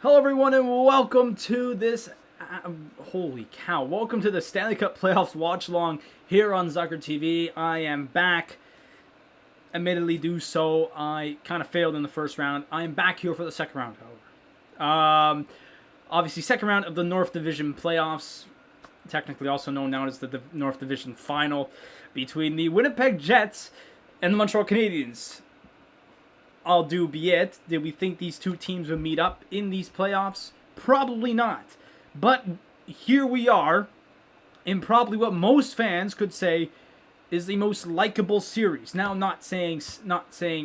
Hello, everyone, and welcome to this. Holy cow! Welcome to the Stanley Cup Playoffs Watchalong here on Zuccala TV. I am back. Admittedly, I kind of failed in the first round. I am back here for the second round, however. Obviously, second round of the North Division Playoffs, technically also known now as the North Division Final, between the Winnipeg Jets and the Montreal Canadiens. Albeit, did we think these two teams would meet up in these playoffs? Probably not. But here we are, in probably what most fans could say is the most likable series. Now, not saying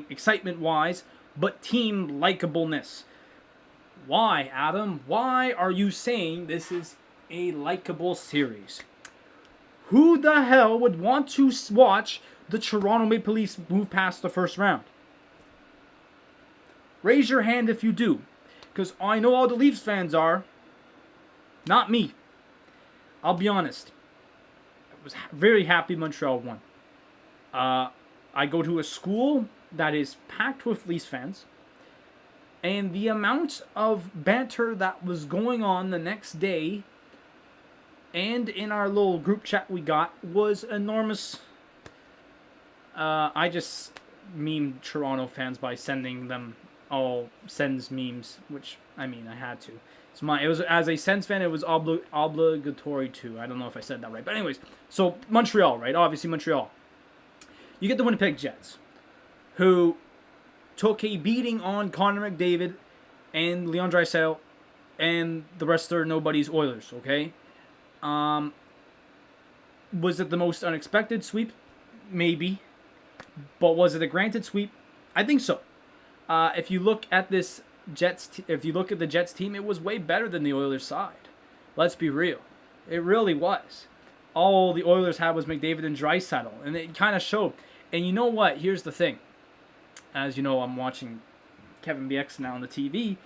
excitement-wise, but team likableness. Why, Adam? Why are you saying this is a likable series? Who the hell would want to watch the Toronto Maple Leafs move past the first round? Raise your hand if you do, because I know all the Leafs fans are. Not me. I'll be honest. I was very happy Montreal won. I go to a school that is packed with Leafs fans, and the amount of banter that was going on the next day and in our little group chat we got was enormous. I just memed Toronto fans by sending them all Sens memes, which, I mean, I had to. It was as a Sens fan, it was obligatory to. I don't know if I said that right. But anyways, so Montreal, right? Obviously Montreal. You get the Winnipeg Jets, who took a beating on Connor McDavid and Leon Draisaitl and the rest of their nobody's Oilers, okay? Was it the most unexpected sweep? Maybe. But was it a granted sweep? I think so. If you look at the Jets team, it was way better than the Oilers side. Let's be real, it really was. All the Oilers had was McDavid and Draisaitl, and it kind of showed. And you know what? Here's the thing. As you know, I'm watching Kevin BX now on the TV.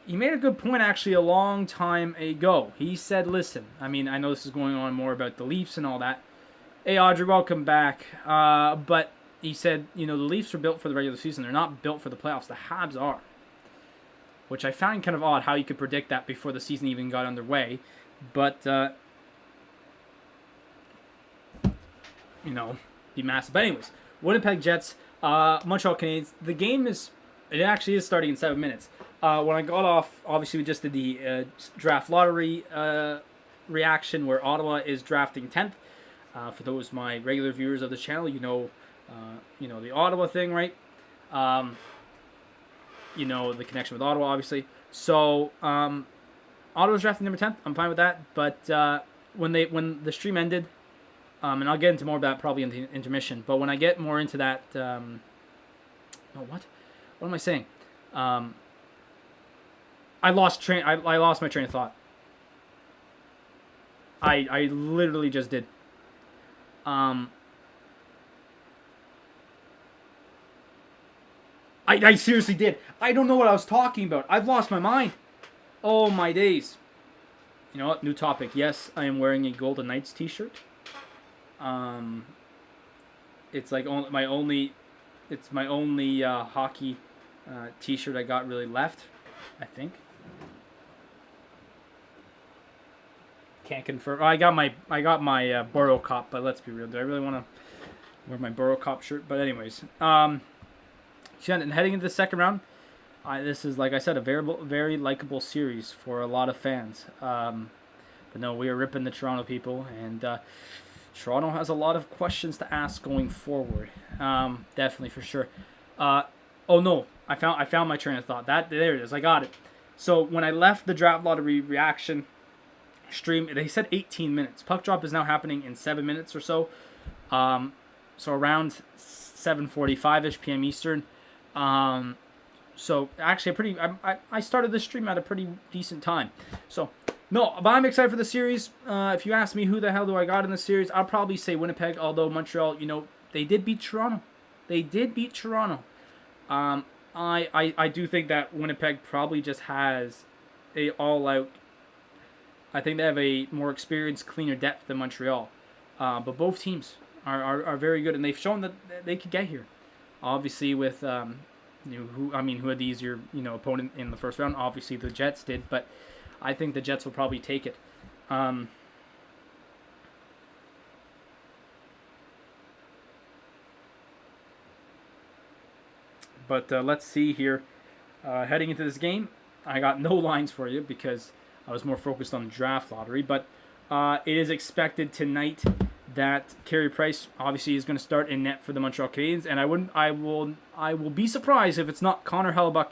He made a good point actually a long time ago. He said, "Listen, I mean, I know this is going on more about the Leafs and all that. Hey, Audrey, welcome back. But." He said, the Leafs are built for the regular season. They're not built for the playoffs. The Habs are. Which I found kind of odd how you could predict that before the season even got underway. But, be massive. But anyways, Winnipeg Jets, Montreal Canadiens. The game it actually is starting in 7 minutes. When I got off, obviously we just did the draft lottery reaction where Ottawa is drafting 10th. For those my regular viewers of the channel, the Ottawa thing, right? The connection with Ottawa, obviously. So, Ottawa's drafting number 10th. I'm fine with that. But when the stream ended, and I'll get into more of that probably in the intermission. But when I get more into that, what am I saying? I lost my train of thought. I literally just did. I seriously did. I don't know what I was talking about. I've lost my mind. Oh, my days. You know what? New topic. Yes, I am wearing a Golden Knights t-shirt. It's like my only hockey t-shirt I got really left, I think. Can't confirm. I got my Burrow Cop, but let's be real. Do I really want to wear my Burrow Cop shirt? But anyways, and heading into the second round, this is, like I said, a very likable series for a lot of fans. But no, we are ripping the Toronto people, and Toronto has a lot of questions to ask going forward. Definitely, for sure. Oh no, I found my train of thought. There it is. I got it. So when I left the draft lottery reaction stream, they said 18 minutes. Puck drop is now happening in 7 minutes or so. So around 7:45ish p.m. Eastern. So actually I started this stream at a pretty decent time. So no, but I'm excited for the series. If you ask me who the hell do I got in the series, I'll probably say Winnipeg, although Montreal, they did beat Toronto. I do think that Winnipeg probably just has a all-out. I think they have a more experienced, cleaner depth than Montreal. But both teams are very good, and they've shown that they could get here. Obviously, with Who had the easier opponent in the first round? Obviously the Jets did, but I think the Jets will probably take it. But let's see here. Heading into this game, I got no lines for you because I was more focused on the draft lottery. But it is expected tonight that Carey Price obviously is going to start in net for the Montreal Canadiens, and I will be surprised if it's not Connor Hellebuyck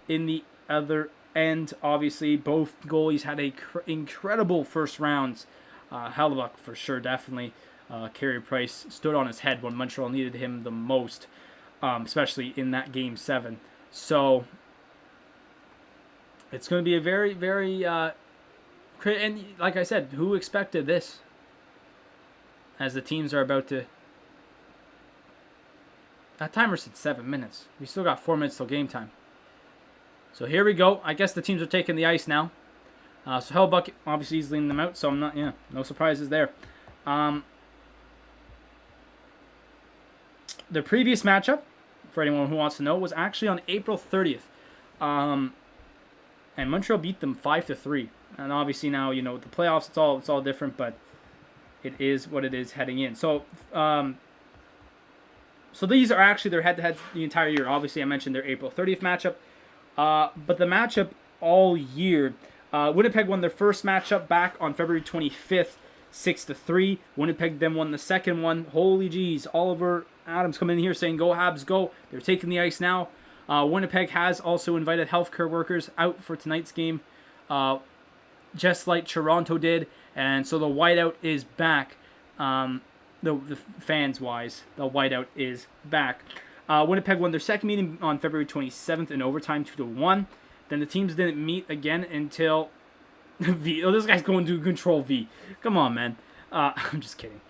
in the other end. Obviously, both goalies had incredible first rounds. Hellebuyck for sure, definitely. Carey Price stood on his head when Montreal needed him the most, especially in that Game 7. So it's going to be a very, very and like I said, who expected this? As the teams are about to... That timer said 7 minutes. We still got 4 minutes till game time. So here we go. I guess the teams are taking the ice now. So Hellebuyck obviously is leading them out, so I'm not... Yeah, no surprises there. The previous matchup, for anyone who wants to know, was actually on April 30th. And Montreal beat them 5-3. And obviously now, the playoffs, it's all different, but it is what it is heading in. So so these are actually their head-to-heads the entire year. Obviously, I mentioned their April 30th matchup. But the matchup all year, Winnipeg won their first matchup back on February 25th, 6-3. Winnipeg then won the second one. Holy jeez, Oliver Adams coming in here saying, "Go Habs, go." They're taking the ice now. Winnipeg has also invited healthcare workers out for tonight's game, just like Toronto did. And so the whiteout is back. The fans-wise, the whiteout is back. Winnipeg won their second meeting on February 27th in overtime, 2-1. Then the teams didn't meet again until V. Oh, this guy's going to Control V. Come on, man. I'm just kidding.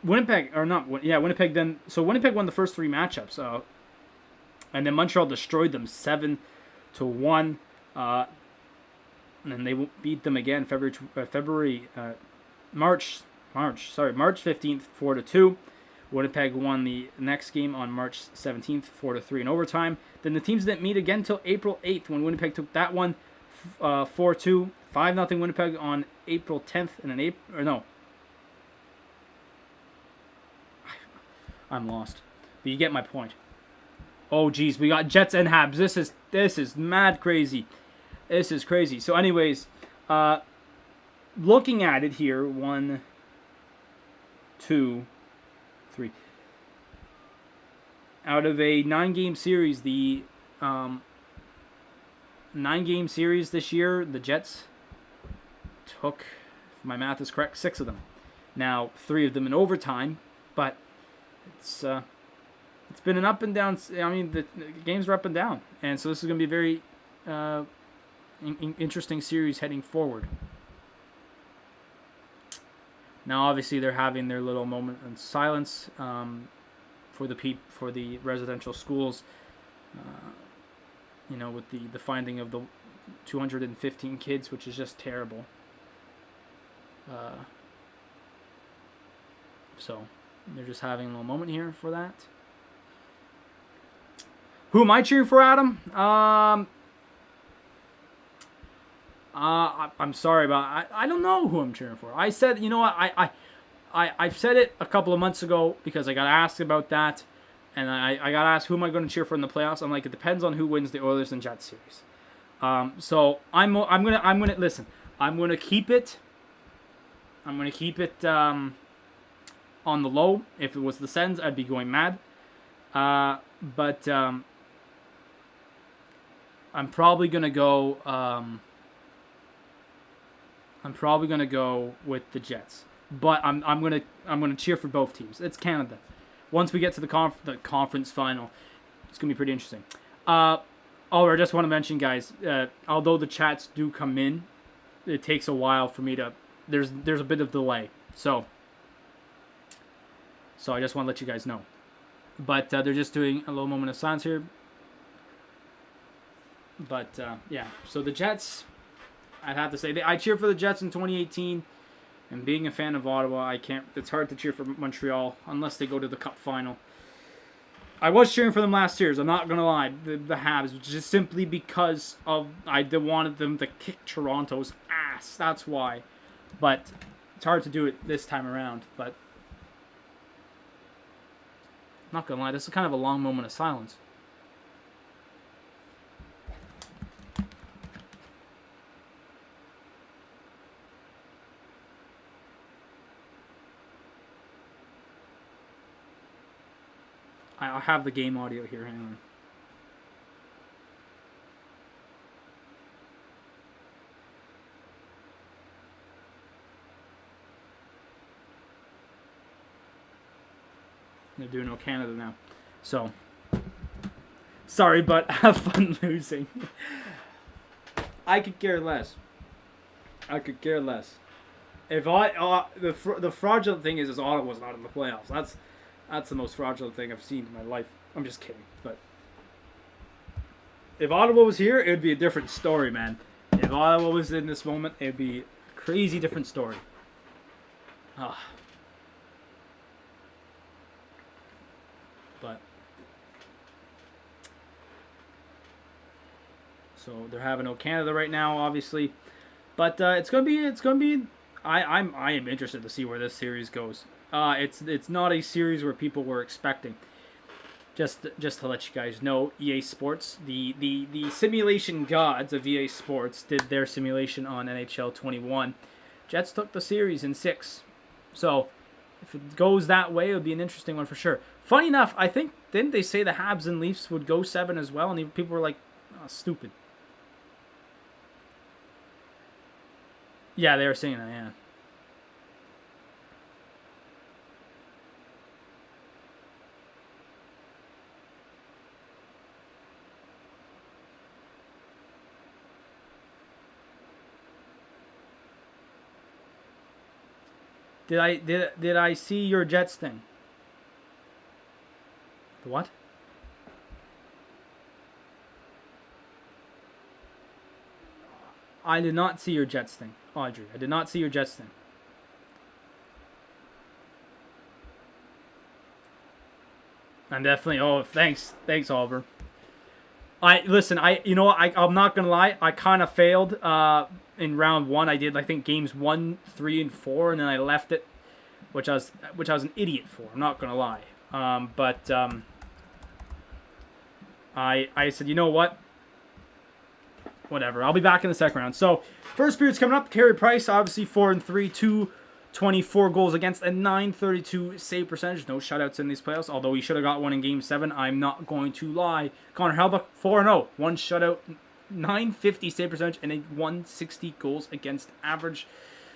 Winnipeg then. So Winnipeg won the first 3 matchups. And then Montreal destroyed them 7-1. And then they beat them again March 15th, 4-2. Winnipeg won the next game on March 17th, 4-3 in overtime. Then the teams didn't meet again until April 8th when Winnipeg took that one 4-2, 5-0 Winnipeg on April 10th, and I'm lost. But you get my point. Oh geez, we got Jets and Habs. This is mad crazy. This is crazy. So anyways, looking at it here, 1, 2, 3. Out of a 9-game series, the 9-game series this year, the Jets took, if my math is correct, 6 of them. Now, 3 of them in overtime, but it's been an up and down. I mean, the games are up and down, and so this is going to be a very interesting series heading forward. Now, obviously, they're having their little moment in silence for the residential schools. With the finding of the 215 kids, which is just terrible. So they're just having a little moment here for that. Who am I cheering for, Adam? I'm sorry, but I don't know who I'm cheering for. I said, you know what, I've said it a couple of months ago because I got asked about that, and I got asked who am I going to cheer for in the playoffs. I'm like, it depends on who wins the Oilers and Jets series. So I'm gonna listen. I'm gonna keep it. I'm gonna keep it on the low. If it was the Sens, I'd be going mad. But I'm probably gonna go. I'm probably gonna go with the Jets, but I'm gonna cheer for both teams. It's Canada. Once we get to the conference final, it's gonna be pretty interesting. I just want to mention, guys. Although the chats do come in, it takes a while for me to. There's a bit of delay, so I just want to let you guys know. But they're just doing a little moment of silence here. But yeah, so the Jets. I'd have to say I cheered for the Jets in 2018, and being a fan of Ottawa, I can't. It's hard to cheer for Montreal unless they go to the Cup final. I was cheering for them last year. I'm not gonna lie, the Habs, just simply because of I wanted them to kick Toronto's ass. That's why. But it's hard to do it this time around. But I'm not gonna lie, this is kind of a long moment of silence. I'll have the game audio here. Hang on. They're doing no Canada now. So, sorry, but have fun losing. I could care less. I could care less. If the fraudulent thing is Ottawa's not in the playoffs. That's the most fraudulent thing I've seen in my life. I'm just kidding. But if Ottawa was here, it would be a different story, man. If Ottawa was in this moment, it would be a crazy different story. But so they're having no Canada right now, obviously. But it's gonna be. I am interested to see where this series goes. It's not a series where people were expecting. Just to let you guys know, EA Sports, the simulation gods of EA Sports did their simulation on NHL 21. Jets took the series in 6. So if it goes that way, it would be an interesting one for sure. Funny enough, I think, didn't they say the Habs and Leafs would go 7 as well? And people were like, oh, stupid. Yeah, they were saying that, yeah. Did I see your Jets thing? The what? I did not see your Jets thing, Audrey. I did not see your Jets thing. I'm definitely. Oh, thanks, Oliver. I'm not gonna lie. I kind of failed. In round 1, I did, I think, games 1, 3, and 4, and then I left it, which I was an idiot for. I'm not gonna lie. I said, you know what? Whatever. I'll be back in the second round. So first period's coming up. Carey Price, obviously 4-3, 224 goals against, a 932 save percentage. No shutouts in these playoffs, although he should have got one in Game 7. I'm not going to lie. Connor Hellebuyck, 4-0, one shutout. 950 save percentage and a 160 goals against average.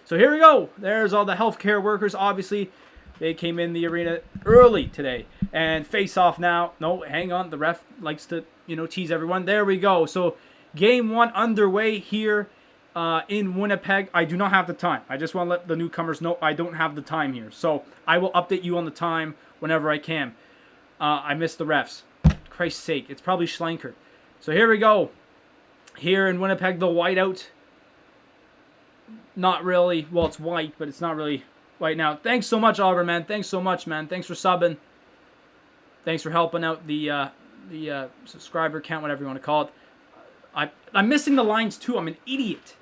So here we go. There's all the healthcare workers. Obviously, they came in the arena early today. And face off now. No, hang on. The ref likes to, tease everyone. There we go. So game 1 underway here in Winnipeg. I do not have the time. I just want to let the newcomers know I don't have the time here. So I will update you on the time whenever I can. I missed the refs. Christ's sake. It's probably Schlenker. So here we go. Here in Winnipeg, the whiteout. Not really. Well, it's white, but it's not really white now. Thanks so much, Oliver, man. Thanks so much, man. Thanks for subbing. Thanks for helping out the subscriber count, whatever you want to call it. I'm missing the lines, too. I'm an idiot.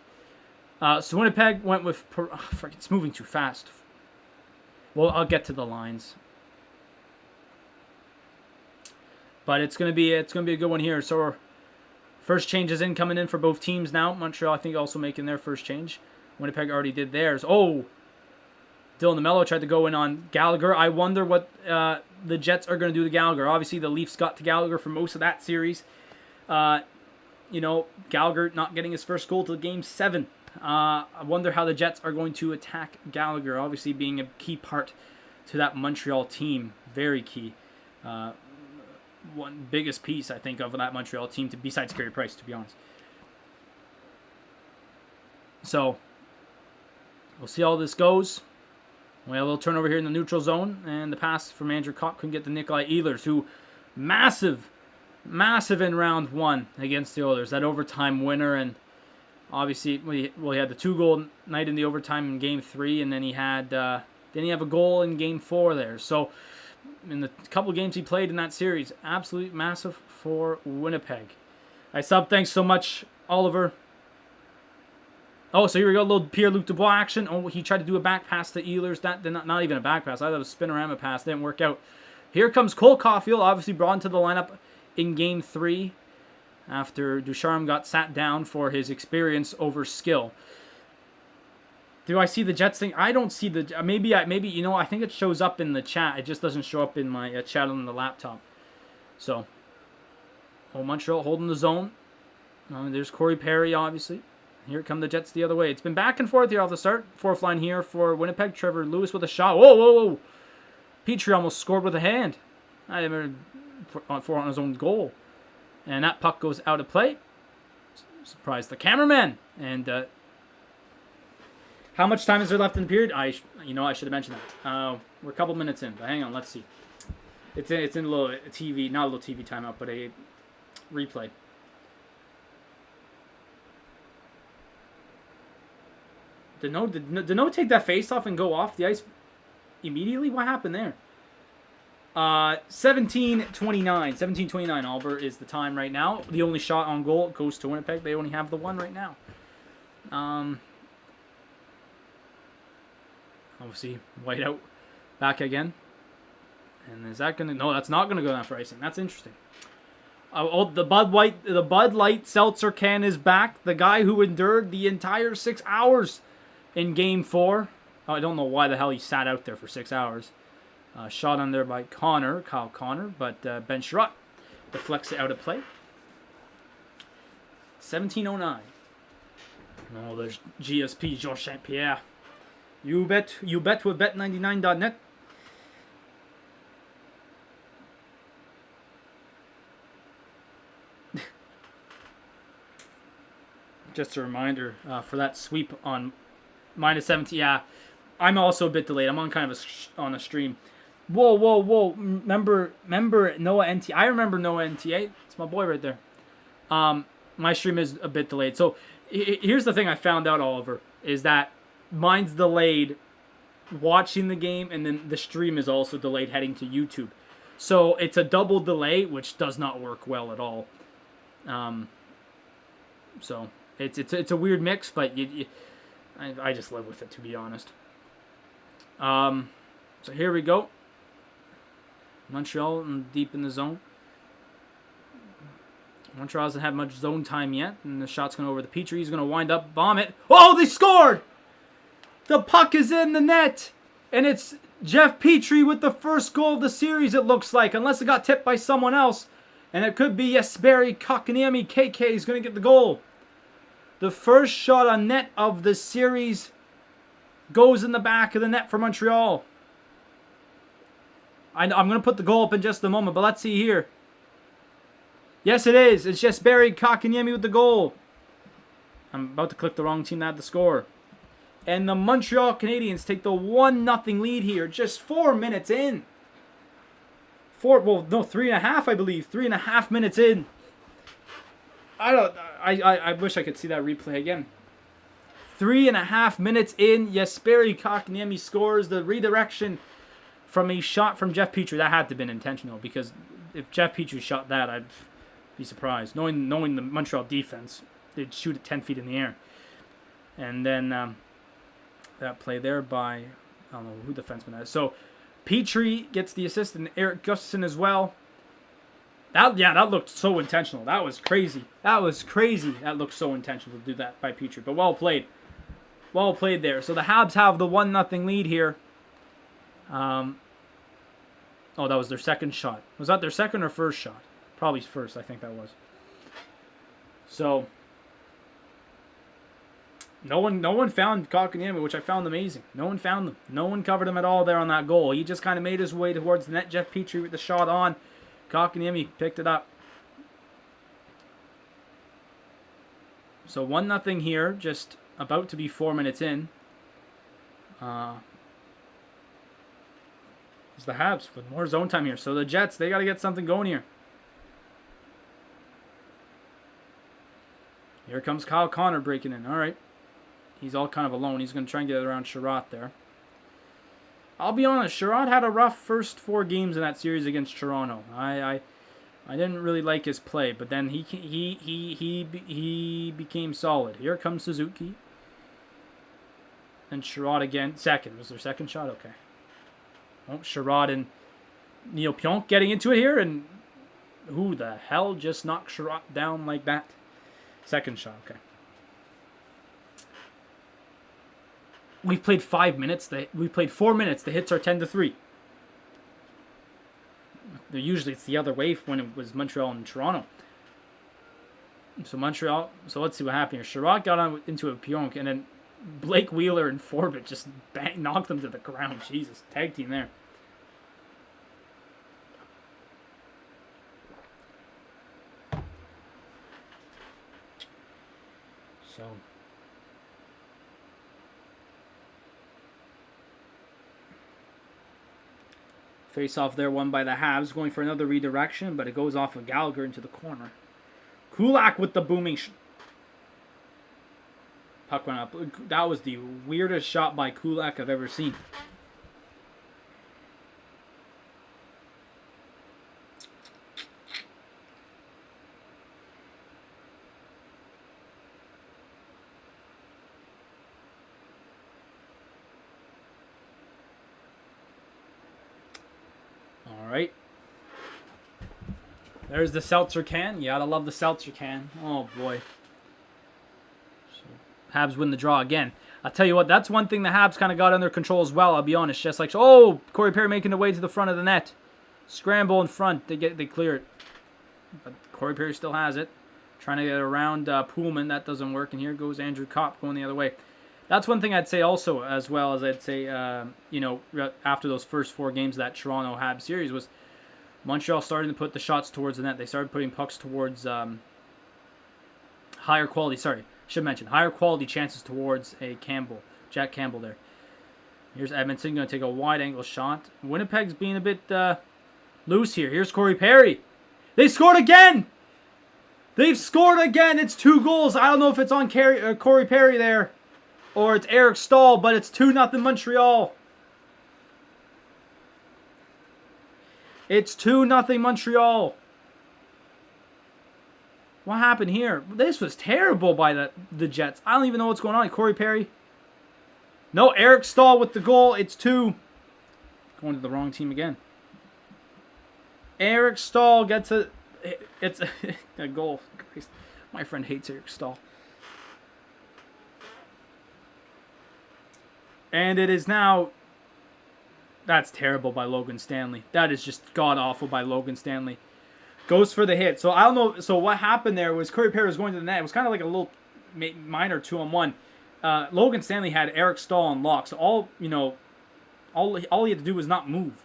So Winnipeg went with... it's moving too fast. Well, I'll get to the lines. But it's gonna be a good one here. So first change is coming in for both teams now. Montreal, I think, also making their first change. Winnipeg already did theirs. Oh, Dylan DeMello tried to go in on Gallagher. I wonder what the Jets are going to do to Gallagher. Obviously, the Leafs got to Gallagher for most of that series. Gallagher not getting his first goal till Game 7. I wonder how the Jets are going to attack Gallagher. Obviously, being a key part to that Montreal team. Very key. One biggest piece, I think, of that Montreal team, besides Carey Price, to be honest. So, we'll see how this goes. We have a little turnover here in the neutral zone, and the pass from Andrew Kopp couldn't get to Nikolai Ehlers, who massive in round 1 against the Oilers. That overtime winner, and obviously, he had the 2-goal night in the overtime in Game 3, and then he had didn't he have a goal in Game 4 there. So, in the couple games he played in that series. Absolutely massive for Winnipeg. I sub. Thanks so much, Oliver. Oh, so here we go. A little Pierre-Luc Dubois action. Oh, he tried to do a back pass to Ehlers. That did not even a back pass. I thought it was a spinorama pass. Didn't work out. Here comes Cole Caulfield, obviously brought into the lineup in Game 3 after Ducharme got sat down for his experience over skill. Do I see the Jets thing? I don't see the... Maybe you know, I think it shows up in the chat. It just doesn't show up in my chat on the laptop. So, Montreal holding the zone. There's Corey Perry, obviously. Here come the Jets the other way. It's been back and forth here off the start. Fourth line here for Winnipeg. Trevor Lewis with a shot. Whoa, whoa, whoa. Petrie almost scored with a hand. For on his own goal. And that puck goes out of play. Surprised the cameraman. And how much time is there left in the period? I should have mentioned that. We're a couple minutes in, but hang on, let's see. It's in a little TV, not a little TV timeout, but a replay. Did no take that face off and go off the ice immediately? What happened there? 17:29. 17:29, Oliver, is the time right now. The only shot on goal goes to Winnipeg. They only have the one right now. Obviously, Whiteout back again. And is that going to... No, that's not going to go down for icing. That's interesting. The Bud Light Seltzer can is back. The guy who endured the entire 6 hours in Game 4. I don't know why the hell he sat out there for 6 hours. Shot on there by Kyle Connor, but Ben Sherratt deflects it out of play. 17:09. Oh, there's GSP, Georges St. Pierre. You bet with bet99.net. Just a reminder for that sweep on -17. Yeah, I'm also a bit delayed. I'm on kind of on a stream. Whoa. Remember Noah NT? I remember Noah NTA. It's my boy right there. My stream is a bit delayed. So here's the thing I found out, Oliver, is that mine's delayed watching the game, and then the stream is also delayed heading to YouTube. So it's a double delay, which does not work well at all. So it's a weird mix, but I just live with it, to be honest. So here we go. Montreal deep in the zone. Montreal hasn't had much zone time yet, and the shot's going over the Petrie. He's going to wind up, bomb it. Oh, they scored! The puck is in the net, and it's Jeff Petrie with the first goal of the series, it looks like, unless it got tipped by someone else. And it could be Jesperi Kotkaniemi. KK is going to get the goal. The first shot on net of the series goes in the back of the net for Montreal. I'm going to put the goal up in just a moment, but let's see here. Yes, it is. It's Jesperi Kotkaniemi with the goal. I'm about to click the wrong team to add the score. And the Montreal Canadiens take the 1-0 lead here, just 4 minutes in. 3.5, I believe. 3.5 minutes in. I wish I could see that replay again. 3.5 minutes in, Jesperi Kotkaniemi scores the redirection from a shot from Jeff Petrie. That had to have been intentional, because if Jeff Petrie shot that, I'd be surprised. Knowing the Montreal defense, they'd shoot it 10 feet in the air. And then that play there by, I don't know who the defenseman that is. So Petrie gets the assist, and Eric Gustafsson as well. That looked so intentional. That was crazy. That looked so intentional to do that by Petrie. But well played. Well played there. So the Habs have the 1-0 lead here. That was their second shot. Was that their second or first shot? Probably first, I think that was. So no one found Kotkaniemi, which I found amazing. No one found them. No one covered him at all there on that goal. He just kind of made his way towards the net. Jeff Petrie with the shot on. Kotkaniemi picked it up. So 1-0 here, just about to be 4 minutes in. It's the Habs with more zone time here. So the Jets, they got to get something going here. Here comes Kyle Connor breaking in. All right. He's all kind of alone. He's going to try and get it around Sherratt there. I'll be honest, Sherrod had a rough first 4 games in that series against Toronto. I didn't really like his play, but then he became solid. Here comes Suzuki. And Sherrod again. Second. Was their second shot? Okay. Oh, Sherrod and Neil Pionk getting into it here, and who the hell just knocked Sherrod down like that? Second shot, okay. We've played 5 minutes. We've played 4 minutes. The hits are 10-3. Usually it's the other way when it was Montreal and Toronto. So Montreal. So let's see what happened here. Sherrod got on into a Pionk, and then Blake Wheeler and Forbett just knocked them to the ground. Jesus, tag team there. So. Face off there, won by the Habs, going for another redirection, but it goes off of Gallagher into the corner. Kulak with the booming. Puck went up. That was the weirdest shot by Kulak I've ever seen. All right. There's the seltzer can. You gotta love the seltzer can. Oh, boy. Habs win the draw again. I'll tell you what, that's one thing the Habs kind of got under control as well, I'll be honest. Just like, oh, Corey Perry making the way to the front of the net. Scramble in front. They clear it. But Corey Perry still has it. Trying to get around Poolman. That doesn't work. And here goes Andrew Kopp going the other way. That's one thing I'd say also, as well as I'd say, after those first 4 games of that Toronto Habs series, was Montreal starting to put the shots towards the net. They started putting pucks towards higher quality, should mention, higher quality chances towards Jack Campbell there. Here's Edmondson going to take a wide angle shot. Winnipeg's being a bit loose here. Here's Corey Perry. They scored again! They've scored again! It's 2 goals. I don't know if it's on Corey Perry there or it's Eric Stahl, but it's 2-0 Montreal. It's 2-0 Montreal. What happened here? This was terrible by the Jets. I don't even know what's going on. Corey Perry. No, Eric Stahl with the goal. It's 2. Going to the wrong team again. Eric Stahl gets it's a goal. My friend hates Eric Stahl. And it is now... That's terrible by Logan Stanley. That is just god-awful by Logan Stanley. Goes for the hit. So I don't know. So what happened there was Corey Perry was going to the net. It was kind of like a little minor 2-on-1. Logan Stanley had Eric Stahl on lock. So all he had to do was not move.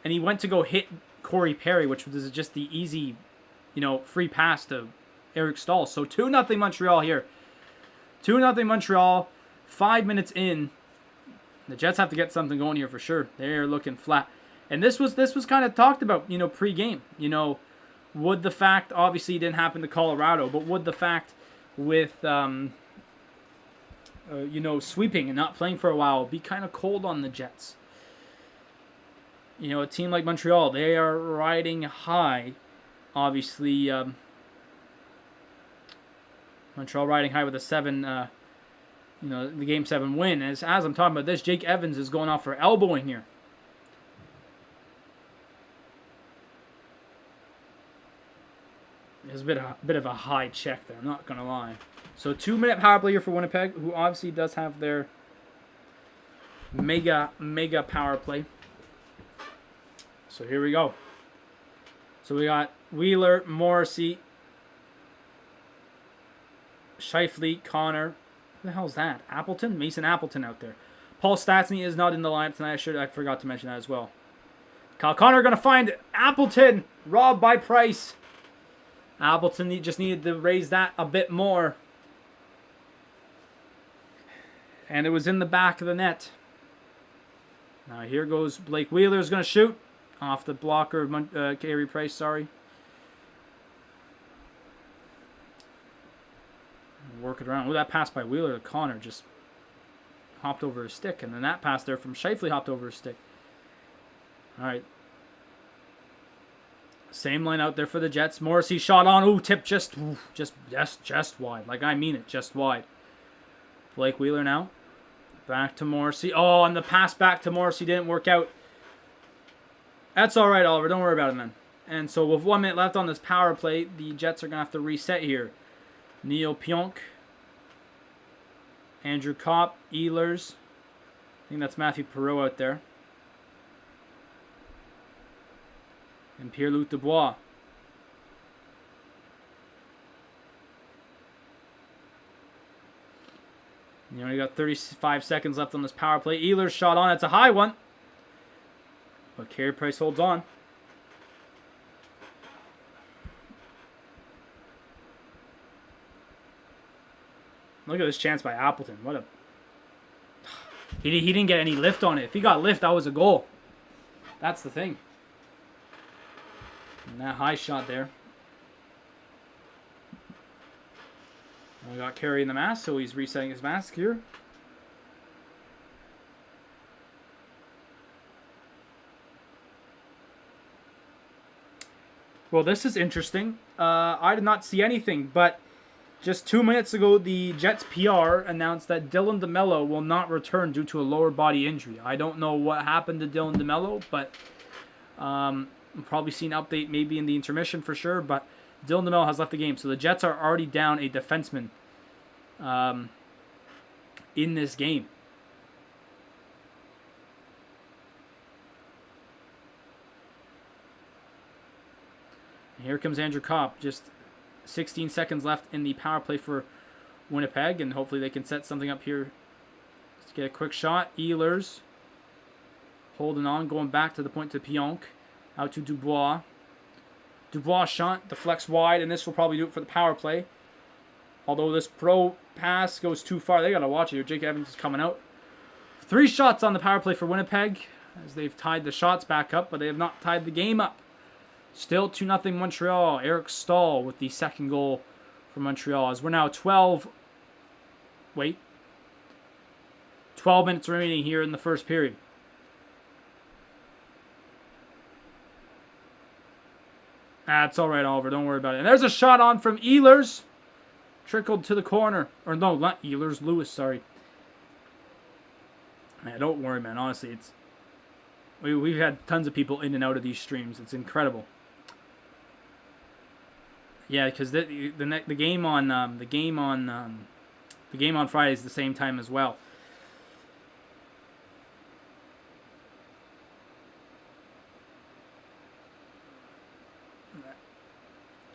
And he went to go hit Corey Perry, which was just the easy, free pass to Eric Stahl. So 2-0 Montreal here. 2-0 Montreal. 5 minutes in. The Jets have to get something going here for sure. They're looking flat. And this was kind of talked about, pre-game. Would the fact, obviously it didn't happen to Colorado, but would the fact with, sweeping and not playing for a while be kind of cold on the Jets? A team like Montreal, they are riding high. Obviously, Montreal riding high with a 7, the Game 7 win. As I'm talking about this, Jake Evans is going off for elbowing here. There's a bit of a high check there, I'm not going to lie. So 2-minute power play here for Winnipeg, who obviously does have their mega power play. So here we go. So we got Wheeler, Morrissey, Scheifele, Connor. Who the hell's that? Appleton? Mason Appleton out there. Paul Stastny is not in the lineup tonight. I forgot to mention that as well. Kyle Connor going to find Appleton, robbed by Price. Appleton just needed to raise that a bit more. And it was in the back of the net. Now here goes Blake Wheeler is going to shoot. Off the blocker of Carey Price, sorry. Work it around. Oh, that pass by Wheeler to Connor just hopped over his stick. And then that pass there from Scheifele hopped over his stick. All right. Same line out there for the Jets. Morrissey shot on. Ooh, tip just wide. Like, I mean it, just wide. Blake Wheeler now. Back to Morrissey. Oh, and the pass back to Morrissey didn't work out. That's all right, Oliver. Don't worry about it, man. And so with 1 minute left on this power play, the Jets are going to have to reset here. Neil Pionk. Andrew Kopp. Ehlers. I think that's Matthew Perreault out there. And Pierre-Luc Dubois. You only got 35 seconds left on this power play. Ehlers shot on. It's a high one. But Carey Price holds on. Look at this chance by Appleton. What a... He didn't get any lift on it. If he got lift, that was a goal. That's the thing. And that high shot there. We got Carey in the mask, so he's resetting his mask here. Well, this is interesting. I did not see anything, but just 2 minutes ago, the Jets PR announced that Dylan DeMello will not return due to a lower body injury. I don't know what happened to Dylan DeMello, but we'll probably see an update maybe in the intermission for sure, but Dylan DeMello has left the game, so the Jets are already down a defenseman in this game. And here comes Andrew Kopp. Just 16 seconds left in the power play for Winnipeg, and hopefully they can set something up here. Let's get a quick shot. Ehlers holding on, going back to the point to Pionk. Out to Dubois. Dubois shot, deflects wide, and this will probably do it for the power play. Although this pro pass goes too far. They got to watch it here. Jake Evans is coming out. 3 shots on the power play for Winnipeg as they've tied the shots back up, but they have not tied the game up. Still 2-0 Montreal. Eric Stahl with the second goal for Montreal as we're now 12 minutes remaining here in the first period. That's all right, Oliver. Don't worry about it. And there's a shot on from Ehlers. Trickled to the corner. Or no, not Ehlers. Lewis, sorry. Man, don't worry, man. Honestly, it's we've had tons of people in and out of these streams. It's incredible. Yeah, because the game on Friday is the same time as well.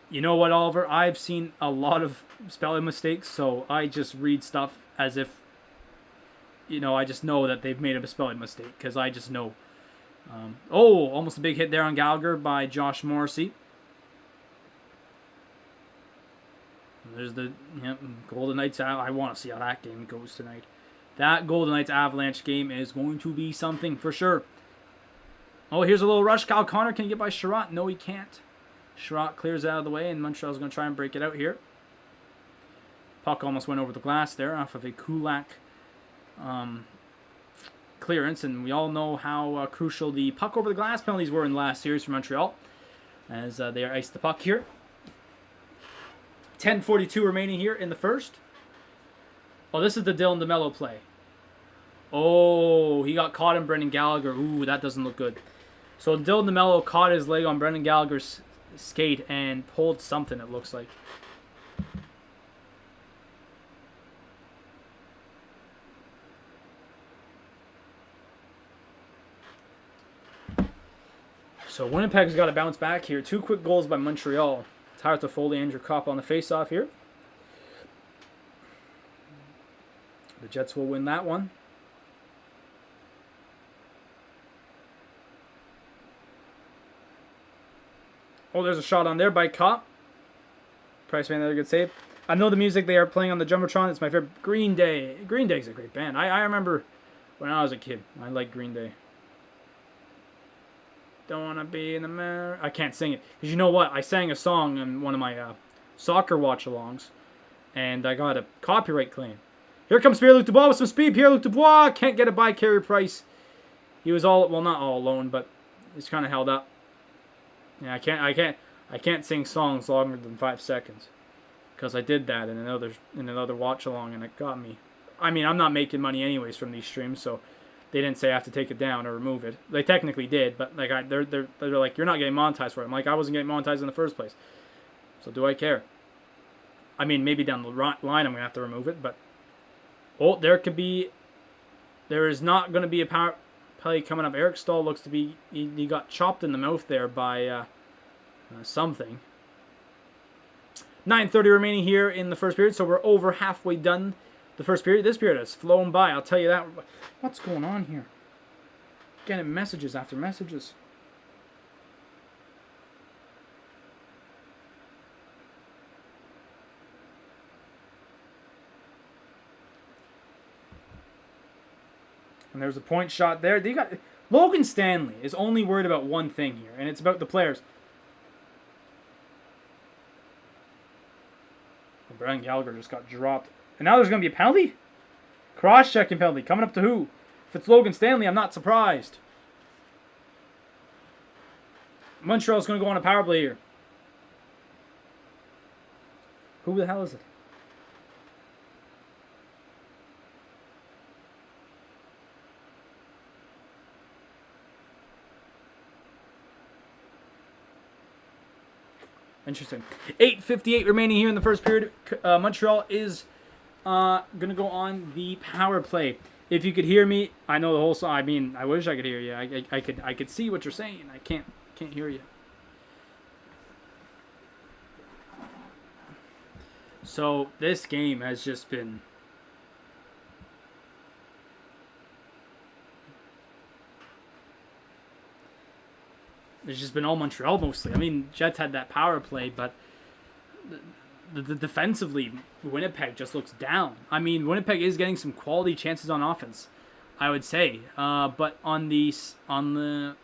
You know what, Oliver? I've seen a lot of spelling mistakes, so I just read stuff as if, I just know that they've made a spelling mistake, because I just know. Almost a big hit there on Gallagher by Josh Morrissey. There's the Golden Knights. I want to see how that game goes tonight. That Golden Knights Avalanche game is going to be something for sure. Oh, here's a little rush. Kyle Connor can get by Sherratt. No, he can't. Sherratt clears out of the way, and Montreal's going to try and break it out here. Puck almost went over the glass there off of a Kulak clearance, and we all know how crucial the puck over the glass penalties were in the last series for Montreal as they are iced the puck here. 10:42 remaining here in the first. Oh, this is the Dylan DeMello play. Oh, he got caught in Brendan Gallagher. Ooh, that doesn't look good. So Dylan DeMello caught his leg on Brendan Gallagher's skate and pulled something, it looks like. So Winnipeg's got to bounce back here. 2 quick goals by Montreal. Tyler Toffoli, Andrew Kopp on the face-off here. The Jets will win that one. Oh, there's a shot on there by Kopp. Price made another good save. I know the music they are playing on the Jumbotron. It's my favorite. Green Day. Green Day's a great band. I remember when I was a kid. I liked Green Day. Don't want to be in the mirror. I can't sing it. Because you know what? I sang a song in one of my soccer watch-alongs. And I got a copyright claim. Here comes Pierre-Luc Dubois with some speed. Pierre-Luc Dubois can't get it by Carey Price. He was not all alone, but It's kind of held up. Yeah, I can't sing songs longer than 5 seconds, because I did that in another watch along, and it got me. I mean, I'm not making money anyways from these streams, so they didn't say I have to take it down or remove it. They technically did, but like they're like, you're not getting monetized for it. I'm like, I wasn't getting monetized in the first place, so do I care? I mean, maybe down the line I'm gonna have to remove it, but there is not gonna be a power play coming up. Eric Stahl looks to be he got chopped in the mouth there by something. 9:30 remaining here in the first period, so we're over halfway done the first period. This period has flown by, I'll tell you that. What's going on here? Getting messages after messages. And there's a point shot there. Logan Stanley is only worried about one thing here, and it's about the players. Brian Gallagher just got dropped. And now there's going to be a penalty? Cross-checking penalty. Coming up to who? If it's Logan Stanley, I'm not surprised. Montreal's going to go on a power play here. Who the hell is it? Interesting. 8:58 remaining here in the first period. Montreal is going to go on the power play. If you could hear me, I know the whole song. I mean, I wish I could hear you. I could see what you're saying. I can't hear you. So this game has just been it's just been all Montreal mostly. I mean, Jets had that power play, but the defensively, Winnipeg just looks down. I mean, Winnipeg is getting some quality chances on offense, I would say. But on the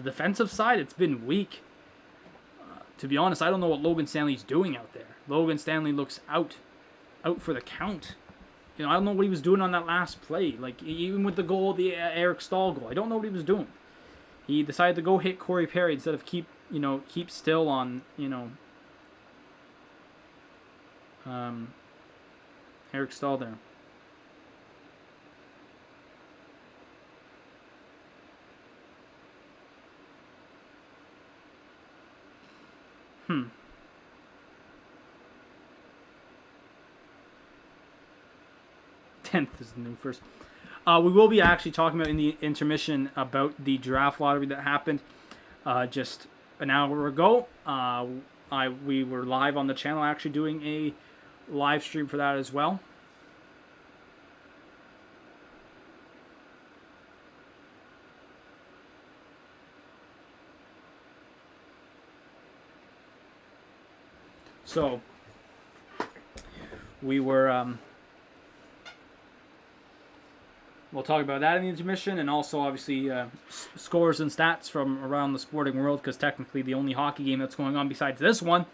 defensive side, it's been weak. To be honest, I don't know what Logan Stanley's doing out there. Logan Stanley looks out for the count. You know, I don't know what he was doing on that last play. Like, even with the goal, the Eric Stahl goal, I don't know what he was doing. He decided to go hit Corey Perry instead of keep still on, Eric Stahl there. Tenth is the new first. We will be actually talking about in the intermission about the draft lottery that happened just an hour ago. We were live on the channel actually doing a live stream for that as well. So we were we'll talk about that in the intermission, and also obviously scores and stats from around the sporting world, because technically the only hockey game that's going on besides this one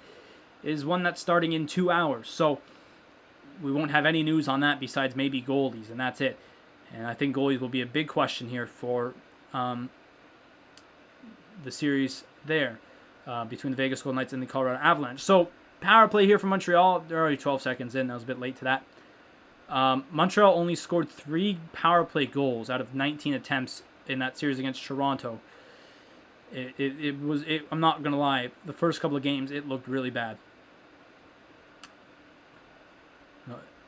is one that's starting in 2 hours. So we won't have any news on that besides maybe goalies, and that's it. And I think goalies will be a big question here for the series there between the Vegas Golden Knights and the Colorado Avalanche. So power play here for Montreal. They're already 12 seconds in. I was a bit late to that. Montreal only scored 3 power play goals out of 19 attempts in that series against Toronto. I'm not going to lie, the first couple of games, it looked really bad.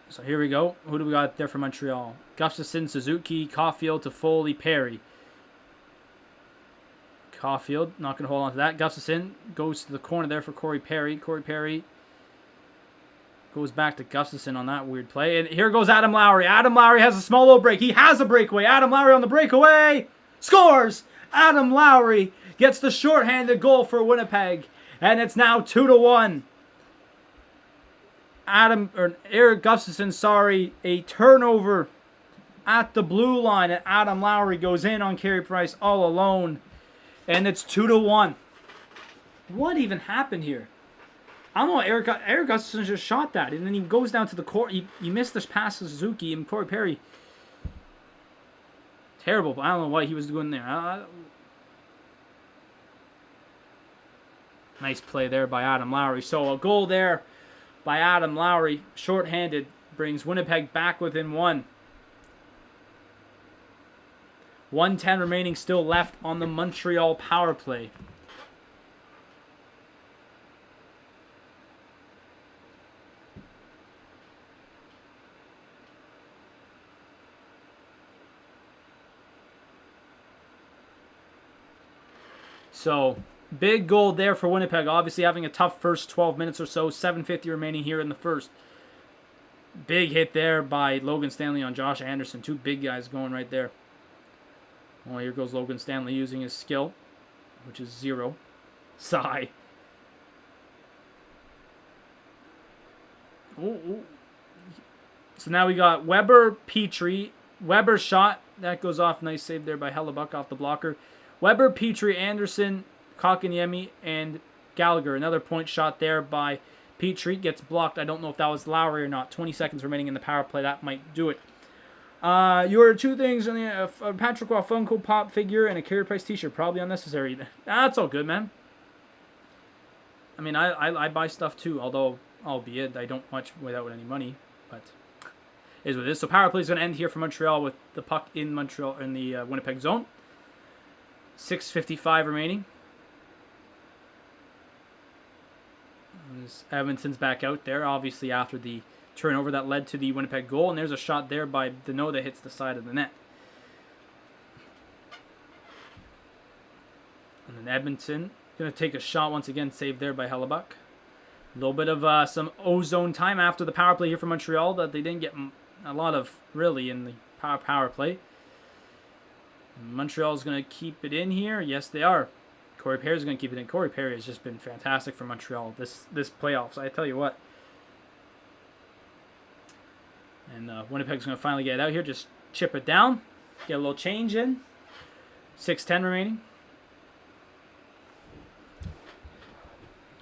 So here we go. Who do we got there for Montreal? Gustafsson, Suzuki, Caulfield, Toffoli, Perry. Caulfield, not going to hold on to that. Gustafsson goes to the corner there for Corey Perry. Corey Perry goes back to Gustafsson on that weird play. And here goes Adam Lowry. Adam Lowry has a small little break. He has a breakaway. Adam Lowry on the breakaway. Scores! Adam Lowry gets the shorthanded goal for Winnipeg. And it's now 2-1. Eric Gustafsson, a turnover at the blue line. And Adam Lowry goes in on Carey Price all alone. And it's 2-1. What even happened here? I don't know. Eric Gustafsson just shot that, and then he goes down to the court. He missed this pass to Suzuki, and Corey Perry. Terrible, but I don't know what he was doing there. Nice play there by Adam Lowry. So a goal there by Adam Lowry, shorthanded, brings Winnipeg back within one. 1:10 remaining still left on the Montreal power play. So, big goal there for Winnipeg. Obviously having a tough first 12 minutes or so. 7:50 remaining here in the first. Big hit there by Logan Stanley on Josh Anderson. Two big guys going right there. Well, here goes Logan Stanley using his skill, which is 0. Sigh. Ooh. So now we got Weber, Petrie. Weber shot. That goes off. Nice save there by Hellebuck off the blocker. Weber, Petrie, Anderson, Kotkaniemi, and Gallagher. Another point shot there by Petrie. Gets blocked. I don't know if that was Lowry or not. 20 seconds remaining in the power play. That might do it. Your 2 things on the Patrick Roy Funko Pop figure and a Carey Price t-shirt. Probably unnecessary. That's all good, man. I mean, I buy stuff too, although, albeit, I don't much without any money. But it is what it is. So power play is going to end here for Montreal with the puck in Montreal in the Winnipeg zone. 6:55 remaining. Edmonton's back out there, obviously after the turnover that led to the Winnipeg goal. And there's a shot there by Deneau that hits the side of the net. And then Edmonton going to take a shot once again, saved there by Hellebuck. A little bit of some ozone time after the power play here for Montreal that they didn't get a lot of, really, in the power play. Montreal is going to keep it in here. Yes, they are. Corey Perry is going to keep it in. Corey Perry has just been fantastic for Montreal this playoffs. I tell you what. And Winnipeg's going to finally get it out here. Just chip it down. Get a little change in. 6:10 remaining.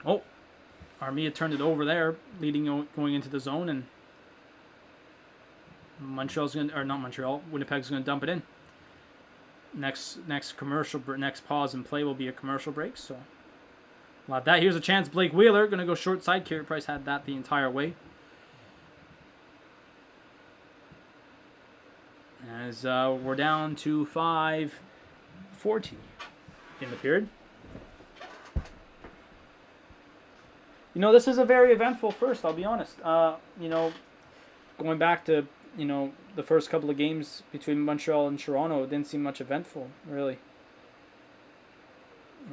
Oh. Armia turned it over there, going into the zone. And Montreal's going to, or not Montreal, Winnipeg's going to dump it in. Next pause and play will be a commercial break. So, like that. Here's a chance. Blake Wheeler going to go short side. Carey Price had that the entire way. As we're down to 5:40 in the period. You know, this is a very eventful first, I'll be honest. You know, going back to, you know, the first couple of games between Montreal and Toronto, it didn't seem much eventful, really.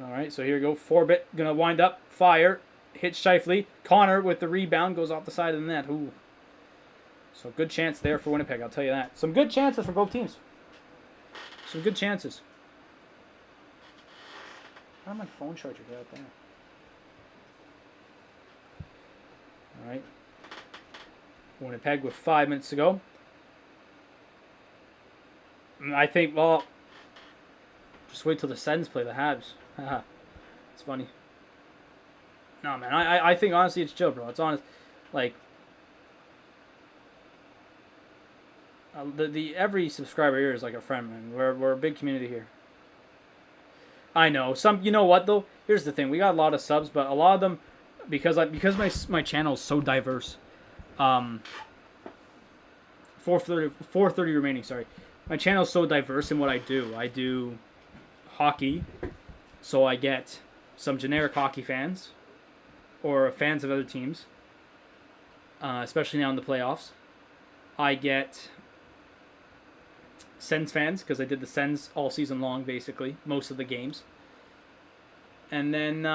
All right, so here we go. Forbit going to wind up, fire, hit Scheifele. Connor with the rebound goes off the side of the net. Ooh. So good chance there for Winnipeg, I'll tell you that. Some good chances for both teams. Some good chances. How did my phone charger get out there? All right. Winnipeg with 5 minutes to go. I think, well, just wait till the Sens play the Habs. It's funny. No, man, I think honestly it's chill, bro. It's honest. Like, every subscriber here is like a friend, man. We're a big community here. I know. You know what, though? Here's the thing. We got a lot of subs, but a lot of them, because my channel is so diverse. 4:30 remaining, sorry. My channel is so diverse in what I do. I do hockey, so I get some generic hockey fans or fans of other teams, especially now in the playoffs. I get Sens fans, because I did the Sens all season long, basically, most of the games. And then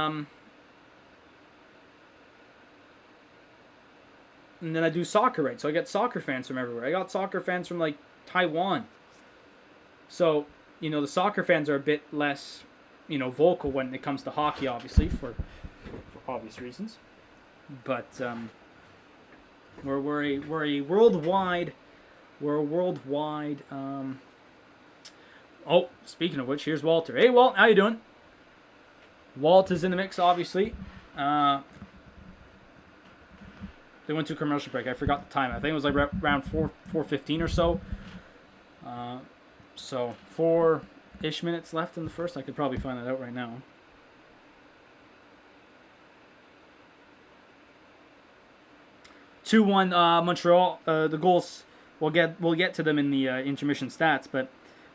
I do soccer, right? So I get soccer fans from everywhere. I got soccer fans from, like, Taiwan. So, you know, the soccer fans are a bit less, you know, vocal when it comes to hockey, obviously, for obvious reasons. But we're a worldwide. Oh, speaking of which, here's Walter. Hey, Walt, how you doing? Walt is in the mix, obviously. They went to a commercial break. I forgot the time. I think it was like around 4:15 or so. So 4-ish minutes left in the first. I could probably find that out right now. 2-1 Montreal. The goals, we'll get to them in the intermission stats, but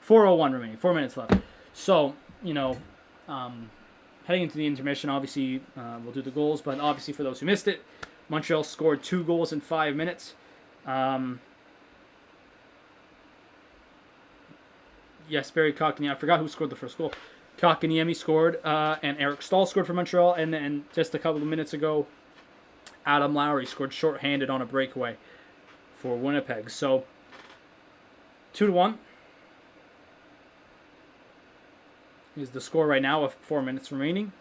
4:01 remaining, 4 minutes left. So, heading into the intermission, obviously, we'll do the goals, but obviously for those who missed it, Montreal scored 2 goals in 5 minutes. Yes, Barry Kotkaniemi. I forgot who scored the first goal. Kotkaniemi scored, and Eric Stahl scored for Montreal, and then just a couple of minutes ago, Adam Lowry scored shorthanded on a breakaway for Winnipeg. So, 2-1 is the score right now with 4 minutes remaining.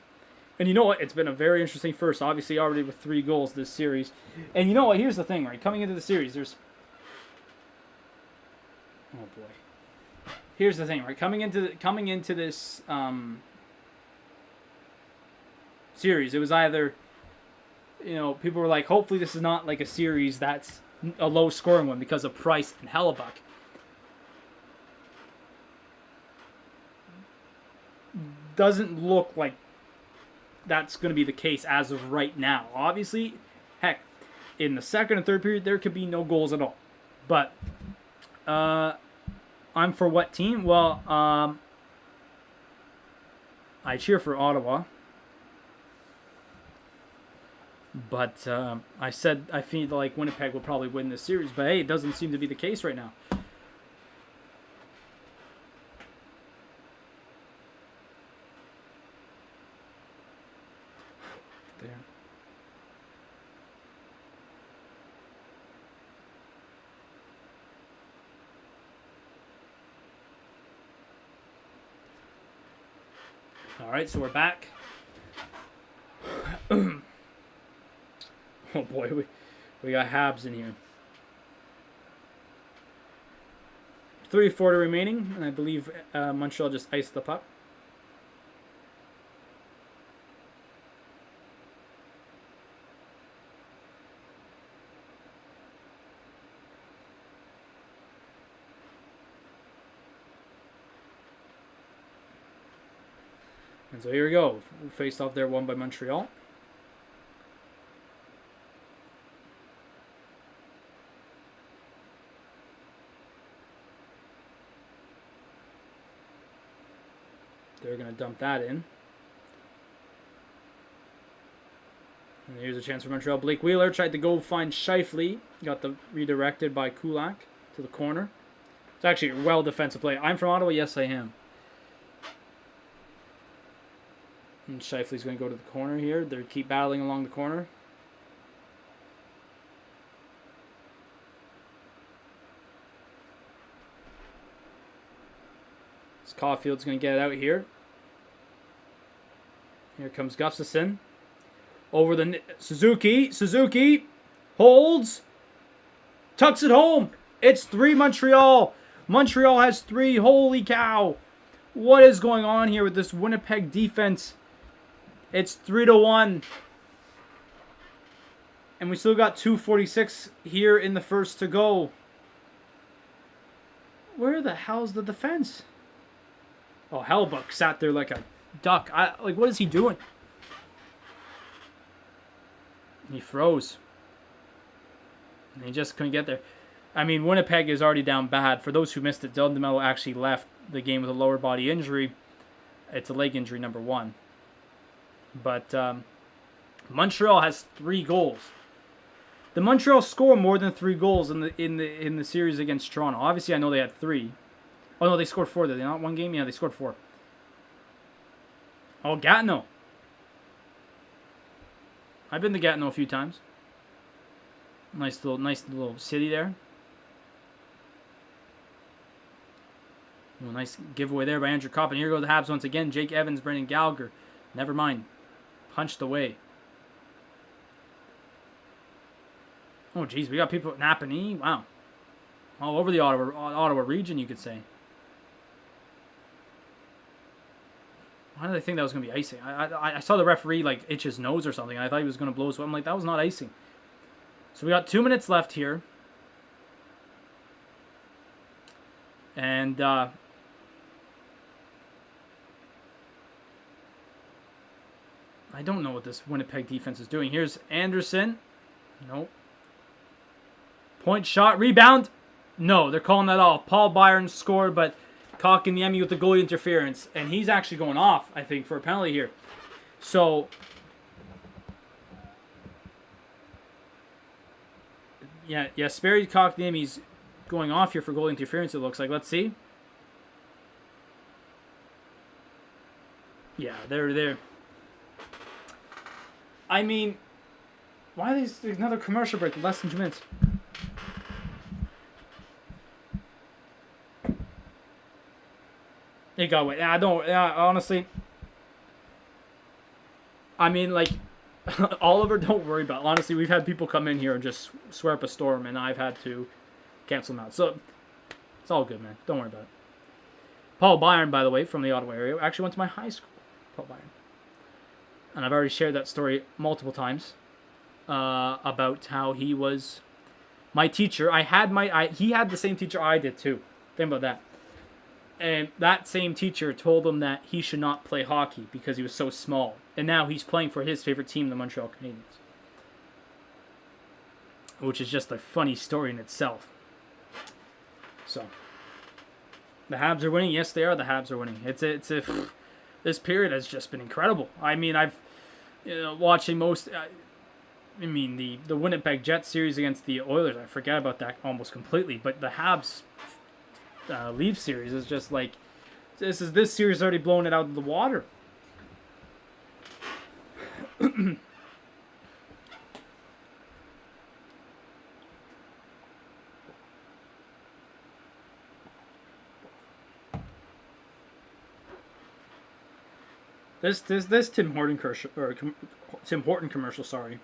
And you know what? It's been a very interesting first. Obviously, already with 3 goals this series. And you know what? Here's the thing, right? Coming into the series, there's... Oh, boy. Here's the thing, right? Coming into this series, it was either, people were like, hopefully this is not like a series that's a low-scoring one because of Price and Hellebuck. Doesn't look like that's going to be the case as of right now. Obviously, heck, in the second and third period, there could be no goals at all. But, I'm for what team? Well, I cheer for Ottawa. But I said I feel like Winnipeg will probably win this series. But, hey, it doesn't seem to be the case right now. There. All right, so we're back. Oh boy, we got Habs in here. 3:40 remaining, and I believe Montreal just iced the puck. And so here we go. Faced off there, won by Montreal. They're going to dump that in. And here's a chance for Montreal. Blake Wheeler tried to go find Scheifele. Got the redirected by Kulak to the corner. It's actually a well defensive play. I'm from Ottawa. Yes, I am. And Scheifele's going to go to the corner here. They keep battling along the corner. Caulfield's going to get it out here. Here comes Gustafsson. Over the Suzuki. Suzuki holds. Tucks it home. It's 3 Montreal. Montreal has 3. Holy cow. What is going on here with this Winnipeg defense? It's 3-1. And we still got 2:46 here in the first to go. Where the hell's the defense? Oh, Hellebuck sat there like a duck. What is he doing? He froze. And he just couldn't get there. I mean, Winnipeg is already down bad. For those who missed it, Dylan DeMello actually left the game with a lower body injury. It's a leg injury, number 1. But Montreal has 3 goals. The Montreal score more than 3 goals in the series against Toronto. Obviously, I know they had 3. Oh, no, they scored 4. Did they not one game? Yeah, they scored 4. Oh, Gatineau. I've been to Gatineau a few times. Nice little city there. Oh, nice giveaway there by Andrew Kopp. And here go the Habs once again. Jake Evans, Brendan Gallagher. Never mind. Punched away. Oh, geez. We got people at Napanee. Wow. All over the Ottawa region, you could say. Why did I think that was going to be icing? I saw the referee itch his nose or something. I thought he was going to blow his. I'm like, that was not icing. So we got 2 minutes left here. And I don't know what this Winnipeg defense is doing. Here's Anderson. Nope. Point shot, rebound. No, they're calling that off. Paul Byron scored, but Kotkaniemi with the goalie interference. And he's actually going off, I think, for a penalty here. So, yeah, Jesperi Kotkaniemi's going off here for goalie interference, it looks like. Let's see. Yeah, they're there. I mean, why are there's another commercial break in less than 2 minutes? It got away. I don't. Honestly. I mean, like, Oliver, don't worry about it. Honestly, we've had people come in here and just swear up a storm, and I've had to cancel them out. So, it's all good, man. Don't worry about it. Paul Byron, by the way, from the Ottawa area, actually went to my high school. Paul Byron. And I've already shared that story multiple times about how he was my teacher. He had the same teacher I did, too. Think about that. And that same teacher told him that he should not play hockey because he was so small. And now he's playing for his favorite team, the Montreal Canadiens. Which is just a funny story in itself. So, the Habs are winning. Yes, they are. The Habs are winning. This period has just been incredible. I mean, watching most. The Winnipeg Jets series against the Oilers. I forget about that almost completely. But the Habs Leaf series is just like this series already blown it out of the water. This Tim Horton commercial, sorry.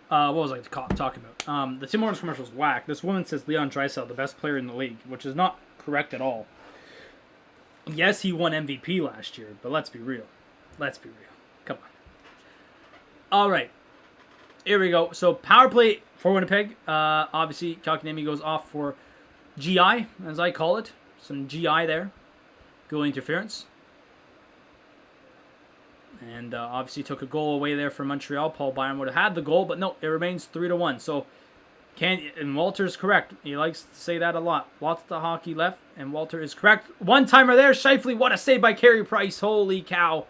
What was I talking about? The Tim Hortons commercial is whack. This woman says Leon Draisaitl, the best player in the league, which is not correct at all. Yes, he won MVP last year, but let's be real. Come on. All right. Here we go. So, power play for Winnipeg. Obviously, Kotkaniemi goes off for GI, as I call it. Some GI there. Goal interference. And obviously took a goal away there for Montreal. Paul Byron would have had the goal, but no, it remains 3-1. So, and Walter's correct. He likes to say that a lot. Lots of hockey left, and Walter is correct. One-timer there. Scheifele, what a save by Carey Price. Holy cow.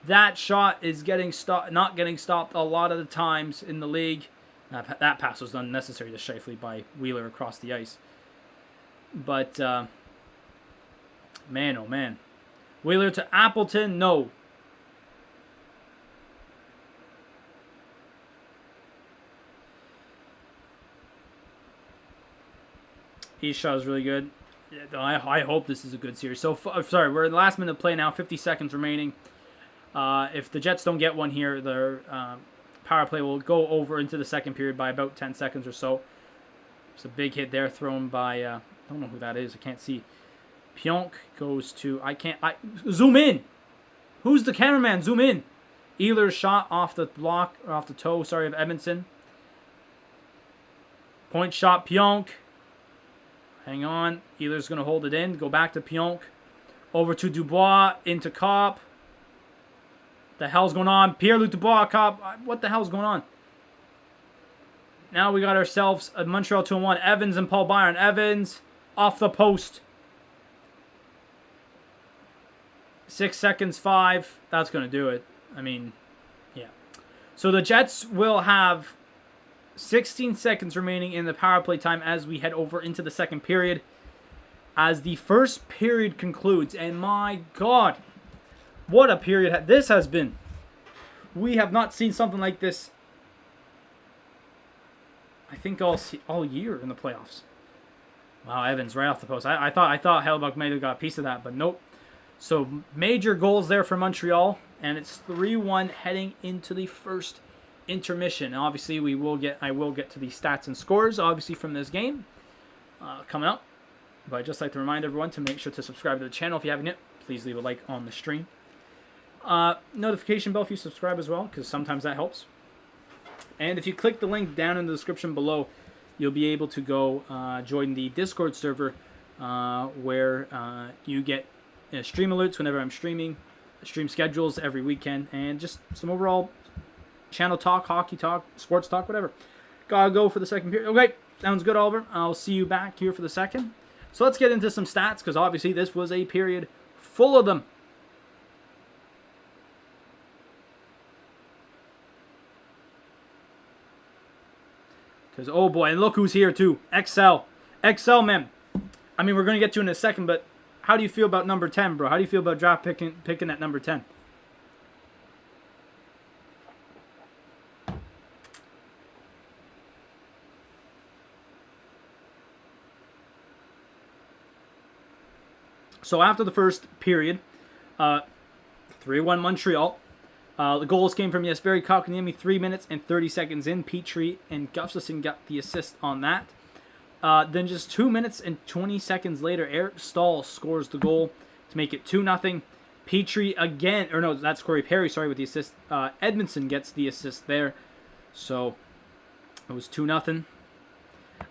That shot is not getting stopped a lot of the times in the league. That pass was unnecessary to Scheifele by Wheeler across the ice. But, man, oh man. Wheeler to Appleton, no. Each shot is really good. I hope this is a good series. So, sorry, we're in the last minute of play now. 50 seconds remaining. If the Jets don't get one here, their power play will go over into the second period by about 10 seconds or so. It's a big hit there thrown by, I don't know who that is. I can't see. Pionk goes to, zoom in. Who's the cameraman? Zoom in. Ehlers shot off the block, or off the toe, sorry, of Edmondson. Point shot, Pionk. Hang on. Ehlers going to hold it in. Go back to Pionk. Over to Dubois. Into Copp. The hell's going on? Pierre-Luc Dubois, Copp. What the hell's going on? Now we got ourselves a Montreal 2-1. Evans and Paul Byron. Evans off the post. 6 seconds, 5. That's going to do it. I mean, yeah. So the Jets will have 16 seconds remaining in the power play time as we head over into the second period. As the first period concludes. And my God, what a period this has been. We have not seen something like this, I think, all year in the playoffs. Wow, Evans right off the post. I thought Hellebuyck may have got a piece of that, but nope. So major goals there for Montreal, and it's 3-1 heading into the first intermission. And obviously, I will get to the stats and scores, obviously, from this game coming up. But I'd just like to remind everyone to make sure to subscribe to the channel if you haven't yet. Please leave a like on the stream. Notification bell if you subscribe as well, because sometimes that helps. And if you click the link down in the description below, you'll be able to go join the Discord server where you get stream alerts whenever I'm streaming, stream schedules every weekend, and just some overall channel talk, hockey talk, sports talk, whatever. Gotta go for the second period. Okay, sounds good, Oliver. I'll see you back here for the second. So let's get into some stats, because obviously this was a period full of them. Because, oh boy, and look who's here too. XL, man. I mean, we're going to get to it in a second, but how do you feel about number 10, bro? How do you feel about draft picking at number 10? So after the first period, 3-1 Montreal. The goals came from Jesperi Kotkaniemi 3 minutes and 30 seconds in. Petrie and Gustafsson got the assist on that. Then just 2 minutes and 20 seconds later, Eric Stahl scores the goal to make it 2-0. Petrie again, or no, that's Corey Perry, sorry, with the assist. Edmondson gets the assist there. So it was 2-0.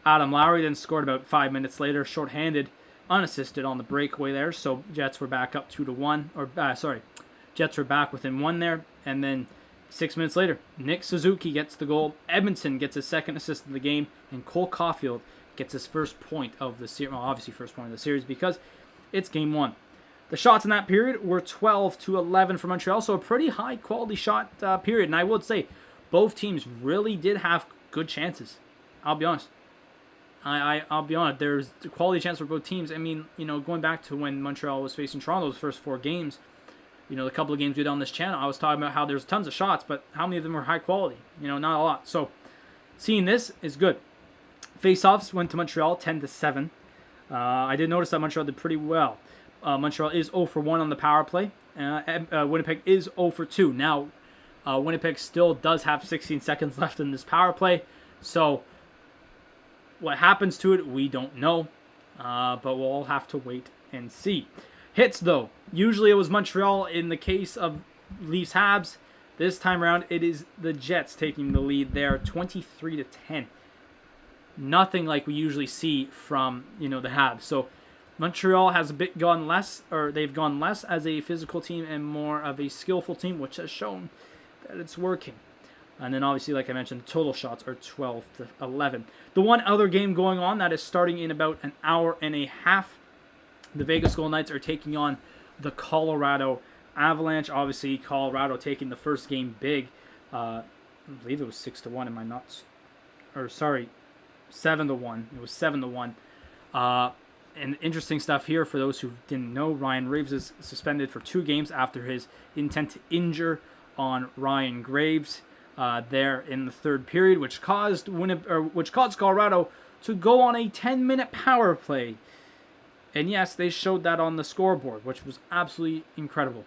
Adam Lowry then scored about 5 minutes later, shorthanded, unassisted on the breakaway there. So Jets were back up 2-1, Jets were back within 1 there. And then 6 minutes later, Nick Suzuki gets the goal. Edmondson gets his second assist of the game, and Cole Caulfield gets his first point of the series. Well, obviously first point of the series because it's game 1. The shots in that period were 12-11 for Montreal, so a pretty high quality shot period. And I would say both teams really did have good chances. I'll be honest. I'll be honest. There's a quality chance for both teams. I mean, going back to when Montreal was facing Toronto, those first 4 games, the couple of games we did on this channel, I was talking about how there's tons of shots, but how many of them were high quality? Not a lot. So seeing this is good. Face-offs went to Montreal 10-7. I did notice that Montreal did pretty well. Montreal is 0 for 1 on the power play. Winnipeg is 0 for 2. Now, Winnipeg still does have 16 seconds left in this power play. So what happens to it, we don't know. But we'll all have to wait and see. Hits, though. Usually it was Montreal in the case of Leafs Habs. This time around, it is the Jets taking the lead there, 23-10. Nothing like we usually see from, the Habs. So Montreal has they've gone less as a physical team and more of a skillful team, which has shown that it's working. And then obviously, like I mentioned, the total shots are 12-11. The one other game going on that is starting in about an hour and a half. The Vegas Golden Knights are taking on the Colorado Avalanche. Obviously, Colorado taking the first game big. I believe it was 6-1. Am I not? Or sorry, 7-1. It was 7-1. And interesting stuff here for those who didn't know. Ryan Reaves is suspended for 2 games after his intent to injure on Ryan Graves there in the third period, which caused Colorado to go on a 10-minute power play. And yes, they showed that on the scoreboard, which was absolutely incredible.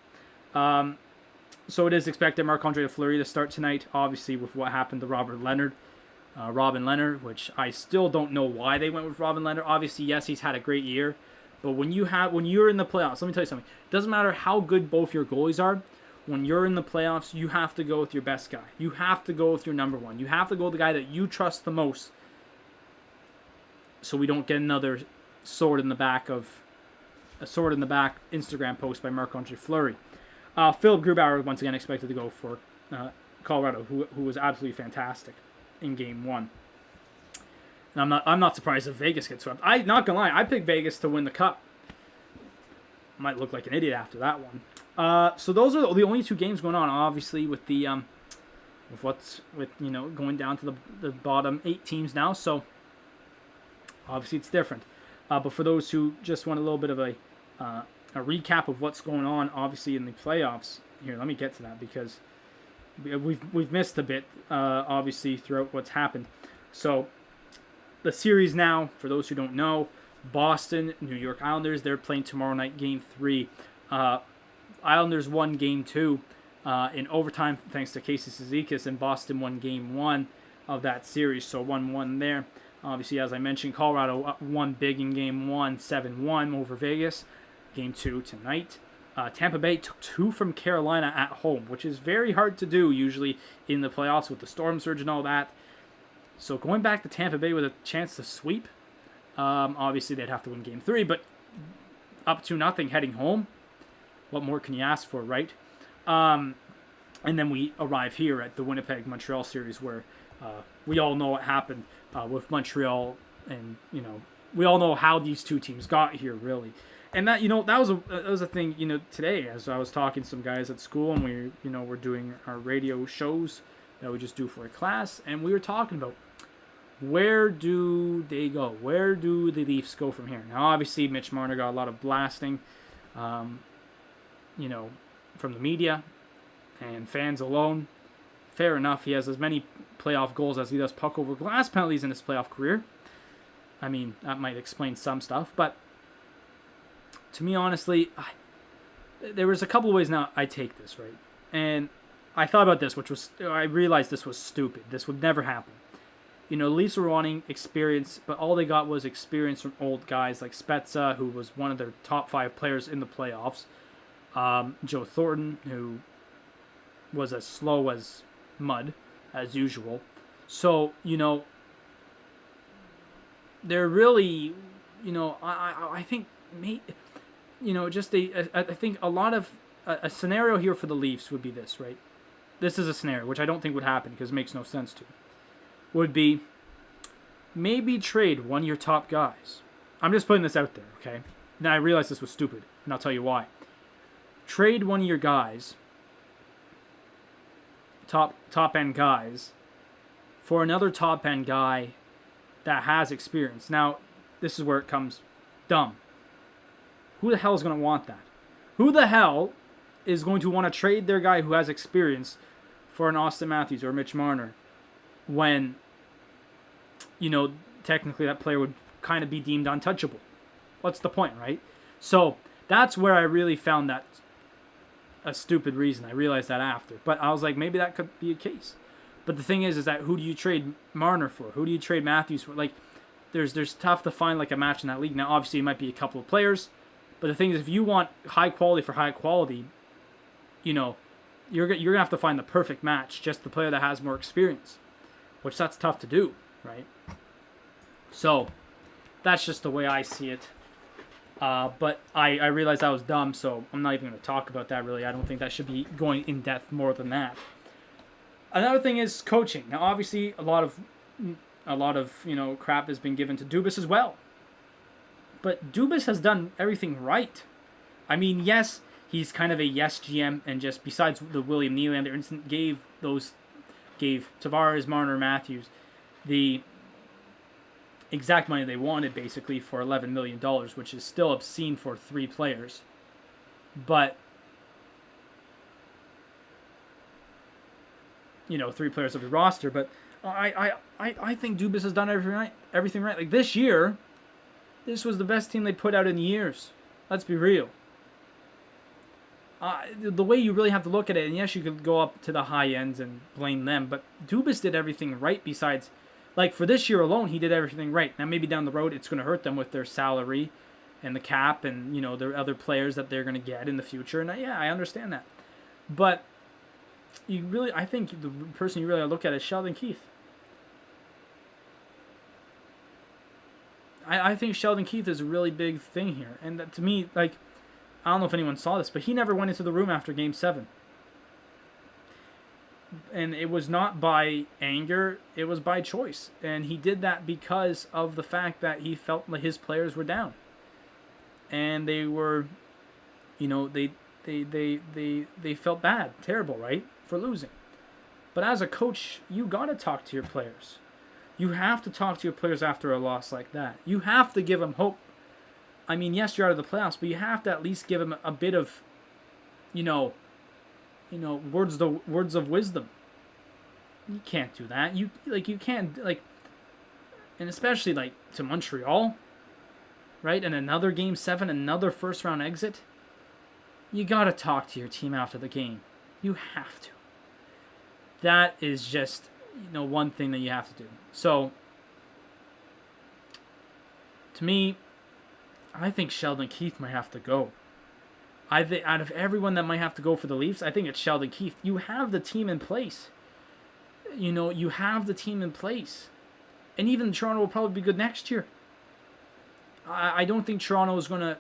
So it is expected Marc-Andre Fleury to start tonight, obviously with what happened to Robin Leonard, which I still don't know why they went with Robin Leonard. Obviously, yes, he's had a great year. But when you're in the playoffs, let me tell you something. It doesn't matter how good both your goalies are. When you're in the playoffs, you have to go with your best guy. You have to go with your number one. You have to go with the guy that you trust the most. So we don't get another sword in the back Instagram post by Marc-Andre Fleury. Philip Grubauer once again expected to go for Colorado, who was absolutely fantastic in Game 1. And I'm not surprised if Vegas gets swept. I'm not gonna lie, I picked Vegas to win the cup. Might look like an idiot after that one. So those are the only 2 games going on. Obviously, with the going down to the bottom 8 teams now. So obviously it's different. But for those who just want a little bit of a recap of what's going on, obviously in the playoffs. Here, let me get to that because we've missed a bit, obviously throughout what's happened. So the series now, for those who don't know, Boston, New York Islanders, they're playing tomorrow night, Game 3. Islanders won Game 2 in overtime thanks to Casey Cizikas, and Boston won Game 1 of that series, so 1-1 there. Obviously, as I mentioned, Colorado won big in Game 1, 7-1 over Vegas. Game 2 tonight. Tampa Bay took 2 from Carolina at home, which is very hard to do usually in the playoffs with the storm surge and all that. So going back to Tampa Bay with a chance to sweep, obviously they'd have to win Game 3, but up 2-0 heading home. What more can you ask for, right? And then we arrive here at the Winnipeg Montreal series, where we all know what happened with Montreal, and we all know how these two teams got here, really. And that that was a thing today, as I was talking to some guys at school, and we're doing our radio shows that we just do for a class, and we were talking about where do they go? Where do the Leafs go from here? Now, obviously, Mitch Marner got a lot of blasting, from the media and fans alone. Fair enough. He has as many playoff goals as he does puck over glass penalties in his playoff career. I mean, that might explain some stuff, but to me, honestly, there was a couple of ways now I take this, right? And I thought about this, I realized this was stupid. This would never happen. Leafs were wanting experience, but all they got was experience from old guys like Spezza, who was one of their top 5 players in the playoffs. Joe Thornton, who was as slow as mud, as usual. So, they're really, I think, I think a lot of, a scenario here for the Leafs would be this, right? This is a scenario, which I don't think would happen because it makes no sense to. Would be maybe trade one of your top guys. I'm just putting this out there, okay? Now I realize this was stupid, and I'll tell you why. Trade one of your guys, top end guys, for another top end guy that has experience. Now, this is where it comes dumb. Who the hell is going to want that? Who the hell is going to want to trade their guy who has experience for an Austin Matthews or Mitch Marner when, technically that player would kind of be deemed untouchable? What's the point, right? So that's where I really found that a stupid reason. I realized that after. But I was like, maybe that could be a case. But the thing is that who do you trade Marner for? Who do you trade Matthews for? Like, there's tough to find like a match in that league. Now, obviously, it might be a couple of players. But the thing is, if you want high quality for high quality, you're going to have to find the perfect match, just the player that has more experience, which that's tough to do, right? So that's just the way I see it. But I realized that was dumb, so I'm not even going to talk about that, really. I don't think that should be going in depth more than that. Another thing is coaching. Now, obviously, a lot of crap has been given to Dubas as well. But Dubas has done everything right. I mean, yes, he's kind of a yes GM, and just besides the William Nylander incident, gave Tavares, Marner, Matthews the exact money they wanted, basically, for $11 million, which is still obscene for 3 players. But 3 players of the roster. But I think Dubas has done everything right. Like, this year, this was the best team they put out in years. Let's be real. The way you really have to look at it, and yes, you could go up to the high ends and blame them, but Dubas did everything right besides, like, for this year alone, he did everything right. Now, maybe down the road, it's going to hurt them with their salary and the cap and, their other players that they're going to get in the future. And yeah, I understand that. But I think the person you really look at is Sheldon Keefe. I think Sheldon Keefe is a really big thing here. And that, to me, like, I don't know if anyone saw this, but he never went into the room after Game 7. And it was not by anger, it was by choice. And he did that because of the fact that he felt like his players were down. And they were, they felt bad, terrible, right, for losing. But as a coach, you got to talk to your players. You have to talk to your players after a loss like that. You have to give them hope. I mean, yes, you're out of the playoffs, but you have to at least give them a bit of, words of wisdom. You can't do that. You can't, and especially, to Montreal, right? And another Game 7, another first-round exit. You got to talk to your team after the game. You have to. That is just, one thing that you have to do. So, to me, I think Sheldon Keefe might have to go. I think out of everyone that might have to go for the Leafs, I think it's Sheldon Keefe. You have the team in place. You have the team in place. And even Toronto will probably be good next year. I don't think Toronto is going to,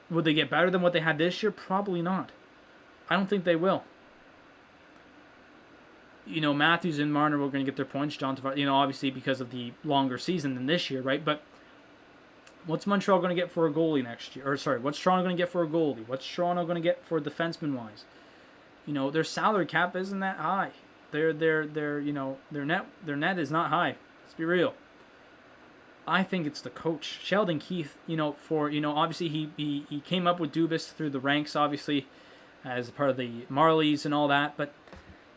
Would they get better than what they had this year? Probably not. I don't think they will. Matthews and Marner were going to get their points. John Tavares, obviously because of the longer season than this year, right? But what's Montreal going to get for a goalie next year? Or sorry, what's Toronto going to get for a goalie? What's Toronto going to get for defenseman-wise? Their salary cap isn't that high. Their net is not high. Let's be real. I think it's the coach, Sheldon Keefe. Obviously he came up with Dubas through the ranks, obviously, as part of the Marlies and all that. But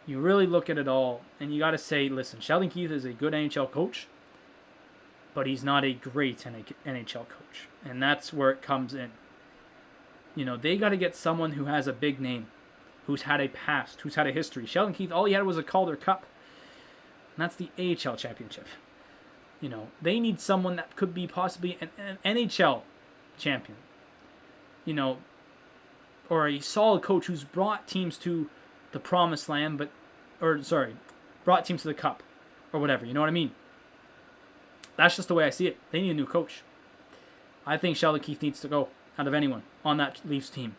you really look at it all, and you got to say, listen, Sheldon Keefe is a good NHL coach, but he's not a great NHL coach, and that's where it comes in. They got to get someone who has a big name, who's had a past, who's had a history. Sheldon Keefe, all he had was a Calder Cup, and that's the AHL championship. They need someone that could be possibly an NHL champion. Or a solid coach who's brought teams to the promised land, brought teams to the cup, or whatever. You know what I mean? That's just the way I see it. They need a new coach. I think Sheldon Keefe needs to go out of anyone on that Leafs team.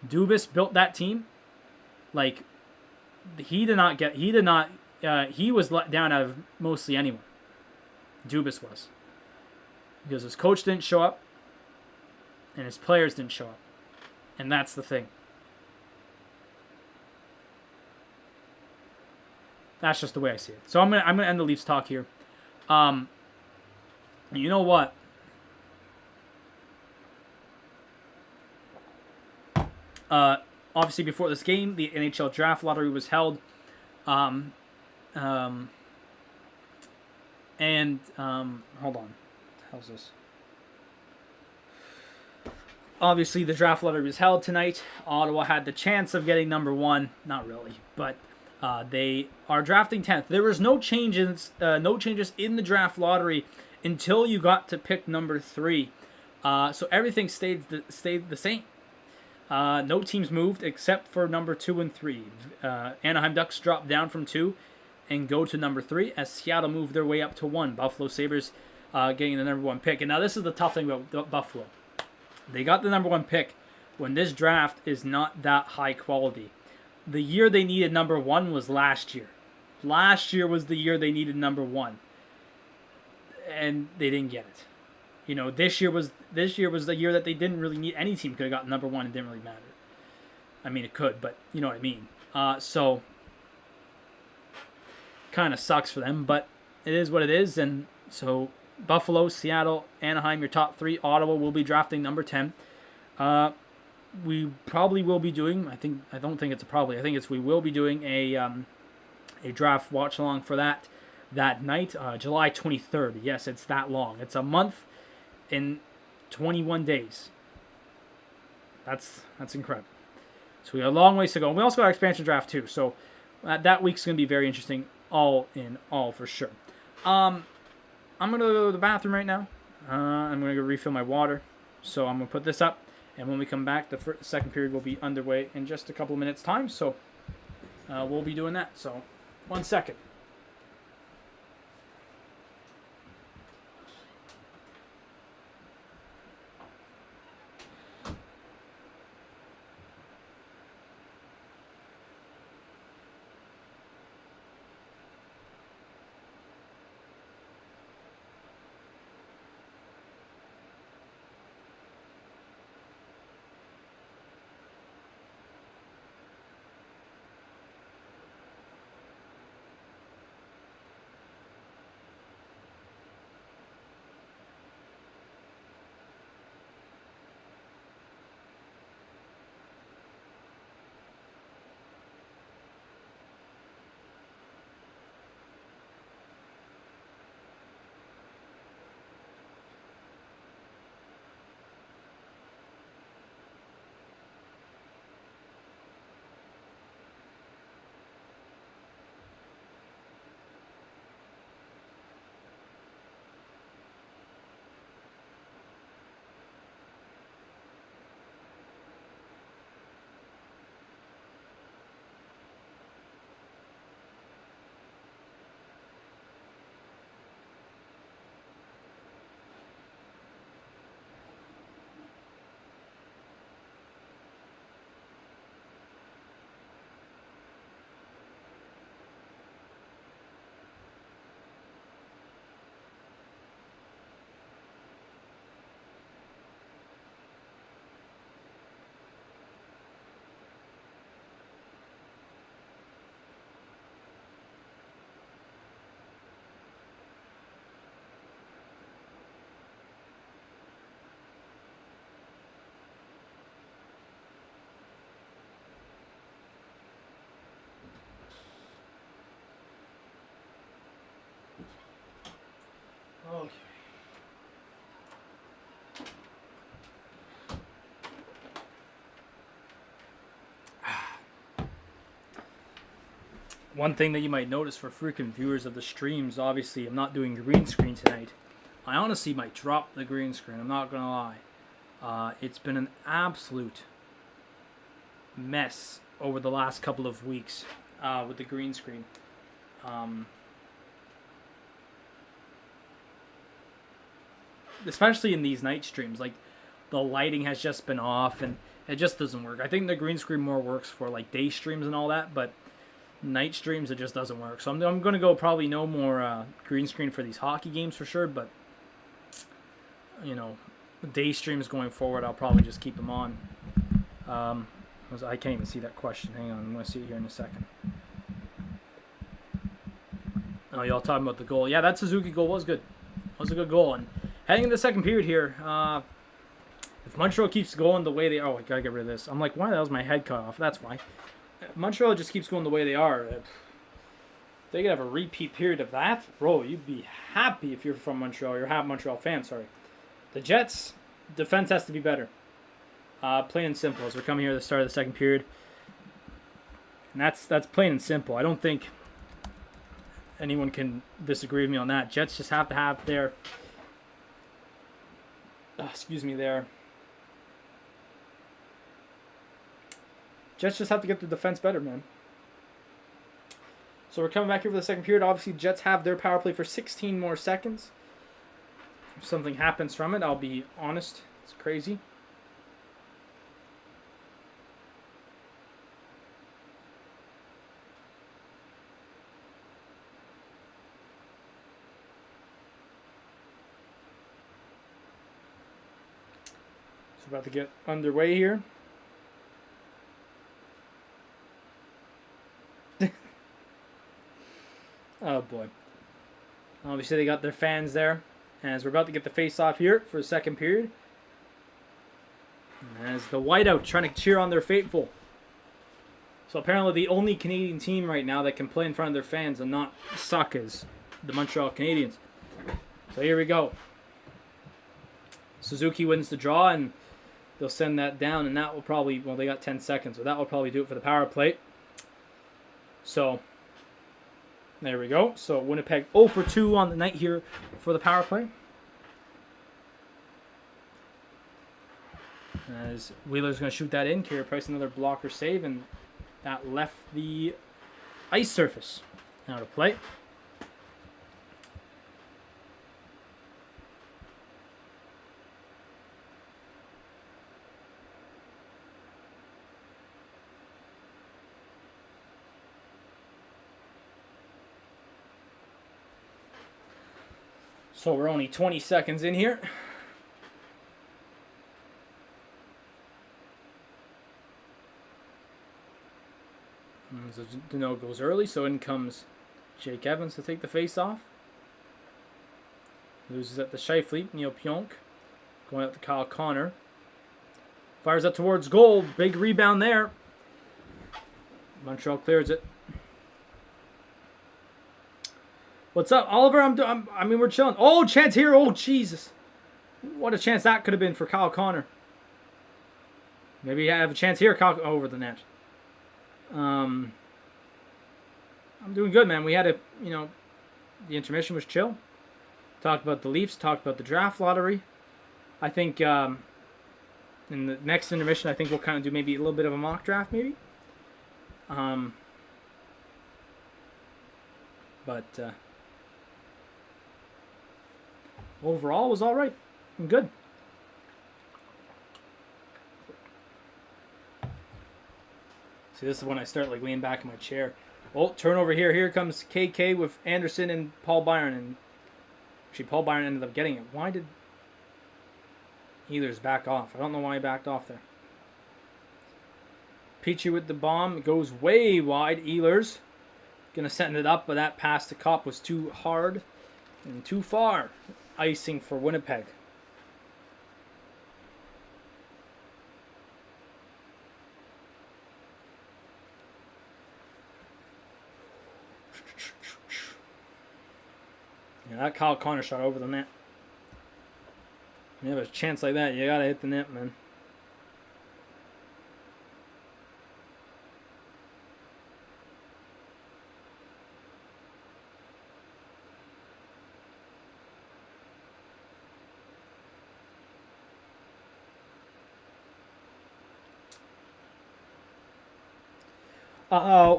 Dubas built that team. He was let down out of mostly anyone. Dubas was. Because his coach didn't show up, and his players didn't show up. And that's the thing. That's just the way I see it. So I'm gonna end the Leafs talk here. You know what? Obviously, before this game, the NHL draft lottery was held. Hold on. What the hell's this? Obviously, the draft lottery was held tonight. Ottawa had the chance of getting number 1. Not really, but they are drafting 10th. There was no changes in the draft lottery until you got to pick number 3. So everything stayed the same. No teams moved except for number 2 and 3. Anaheim Ducks dropped down from 2 and go to number 3 as Seattle moved their way up to 1. Buffalo Sabres getting the number 1 pick. And now this is the tough thing about Buffalo. They got the number 1 pick when this draft is not that high quality. The year they needed number 1 was last year. Last year was the year they needed number 1. And they didn't get it. This year was the year that they didn't really need. Any team could have gotten number 1. It didn't really matter. I mean, it could, but you know what I mean. So kind of sucks for them, but it is what it is. And so Buffalo, Seattle, Anaheim, your top 3. Ottawa will be drafting number 10. We probably will be doing. I don't think it's a probably. I think we will be doing a draft watch along for that night, July 23rd. Yes, it's that long. It's a month in 21 days. That's incredible. So we have a long ways to go. And we also got our expansion draft too. So that week's going to be very interesting, all in all, for sure. I'm going to go to the bathroom right now. I'm going to go refill my water. So I'm going to put this up. And when we come back, the second period will be underway in just a couple of minutes' time. So we'll be doing that. So 1 second. Okay. One thing that you might notice for freaking viewers of the streams, obviously I'm not doing green screen tonight. I honestly might drop the green screen, I'm not gonna lie. It's been an absolute mess over the last couple of weeks with the green screen. Especially in these night streams, like the lighting has just been off and it just doesn't work. I think the green screen more works for like day streams and all that, but night streams it just doesn't work. So I'm going to go probably no more green screen for these hockey games for sure, but you know, day streams going forward I'll probably just keep them on. I can't even see that question. Hang on, I'm going to see it here in a second. Oh, y'all talking about the goal. Yeah, that Suzuki goal was good. It was a good goal. And heading into the second period here, if Montreal keeps going the way they are... Oh, I got to get rid of this. I'm like, why the hell's my head cut off? That's why. If Montreal just keeps going the way they are, if they could have a repeat period of that, bro, you'd be happy if you're from Montreal. You're a Montreal fan, sorry. The Jets, defense has to be better. Plain and simple. As we're coming here at the start of the second period. And that's plain and simple. I don't think anyone can disagree with me on that. Jets just have to have their... their... Jets just have to get the defense better, man. So we're coming back here for the second period. Obviously, Jets have their power play for 16 more seconds. If something happens from it, I'll be honest. It's crazy. So about to get underway here. Oh boy. Obviously they got their fans there. As we're about to get the face off here for the second period. As the whiteout trying to cheer on their faithful. So apparently the only Canadian team right now that can play in front of their fans and not suck is the Montreal Canadiens. So here we go. Suzuki wins the draw and they'll send that down and that will probably, well they got 10 seconds, so that will probably do it for the power play. So there we go. So Winnipeg 0 for 2 on the night here for the power play. As Wheeler's going to shoot that in. Carey Price another blocker save. And that left the ice surface out of play. So we're only 20 seconds in here. So Dano goes early, so in comes Jake Evans to take the face off. Loses at the Scheifele, Neil Pionk. Going out to Kyle Connor. Fires up towards goal. Big rebound there. Montreal clears it. What's up, Oliver? I mean, we're chilling. Oh, chance here. Oh, Jesus. What a chance that could have been for Kyle Connor. Maybe I have a chance here. Kyle over the net. I'm doing good, man. We had the intermission was chill. Talked about the Leafs. Talked about the draft lottery. I think in the next intermission, I think we'll kind of do maybe a little bit of a mock draft, maybe. But overall, it was all right. I'm good. See, this is when I start like leaning back in my chair. Oh, turnover here. Here comes KK with Anderson and Paul Byron. And actually, Paul Byron ended up getting it. Why did Ehlers back off? I don't know why he backed off there. Peachy with the bomb. It goes way wide. Ehlers going to send it up, but that pass to Kopp was too hard and too far. Icing for Winnipeg. Yeah, that Kyle Connor shot over the net. You have a chance like that, you gotta hit the net, man.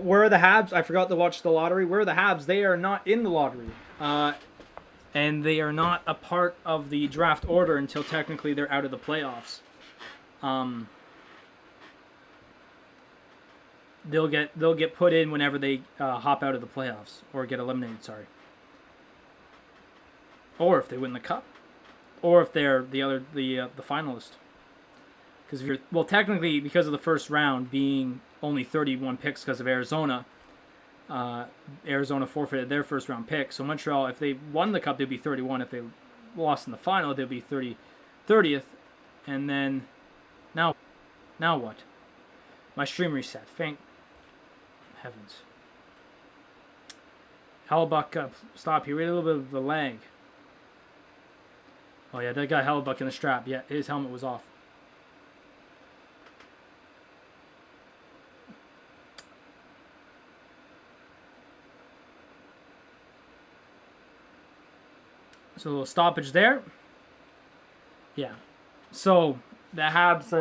Where are the Habs? I forgot to watch the lottery. Where are the Habs? They are not in the lottery. And they are not a part of the draft order until technically they're out of the playoffs. They'll get put in whenever they hop out of the playoffs or get eliminated. Sorry. Or if they win the cup, or if they're the finalist. Because technically because of the first round being only 31 picks because of Arizona. Arizona forfeited their first round pick. So Montreal, if they won the cup, they'd be 31. If they lost in the final, they'd be 30th. And then, now what? My stream reset. Thank heavens. Hellebuck, stop here. We had a little bit of a lag. Oh yeah, that guy Hellebuck in the strap. Yeah, his helmet was off. So a little stoppage there. Yeah. So the Habs,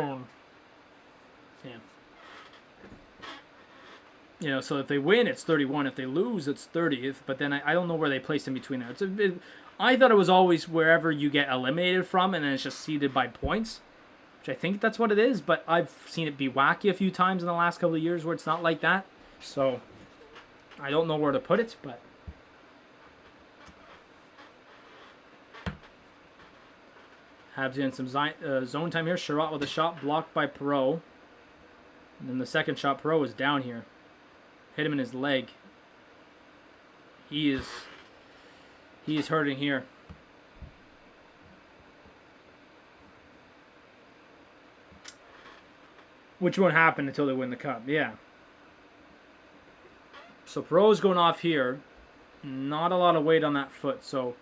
so if they win, it's 31. If they lose, it's 30th. But then I don't know where they place in between there. I thought it was always wherever you get eliminated from, and then it's just seeded by points, which I think that's what it is. But I've seen it be wacky a few times in the last couple of years where it's not like that. So I don't know where to put it, but. Habs in some zone time here. Sherratt with a shot blocked by Perreault. And then the second shot, Perreault was down here. Hit him in his leg. He is hurting here. Which won't happen until they win the cup. Yeah. So Perreault's going off here. Not a lot of weight on that foot. So,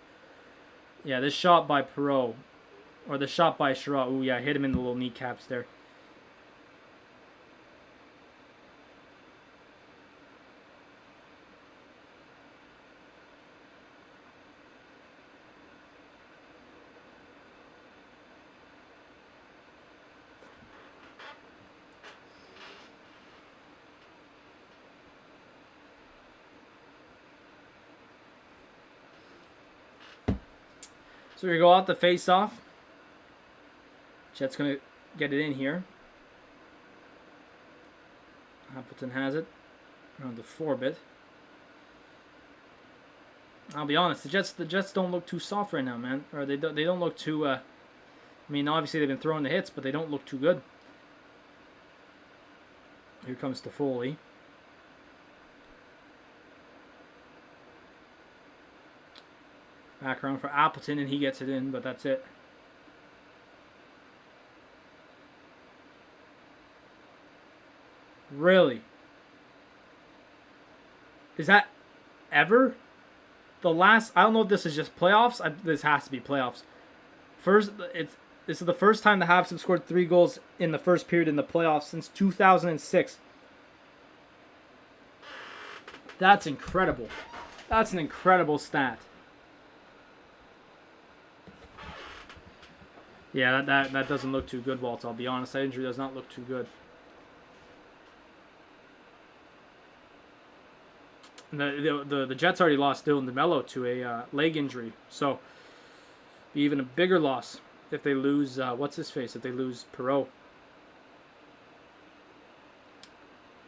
yeah, this shot by Perreault. Or the shot by Sherratt. Ooh, yeah, hit him in the little kneecaps there. So we go out the face-off. Chet's going to get it in here. Appleton has it around the 4-bit. I'll be honest, the Jets don't look too soft right now, man. Or they don't look too. I mean, obviously they've been throwing the hits, but they don't look too good. Here comes Toffoli. Back around for Appleton, and he gets it in, but that's it. Really? Is that ever? The last, I don't know if this is just playoffs. This has to be playoffs. This is the first time the Habs have scored 3 goals in the first period in the playoffs since 2006. That's incredible. That's an incredible stat. Yeah, that doesn't look too good, Walt. I'll be honest. That injury does not look too good. The Jets already lost Dylan DeMello to a leg injury, so be even a bigger loss if they lose what's his face, if they lose Perreault.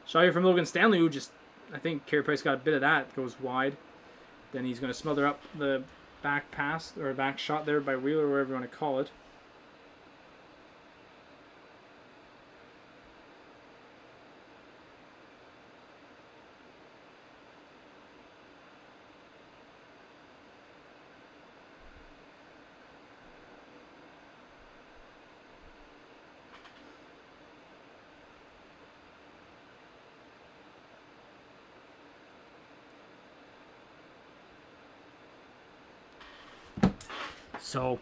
Shot here from Logan Stanley, who just, I think Carey Price got a bit of that, goes wide. Then he's going to smother up the back pass or back shot there by Wheeler, whatever you want to call it. So,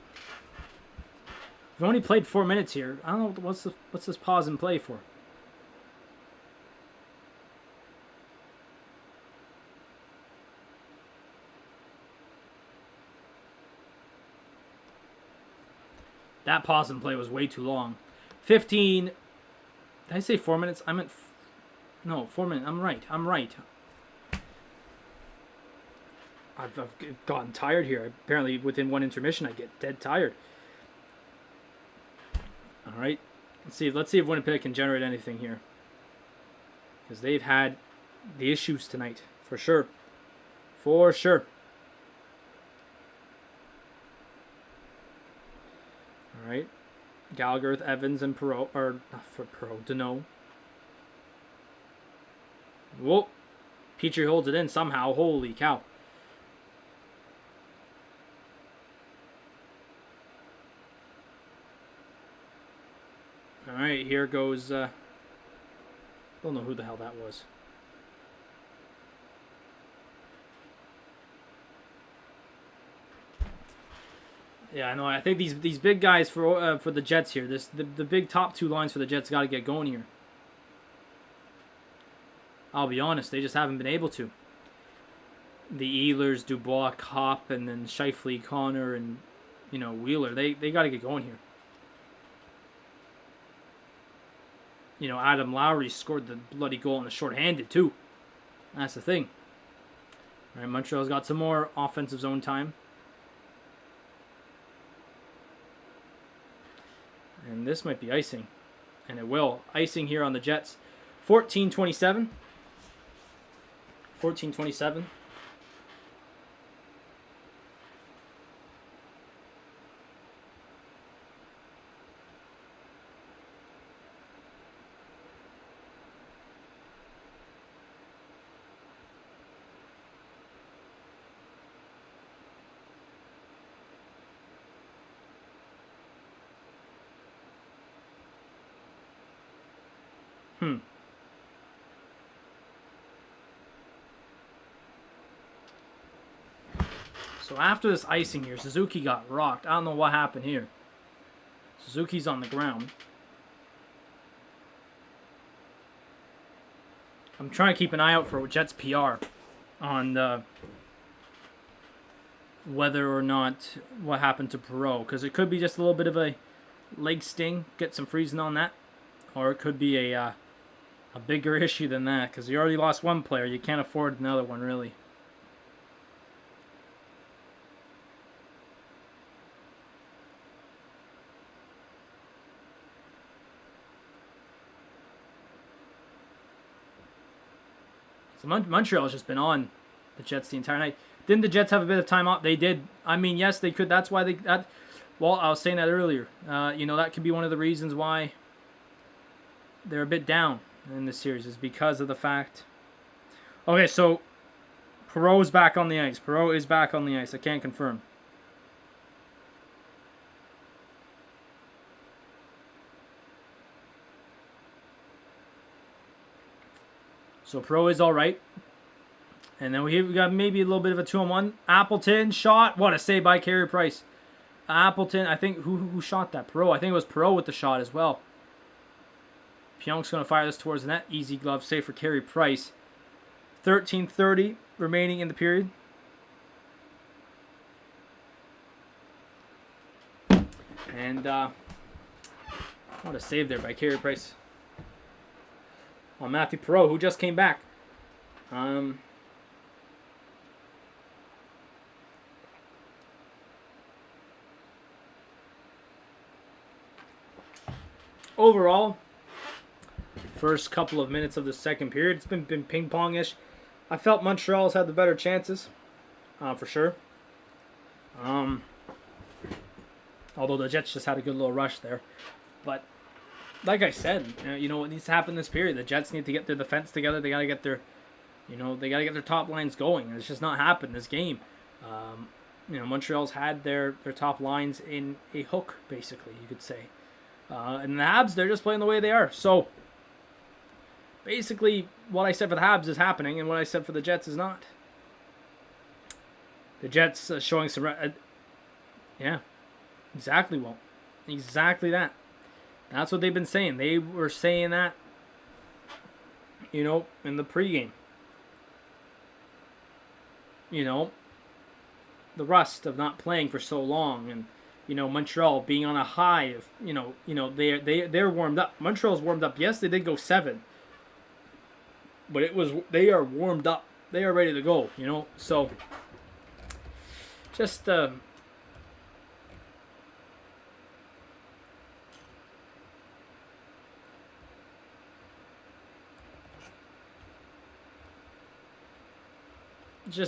We've only played 4 minutes here. I don't know what's this pause and play for. That pause and play was way too long. 15. Did I say 4 minutes? I meant... No, 4 minutes. I'm right. I've gotten tired here. Apparently, within one intermission, I get dead tired. All right. Let's see if Winnipeg can generate anything here. Because they've had the issues tonight. For sure. For sure. All right. Gallagher, Evans, and Perreault. Or, not for Perreault. Deneau. Whoa. Petrie holds it in somehow. Holy cow. Alright, here goes... don't know who the hell that was. Yeah, I know. I think these big guys for the Jets here, the big top two lines for the Jets got to get going here. I'll be honest, they just haven't been able to. The Ehlers, Dubois, Kopp, and then Scheifele, Connor, and Wheeler. They got to get going here. Adam Lowry scored the bloody goal in the shorthanded too. That's the thing. All right, Montreal's got some more offensive zone time. And this might be icing. And it will. Icing here on the Jets. 14-27. 14-27. So after this icing here, Suzuki got rocked. I don't know what happened here. Suzuki's on the ground. I'm trying to keep an eye out for Jets PR on whether or not what happened to Perreault. Because it could be just a little bit of a leg sting. Get some freezing on that. Or it could be a bigger issue than that. Because you already lost one player. You can't afford another one, really. So Montreal has just been on the Jets the entire night. Didn't the Jets have a bit of time off? They did. I mean, yes, they could. That's why well, I was saying that earlier. That could be one of the reasons why they're a bit down in this series is because of the fact. Okay, so Perreault is back on the ice. Perreault is back on the ice. I can't confirm. So Perreault is all right. And then we got maybe a little bit of a 2-on-1. Appleton shot. What a save by Carey Price. Appleton, I think, who shot that? Perreault. I think it was Perreault with the shot as well. Pionk's going to fire this towards the net. Easy glove save for Carey Price. 13:30 remaining in the period. And what a save there by Carey Price. On Matthew Perreault, who just came back. Overall, first couple of minutes of the second period, it's been ping-pong-ish. I felt Montreal's had the better chances, for sure. Although the Jets just had a good little rush there. But like I said, what needs to happen this period? The Jets need to get their defense together. They got to get their, they got to get their top lines going. And it's just not happened this game. Montreal's had their top lines in a hook, basically, you could say. And the Habs, they're just playing the way they are. So, basically, what I said for the Habs is happening, and what I said for the Jets is not. The Jets showing some... yeah, exactly, Well. Exactly that. That's what they've been saying. They were saying that, in the pregame. The rust of not playing for so long, and Montreal being on a high of they're warmed up. Montreal's warmed up. Yes, they did go 7, but they are warmed up. They are ready to go. So just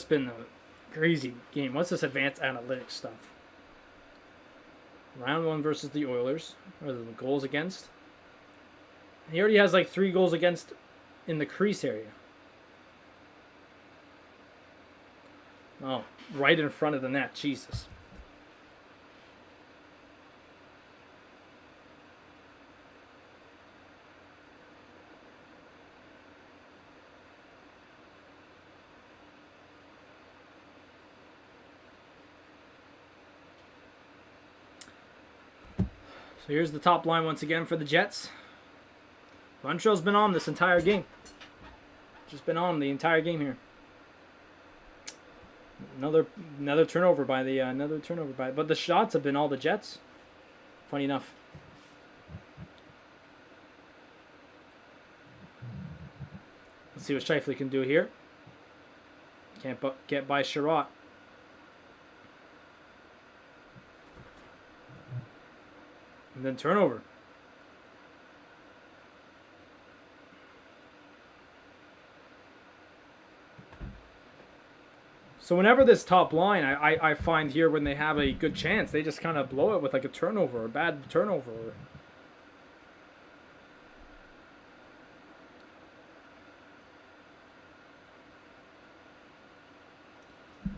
been a crazy game. What's this advanced analytics stuff? Round 1 versus the Oilers. Or the goals against. He already has like 3 goals against in the crease area. Oh, right in front of the net. Jesus. So here's the top line once again for the Jets. Montreal's been on this entire game. Just been on the entire game here. Another turnover by but the shots have been all the Jets. Funny enough. Let's see what Scheifele can do here. Can't get by Sherratt. And then turnover. So whenever this top line, I find here when they have a good chance, they just kind of blow it with like a turnover, or a bad turnover.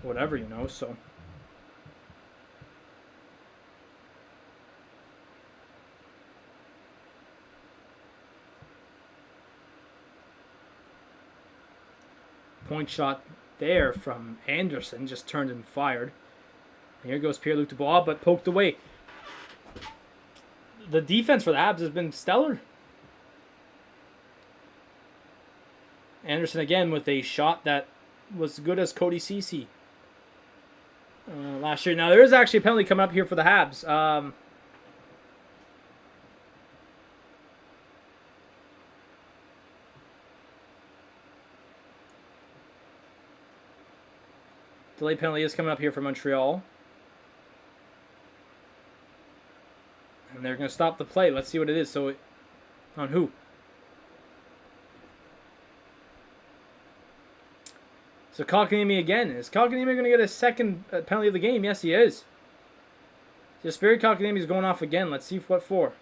Whatever, so. Point shot there from Anderson, just turned and fired. And here goes Pierre-Luc Dubois, but poked away. The defense for the Habs has been stellar. Anderson again with a shot that was good as Cody Ceci last year. Now there is actually a penalty coming up here for the Habs. Delay penalty is coming up here for Montreal. And they're going to stop the play. Let's see what it is. So, on who? So, Kotkaniemi again. Is Kotkaniemi going to get a second penalty of the game? Yes, he is. Just Barry Kotkaniemi is going off again. Let's see what for.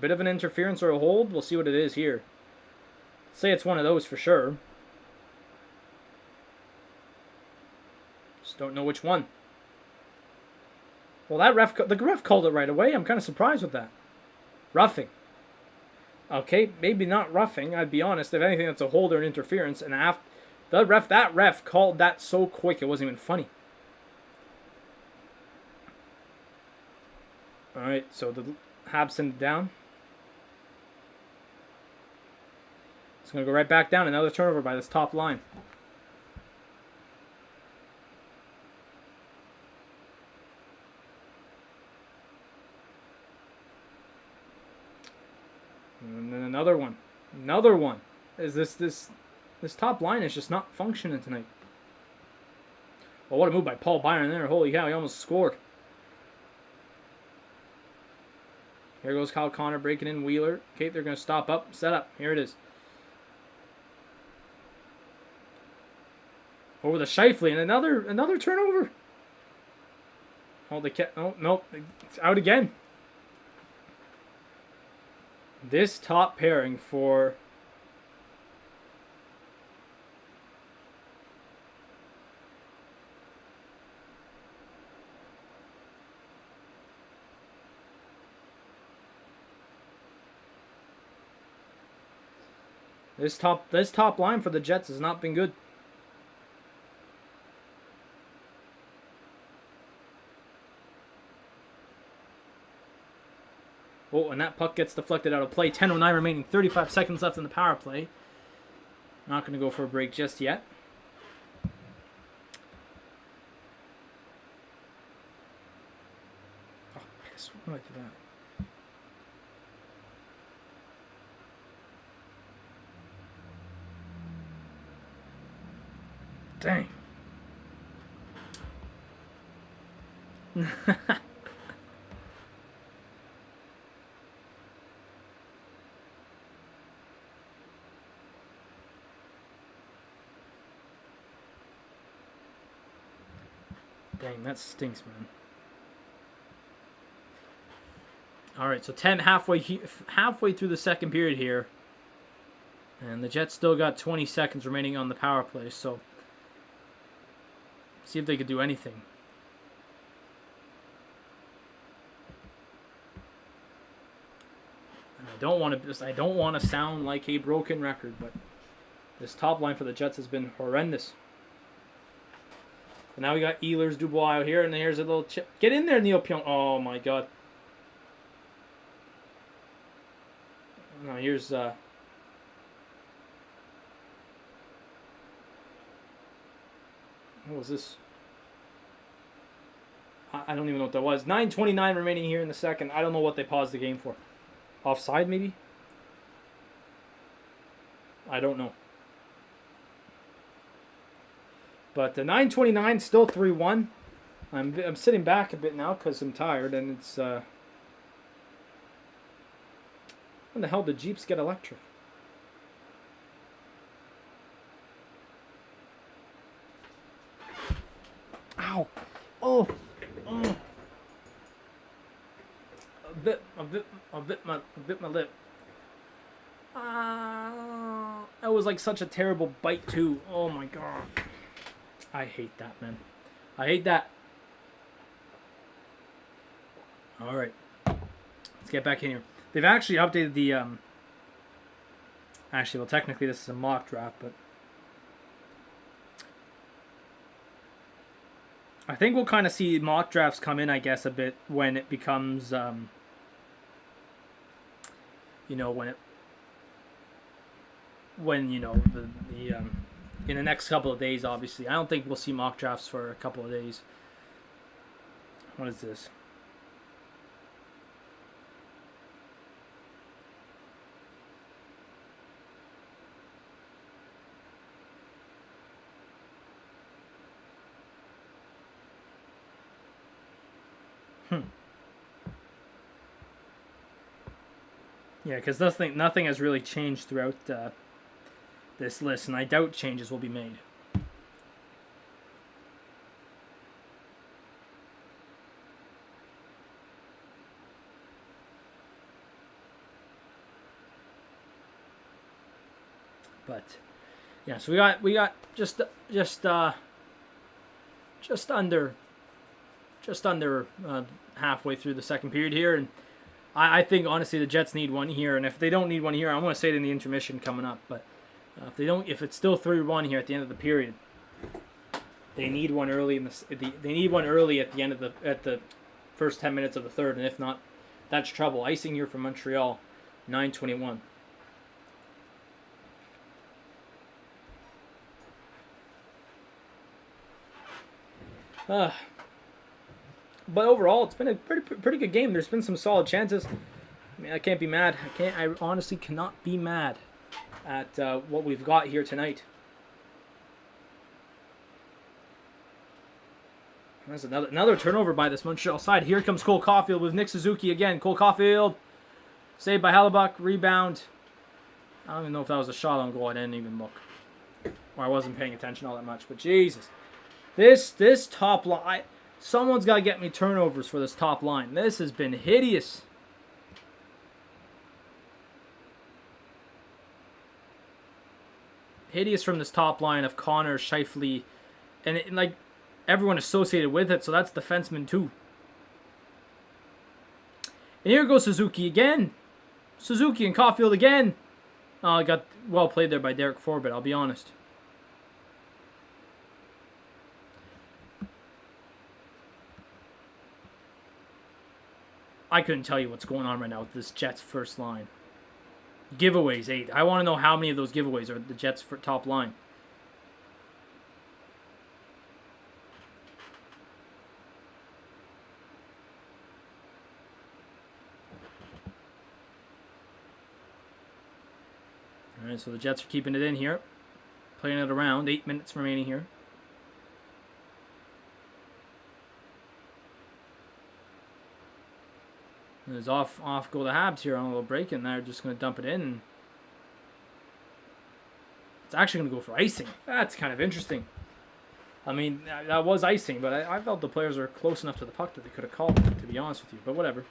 Bit of an interference or a hold. We'll see what it is here. Say it's one of those for sure. Just don't know which one. Well, the ref called it right away. I'm kind of surprised with that. Roughing. Okay, maybe not roughing. I'd be honest. If anything, that's a hold or an interference. And that ref called that so quick it wasn't even funny. All right, so the Habs send it down. It's going to go right back down. Another turnover by this top line. And then another one. Another one. Is this top line is just not functioning tonight. Well, what a move by Paul Byron there. Holy cow, he almost scored. Here goes Kyle Connor breaking in Wheeler. Okay, they're going to stop up. Set up. Here it is. Over the Scheifele and another turnover. Oh, they kept. Oh, nope. It's out again. This top pairing for this top line for the Jets has not been good. Oh, and that puck gets deflected out of play. 10:09 remaining, 35 seconds left in the power play. Not going to go for a break just yet. Oh, piss. Why did I do that? Dang. Dang, that stinks, man. All right, so 10 halfway through the second period here. And the Jets still got 20 seconds remaining on the power play, so see if they could do anything. And I don't want to sound like a broken record, but this top line for the Jets has been horrendous. And now we got Ehlers, Dubois out here, and here's a little chip. Get in there, Neil Pionk. Oh my God. Now here's what was this? I don't even know what that was. 9:29 remaining here in the second. I don't know what they paused the game for. Offside, maybe? I don't know. But the 9:29 still 3-1. I'm sitting back a bit now because I'm tired, and it's when the hell did Jeeps get electric? Ow! Oh! I bit my lip. That was like such a terrible bite too. Oh my God. I hate that, man. I hate that. All right. Let's get back in here. They've actually updated the actually, well, technically this is a mock draft, but I think we'll kind of see mock drafts come in, I guess, a bit when it becomes, you know, when you know, the in the next couple of days, obviously. I don't think we'll see mock drafts for a couple of days. What is this? Yeah, because nothing has really changed throughout this list, and I doubt changes will be made. But yeah, so we got just under halfway through the second period here, and I think honestly the Jets need one here, and if they don't need one here, I'm going to say it in the intermission coming up. But if it's still 3-1 here at the end of the period, they need one early they need one early at the end of the first 10 minutes of the third, and if not, that's trouble. Icing here for Montreal, 9:21. But overall, it's been a pretty good game. There's been some solid chances. I mean, I can't be mad. I honestly cannot be mad at what we've got here tonight. There's another turnover by this Montreal side. Here comes Cole Caulfield with Nick Suzuki again. Cole Caulfield, saved by Hellebuck, rebound. I don't even know if that was a shot on goal. I didn't even look, or I wasn't paying attention all that much. But Jesus, this top line. Someone's got to get me turnovers for this top line. This has been hideous. Hideous from this top line of Connor, Scheifele, and like everyone associated with it. So that's defenseman too. And here goes Suzuki again. Suzuki and Caulfield again. Oh, got well played there by Derek Forbett, I'll be honest. I couldn't tell you what's going on right now with this Jets first line. Giveaways, 8. I want to know how many of those giveaways are the Jets' for top line. All right, so the Jets are keeping it in here. Playing it around. 8 minutes remaining here. There's off go the Habs here on a little break, and they're just going to dump it in. It's actually going to go for icing. That's kind of interesting. I mean, that was icing, but I felt the players were close enough to the puck that they could have called it, to be honest with you. But whatever.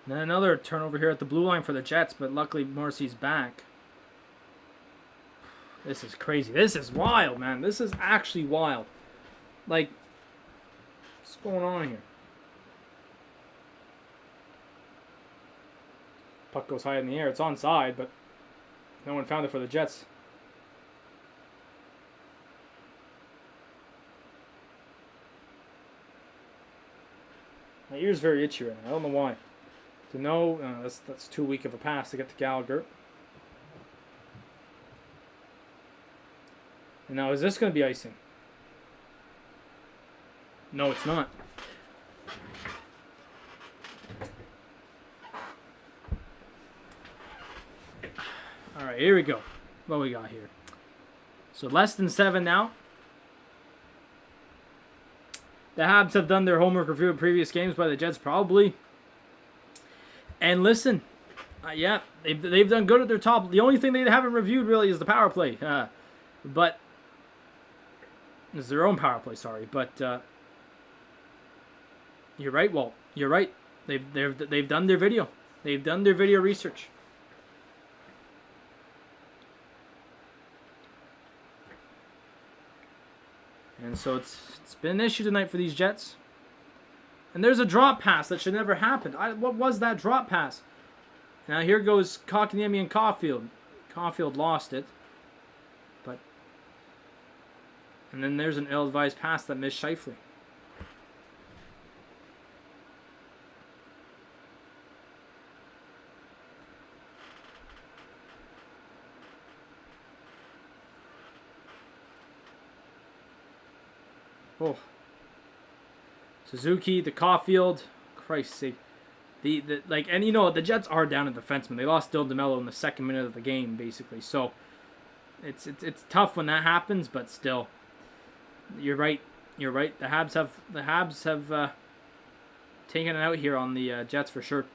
Then another turnover here at the blue line for the Jets, but luckily Morrissey's back. This is crazy. This is wild, man. This is actually wild. Like, what's going on here? Puck goes high in the air. It's onside, but no one found it for the Jets. My ear's very itchy right now. I don't know why. To know, that's too weak of a pass to get to Gallagher. And now, is this going to be icing? No, it's not. All right, here we go. What we got here? So less than 7 now. The Habs have done their homework review of previous games by the Jets, probably. And listen, yeah, they've done good at their top. The only thing they haven't reviewed really is the power play. But it's their own power play, sorry. But you're right, Walt. You're right. They've done their video. They've done their video research. And so it's been an issue tonight for these Jets. And there's a drop pass that should never happen. What was that drop pass? Now here goes Kotkaniemi and Caulfield. Caulfield lost it. And then there's an ill-advised pass that missed Scheifele. Oh. Suzuki, the Caulfield. Christ's sake. And you know, the Jets are down a defenseman. They lost Dylan DeMello in the second minute of the game, basically. So it's tough when that happens, but still. You're right. You're right. The Habs have taken it out here on the Jets for sure.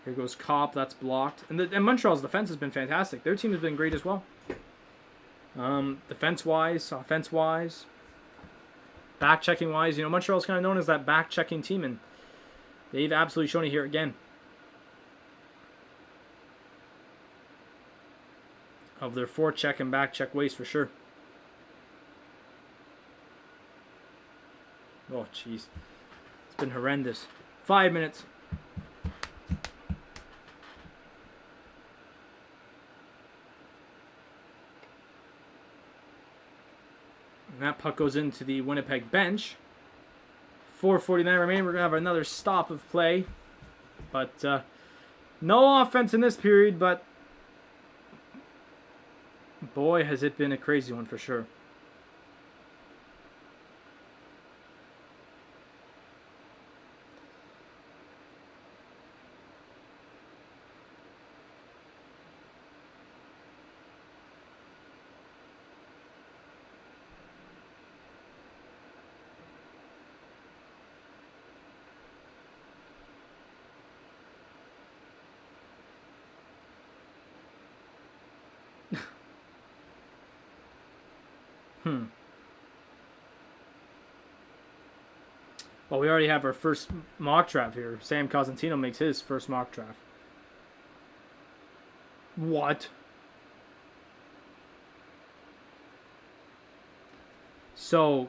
Here goes Kopp. That's blocked. And Montreal's defense has been fantastic. Their team has been great as well. Defense-wise, offense-wise, back-checking-wise. You know, Montreal's kind of known as that back-checking team, and they've absolutely shown it here again. Of their forecheck and back-check ways for sure. Oh, jeez. It's been horrendous. 5 minutes. And that puck goes into the Winnipeg bench. 4:49 remaining. We're going to have another stop of play. But no offense in this period, but boy, has it been a crazy one for sure. Well, we already have our first mock draft here. Sam Cosentino makes his first mock draft. What? So,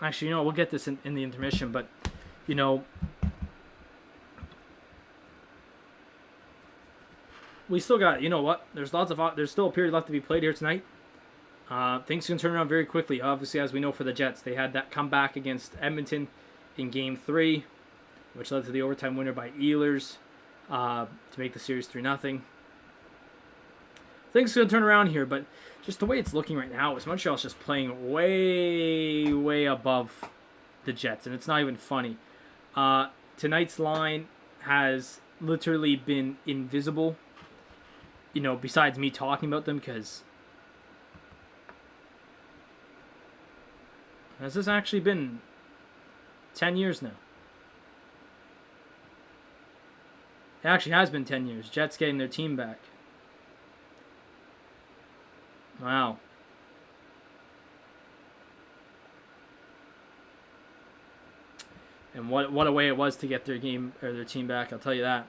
actually, we'll get this in the intermission, but, we still got, what? There's still a period left to be played here tonight. Things can turn around very quickly. Obviously, as we know for the Jets, they had that comeback against Edmonton in Game 3, which led to the overtime winner by Ehlers to make the series 3-0. Things can turn around here, but just the way it's looking right now is Montreal's just playing way, way above the Jets, and it's not even funny. Tonight's line has literally been invisible, besides me talking about them, because has this actually been 10 years now? It actually has been 10 years. Jets getting their team back. Wow. And what a way it was to get their team back, I'll tell you that.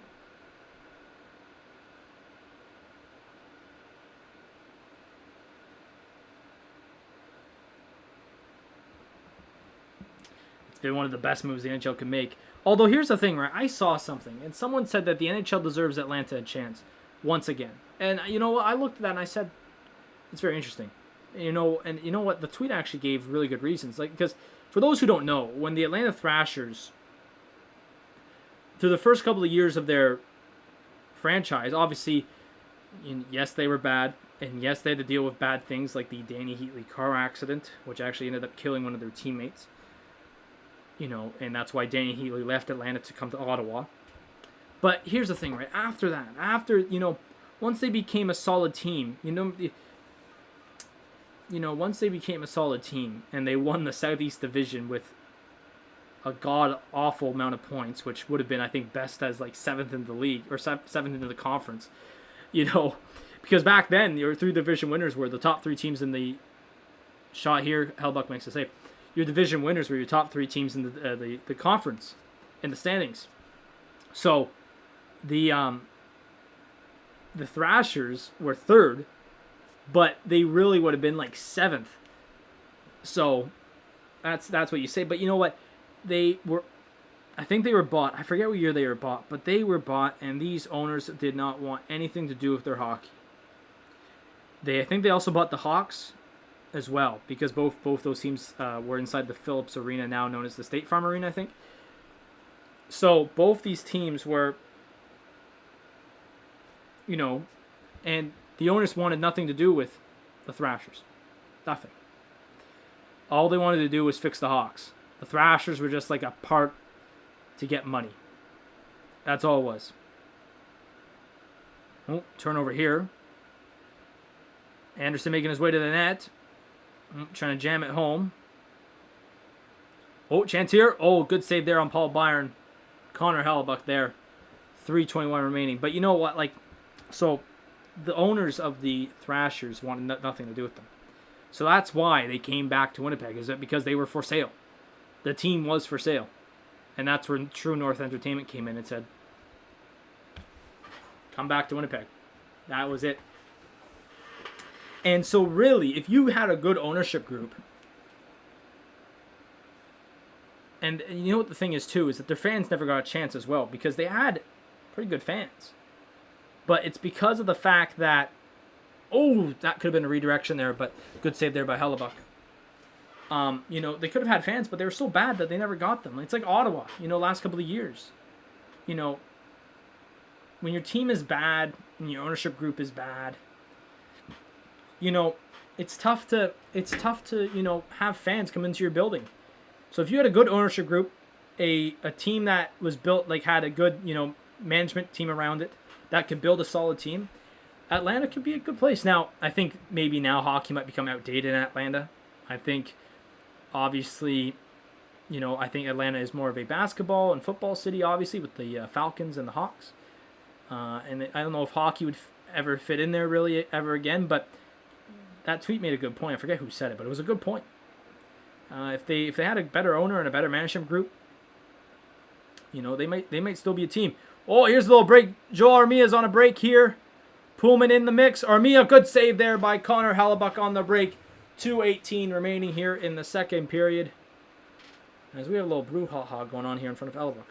It's been one of the best moves the NHL could make. Although here's the thing, right? I saw something, and someone said that the NHL deserves Atlanta a chance once again. And you know what? I looked at that and I said, it's very interesting. And you know what? The tweet actually gave really good reasons. Because for those who don't know, when the Atlanta Thrashers, through the first couple of years of their franchise, obviously, yes, they were bad. And yes, they had to deal with bad things like the Danny Heatley car accident, which actually ended up killing one of their teammates. And that's why Danny Heatley left Atlanta to come to Ottawa. But here's the thing, right? After that, once they became a solid team, once they became a solid team and they won the Southeast Division with a god-awful amount of points, which would have been, I think, best as like 7th in the league, or 7th in the conference, because back then, your 3 division winners were the top 3 teams in the shot here. Hellbuck makes a save. Your division winners were your top 3 teams in the conference, in the standings. So, the Thrashers were 3rd, but they really would have been like 7th. So, that's what you say. But you know what? I think they were bought. I forget what year they were bought, but they were bought, and these owners did not want anything to do with their hockey. I think they also bought the Hawks as well, because both those teams were inside the Phillips Arena, now known as the State Farm Arena, I think. So both these teams were, and the owners wanted nothing to do with the Thrashers. Nothing. All they wanted to do was fix the Hawks. The Thrashers were just like a part to get money. That's all it was. Oh, turnover here. Anderson making his way to the net. Trying to jam it home. Oh, chance here. Oh, good save there on Paul Byron. Connor Hellebuck there. 3:21 remaining. But you know what? So the owners of the Thrashers wanted nothing to do with them. So that's why they came back to Winnipeg. Is that because they were for sale? The team was for sale. And that's where True North Entertainment came in and said, come back to Winnipeg. That was it. And so really, if you had a good ownership group, and you know what the thing is too, is that their fans never got a chance as well, because they had pretty good fans. But it's because of the fact that, that could have been a redirection there, but good save there by Hellebuck. They could have had fans, but they were so bad that they never got them. It's like Ottawa, last couple of years. When your team is bad and your ownership group is bad, it's tough to have fans come into your building. So if you had a good ownership group, a team that was built, had a good, management team around it that could build a solid team, Atlanta could be a good place. Now, I think maybe now hockey might become outdated in Atlanta. I think, obviously, I think Atlanta is more of a basketball and football city, obviously, with the Falcons and the Hawks. And I don't know if hockey would ever fit in there really ever again, but that tweet made a good point. I forget who said it, but it was a good point. If they had a better owner and a better management group, they might still be a team. Oh, here's a little break. Joel Armia's on a break here. Pullman in the mix. Armia, good save there by Connor Hellebuck on the break. 2:18 remaining here in the second period. As we have a little brouhaha going on here in front of Hellebuck.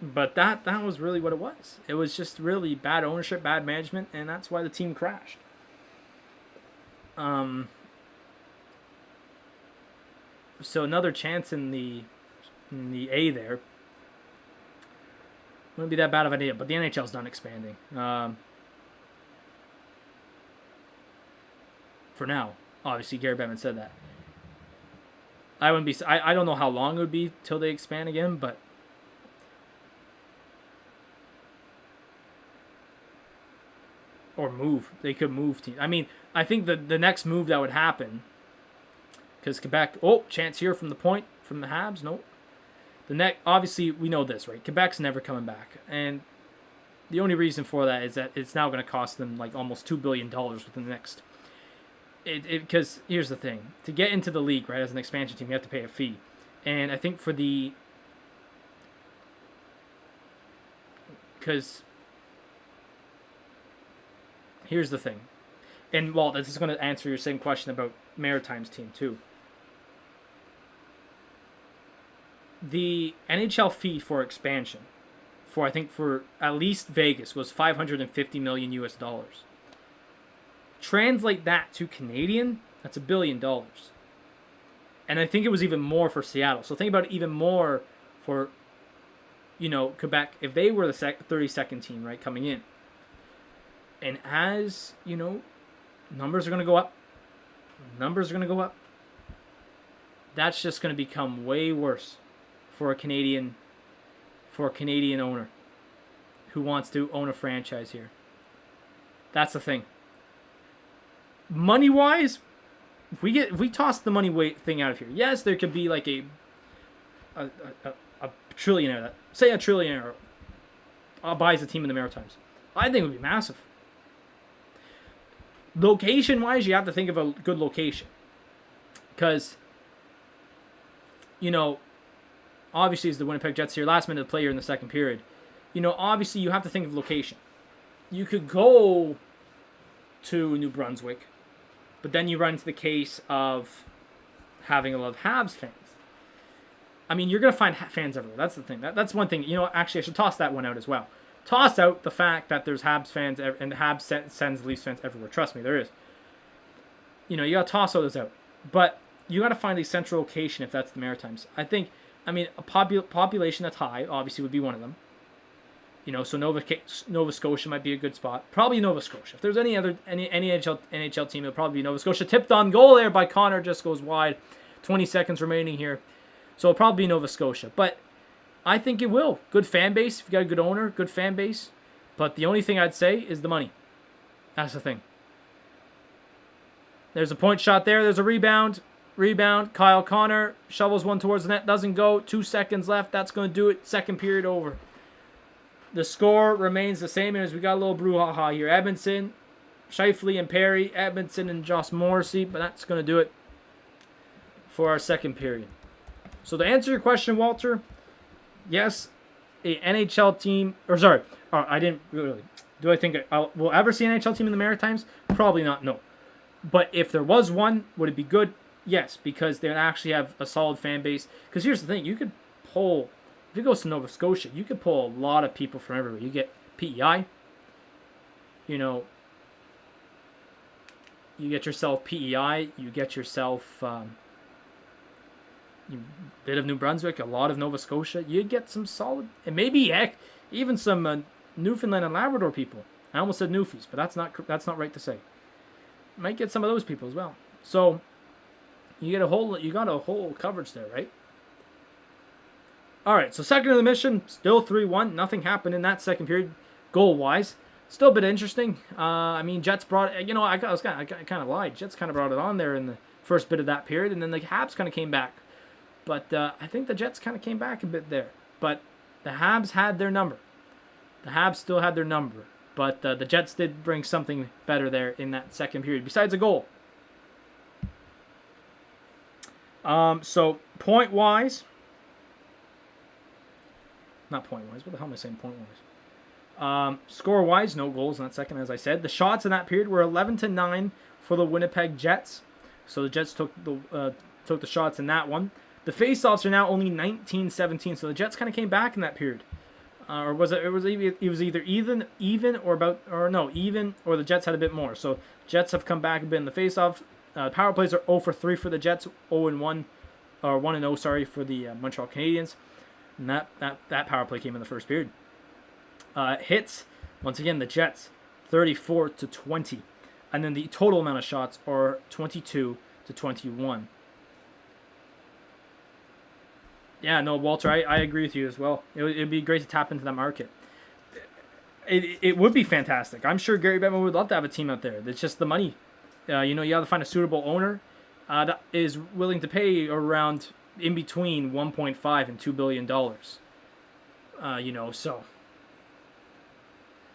But that was really what it was. It was just really bad ownership, bad management, and that's why the team crashed. So another chance in the A there. Wouldn't be that bad of an idea, but the NHL's done expanding. For now, obviously Gary Bettman said that. I wouldn't be. I don't know how long it would be till they expand again, but. Or move. They could move teams. I mean, I think the next move that would happen, because Quebec, chance here from the point, from the Habs, nope. Obviously, we know this, right? Quebec's never coming back. And the only reason for that is that it's now going to cost them like almost $2 billion within the next. Because here's the thing. To get into the league, right, as an expansion team, you have to pay a fee. And I think for the... Because... Here's the thing. And, Walt, this is going to answer your same question about Maritime's team, too. The NHL fee for expansion, I think for at least Vegas, was $550 million US. Translate that to Canadian, that's $1 billion. And I think it was even more for Seattle. So think about it even more for, Quebec. If they were the 32nd team, right, coming in. And as, numbers are going to go up. That's just going to become way worse for a Canadian owner who wants to own a franchise here. That's the thing. Money-wise, if we toss the money weight thing out of here, yes, there could be like a trillionaire, say a trillionaire buys a team in the Maritimes. I think it would be massive. Location-wise, you have to think of a good location. Because, obviously it's the Winnipeg Jets here, last minute player in the second period. Obviously you have to think of location. You could go to New Brunswick, but then you run into the case of having a lot of Habs fans. I mean, you're going to find fans everywhere. That's the thing. That's one thing. Actually, I should toss that one out as well. Toss out the fact that there's Habs fans and Habs sends Leafs fans everywhere. Trust me, there is. You got to toss all those out. But you got to find a central location if that's the Maritimes. A population that's high obviously would be one of them. So Nova Scotia might be a good spot. Probably Nova Scotia. If there's any NHL team, it'll probably be Nova Scotia. Tipped on goal there by Connor, just goes wide. 20 seconds remaining here. So it'll probably be Nova Scotia. But I think it will. Good fan base. If you got a good owner, good fan base. But the only thing I'd say is the money. That's the thing. There's a point shot there. There's a rebound. Kyle Connor shovels one towards the net. Doesn't go. 2 seconds left. That's going to do it. Second period over. The score remains the same as we got a little brouhaha here. Edmondson, Scheifele, and Perry. Edmondson and Josh Morrissey. But that's going to do it for our second period. So to answer your question, Walter... Yes, a NHL team, I didn't really. Do I think we'll ever see an NHL team in the Maritimes? Probably not, no. But if there was one, would it be good? Yes, because they would actually have a solid fan base. Because here's the thing, you could pull, if it goes to Nova Scotia, you could pull a lot of people from everywhere. You get PEI, you get yourself PEI, you get yourself... bit of New Brunswick, a lot of Nova Scotia. You'd get some solid, and maybe even some Newfoundland and Labrador people. I almost said Newfies, but that's not right to say. Might get some of those people as well. So you got a whole coverage there, right? All right, so second intermission, still 3-1. Nothing happened in that second period, goal wise. Still a bit interesting. Jets brought it. I kind of lied. Jets kind of brought it on there in the first bit of that period, and then the Habs kind of came back. But I think the Jets kind of came back a bit there. But the Habs had their number. The Habs still had their number, but the Jets did bring something better there in that second period, besides a goal. So point-wise, not point-wise, what the hell am I saying point-wise? Score-wise, no goals in that second, as I said. The shots in that period were 11-9 for the Winnipeg Jets. So the Jets took the shots in that one. The face-offs are now only 19-17, so the Jets kind of came back in that period. Or was it? It was either even or the Jets had a bit more. So Jets have come back a bit in the face-off. Power plays are 0 for 3 for the Jets, 0-1 or 1-0, sorry, for the Montreal Canadiens. And that power play came in the first period. Hits, once again, the Jets 34-20, and then the total amount of shots are 22-21. Yeah, no, Walter, I agree with you as well. It'd be great to tap into that market. It would be fantastic. I'm sure Gary Bettman would love to have a team out there. It's just the money. You have to find a suitable owner that is willing to pay around in between 1.5 and $2 billion. So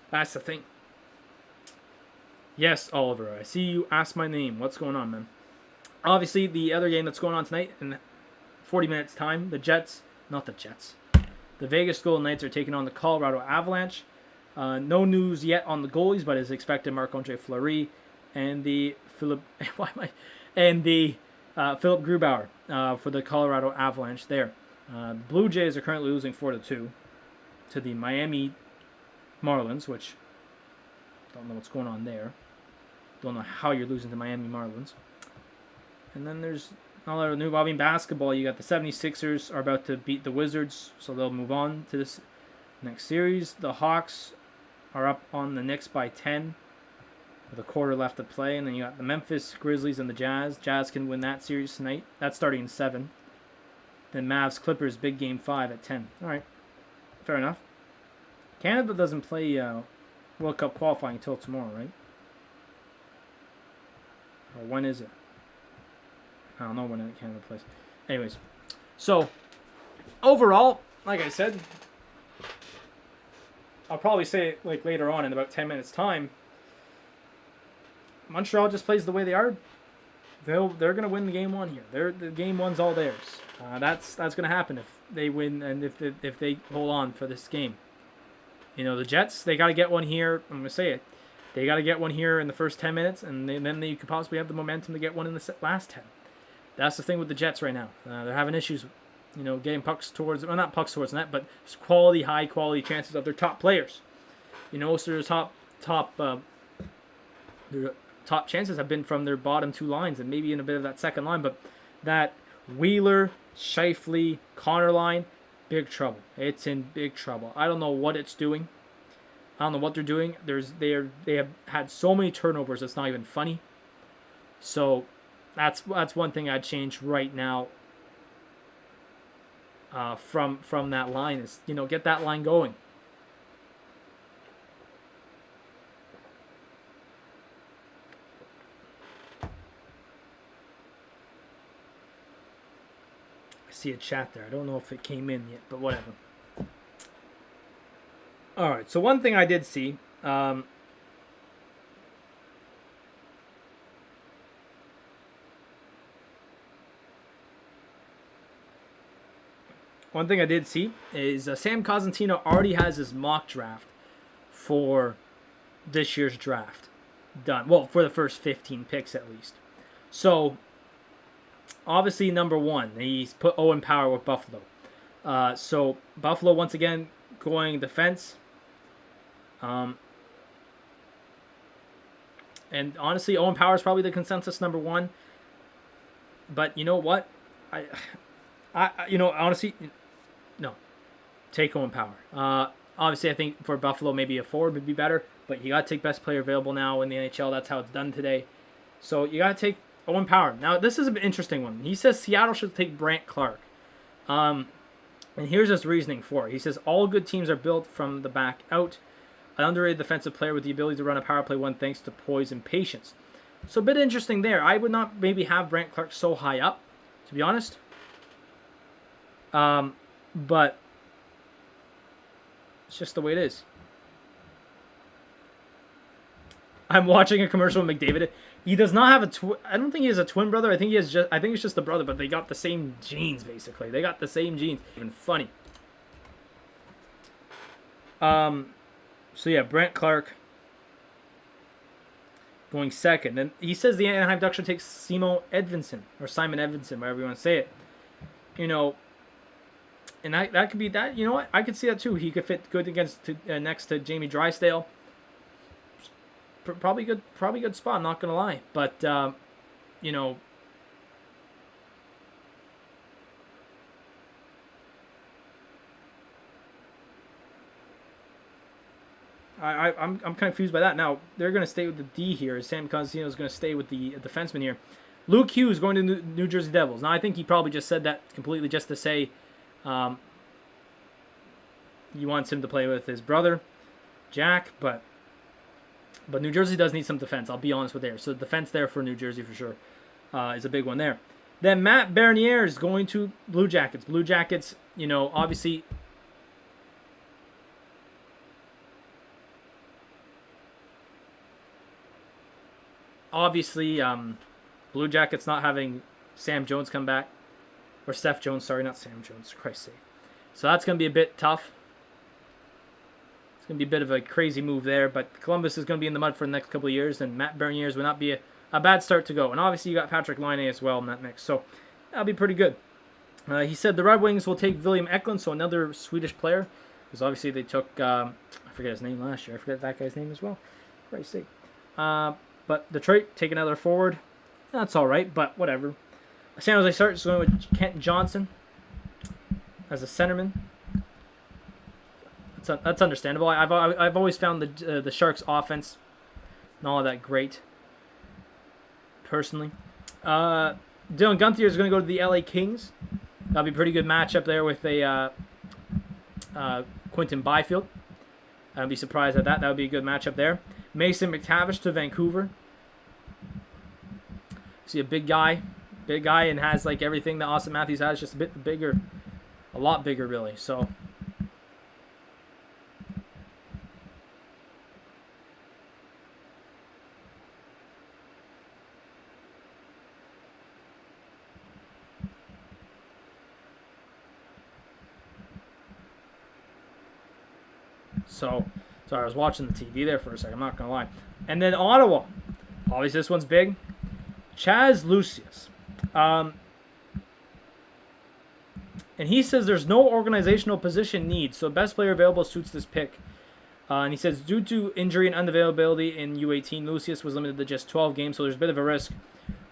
that's the thing. Yes, Oliver, I see you asked my name. What's going on, man? Obviously, the other game that's going on tonight in 40 minutes time, the Vegas Golden Knights are taking on the Colorado Avalanche. No news yet on the goalies, but as expected, Marc-Andre Fleury and the Philip Grubauer for the Colorado Avalanche there. The Blue Jays are currently losing 4-2 to the Miami Marlins, which don't know what's going on there. Don't know how you're losing to Miami Marlins. And then there's not a lot of new. In basketball, you got the 76ers are about to beat the Wizards, so they'll move on to this next series. The Hawks are up on the Knicks by 10 with a quarter left to play. And then you got the Memphis Grizzlies and the Jazz. Jazz can win that series tonight. That's starting in 7. Then Mavs Clippers, big game 5 at 10. All right, fair enough. Canada doesn't play World Cup qualifying until tomorrow, right? Or when is it? I don't know when Canada plays. Anyways, so overall, like I said, I'll probably say it like later on in about 10 minutes time. Montreal just plays the way they are. They're gonna win the game 1 here. The game 1's all theirs. That's gonna happen if they win and if they hold on for this game. The Jets, they got to get one here. I'm gonna say it. They got to get one here in the first 10 minutes, and then they could possibly have the momentum to get one in the last 10. That's the thing with the Jets right now. They're having issues, getting pucks towards, well, not pucks towards net, but high quality chances of their top players. Most of their top chances have been from their bottom 2 lines and maybe in a bit of that second line. But that Wheeler, Scheifele, Connor line, big trouble. It's in big trouble. I don't know what it's doing. I don't know what they're doing. They have had so many turnovers. It's not even funny. So that's one thing I'd change right now. From that line is get that line going. I see a chat there. I don't know if it came in yet, but whatever. All right. So one thing I did see. One thing I did see is Sam Cosentino already has his mock draft for this year's draft done. Well, for the first 15 picks at least. So, obviously, number 1, he's put Owen Power with Buffalo. So, Buffalo, once again, going defense. And honestly, Owen Power is probably the consensus number 1. But you know what? Honestly, no. Take Owen Power. Obviously, I think for Buffalo, maybe a forward would be better. But you got to take best player available now in the NHL. That's how it's done today. So you got to take Owen Power. Now, this is an interesting one. He says Seattle should take Brandt Clark. And here's his reasoning for it. He says all good teams are built from the back out. An underrated defensive player with the ability to run a power play one thanks to poise and patience. So a bit interesting there. I would not maybe have Brandt Clark so high up, to be honest. But it's just the way it is. I'm watching a commercial with McDavid. He does not have a I don't think he has a twin brother. I think he has just. I think it's just a brother, but they got the same genes basically. They got the same genes. Even funny. So yeah, Brent Clark going second. And he says the Anaheim Ducks should take Simon Edvinsson, whatever you want to say it. You know, and that could be that. You know what? I could see that too. He could fit good against next to Jamie Drysdale. Probably good spot. I'm not gonna lie, but you know. I'm kind of confused by that. Now, they're going to stay with the D here. Sam Cosino is going to stay with the defenseman here. Luke Hughes going to New Jersey Devils. Now, I think he probably just said that completely just to say he wants him to play with his brother, Jack. But New Jersey does need some defense. I'll be honest with there. So defense there for New Jersey for sure is a big one there. Then Matt Bernier is going to Blue Jackets. Blue Jackets, you know, obviously... Blue Jackets not having Sam Jones come back. Or Seth Jones, sorry, not Sam Jones, for Christ's sake. So that's going to be a bit tough. It's going to be a bit of a crazy move there. But Columbus is going to be in the mud for the next couple of years. And Matt Berniers would not be a bad start to go. And obviously you got Patrick Laine as well in that mix. So that'll be pretty good. He said the Red Wings will take William Eklund, so another Swedish player. Because obviously they took, I forget his name last year. I forget that guy's name as well. For Christ's sake. But Detroit, take another forward. That's all right, but whatever. San Jose Sharks going with Kent Johnson as a centerman. That's understandable. I've always found the Sharks' offense not all that great, personally. Dylan Gunther is going to go to the LA Kings. That'll be a pretty good matchup there with a Quinton Byfield. I'd be surprised at that. That would be a good matchup there. Mason McTavish to Vancouver. See a big guy, and has like everything that Austin Matthews has, just a bit bigger, a lot bigger really. So sorry, I was watching the TV there for a second. I'm not gonna lie. And then Ottawa, obviously this one's big. Chaz Lucius. And he says there's no organizational position need, so best player available suits this pick. And he says due to injury and unavailability in U18, Lucius was limited to just 12 games, so there's a bit of a risk,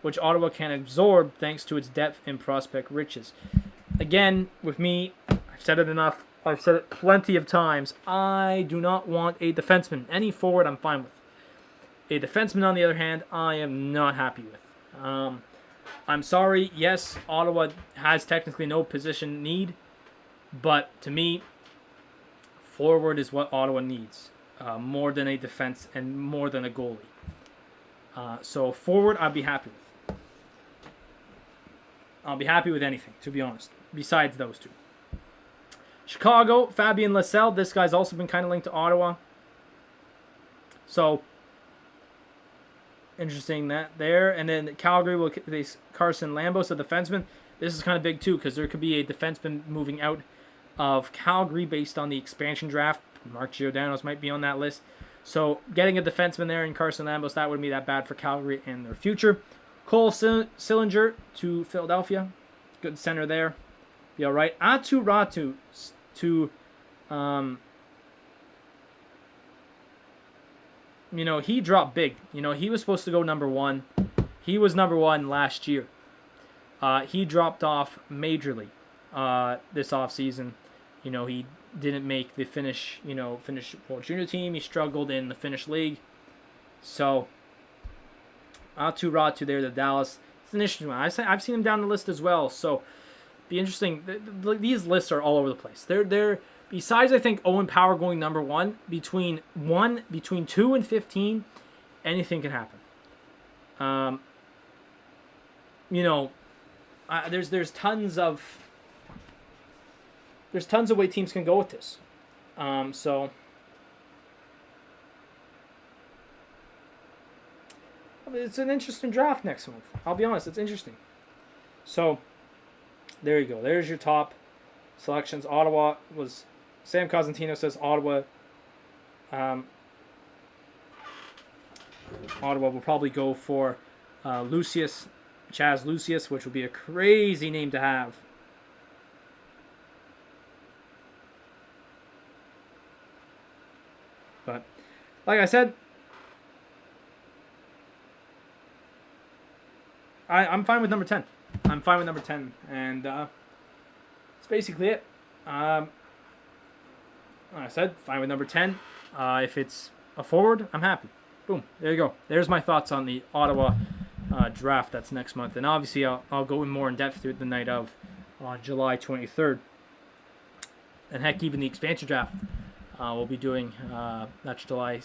which Ottawa can absorb thanks to its depth and prospect riches. Again, with me, I've said it enough. I've said it plenty of times. I do not want a defenseman. Any forward, I'm fine with. A defenseman, on the other hand, I am not happy with. I'm sorry. Yes, Ottawa has technically no position need, but to me, forward is what Ottawa needs more than a defense and more than a goalie. So forward, I'd be happy with. I'll be happy with anything, to be honest, besides those two. Chicago, Fabien Lysell. This guy's also been kind of linked to Ottawa. So, interesting that there. And then Calgary will face Carson Lambos, a defenseman. This is kind of big too, because there could be a defenseman moving out of Calgary based on the expansion draft. Mark Giordano's might be on that list. So, getting a defenseman there in Carson Lambos, that wouldn't be that bad for Calgary and their future. Cole Sillinger to Philadelphia. Good center there. Be all right. Atu Ratu to, he dropped big. He was supposed to go number one. He was number one last year. He dropped off majorly this offseason. He didn't make the Finnish World Junior team. He struggled in the Finnish league. So, Atu Ratu there to Dallas. It's an interesting one. I've seen him down the list as well. So, be interesting. These lists are all over the place. They're besides, I think, Owen Power going number one, between 2 and 15, anything can happen. There's tons of way teams can go with this. So it's an interesting draft next month. I'll be honest, it's interesting. So, there you go. There's your top selections. Ottawa was... Sam Cosentino says Ottawa... Ottawa will probably go for Lucius, Chaz Lucius, which would be a crazy name to have. But, like I said, I'm fine with number 10. I'm fine with number 10, and that's basically it. Like I said, fine with number 10. If it's a forward, I'm happy. Boom. There you go. There's my thoughts on the Ottawa draft that's next month. And obviously, I'll go in more in depth to it the night of July 23rd. And heck, even the expansion draft we'll be doing. That's July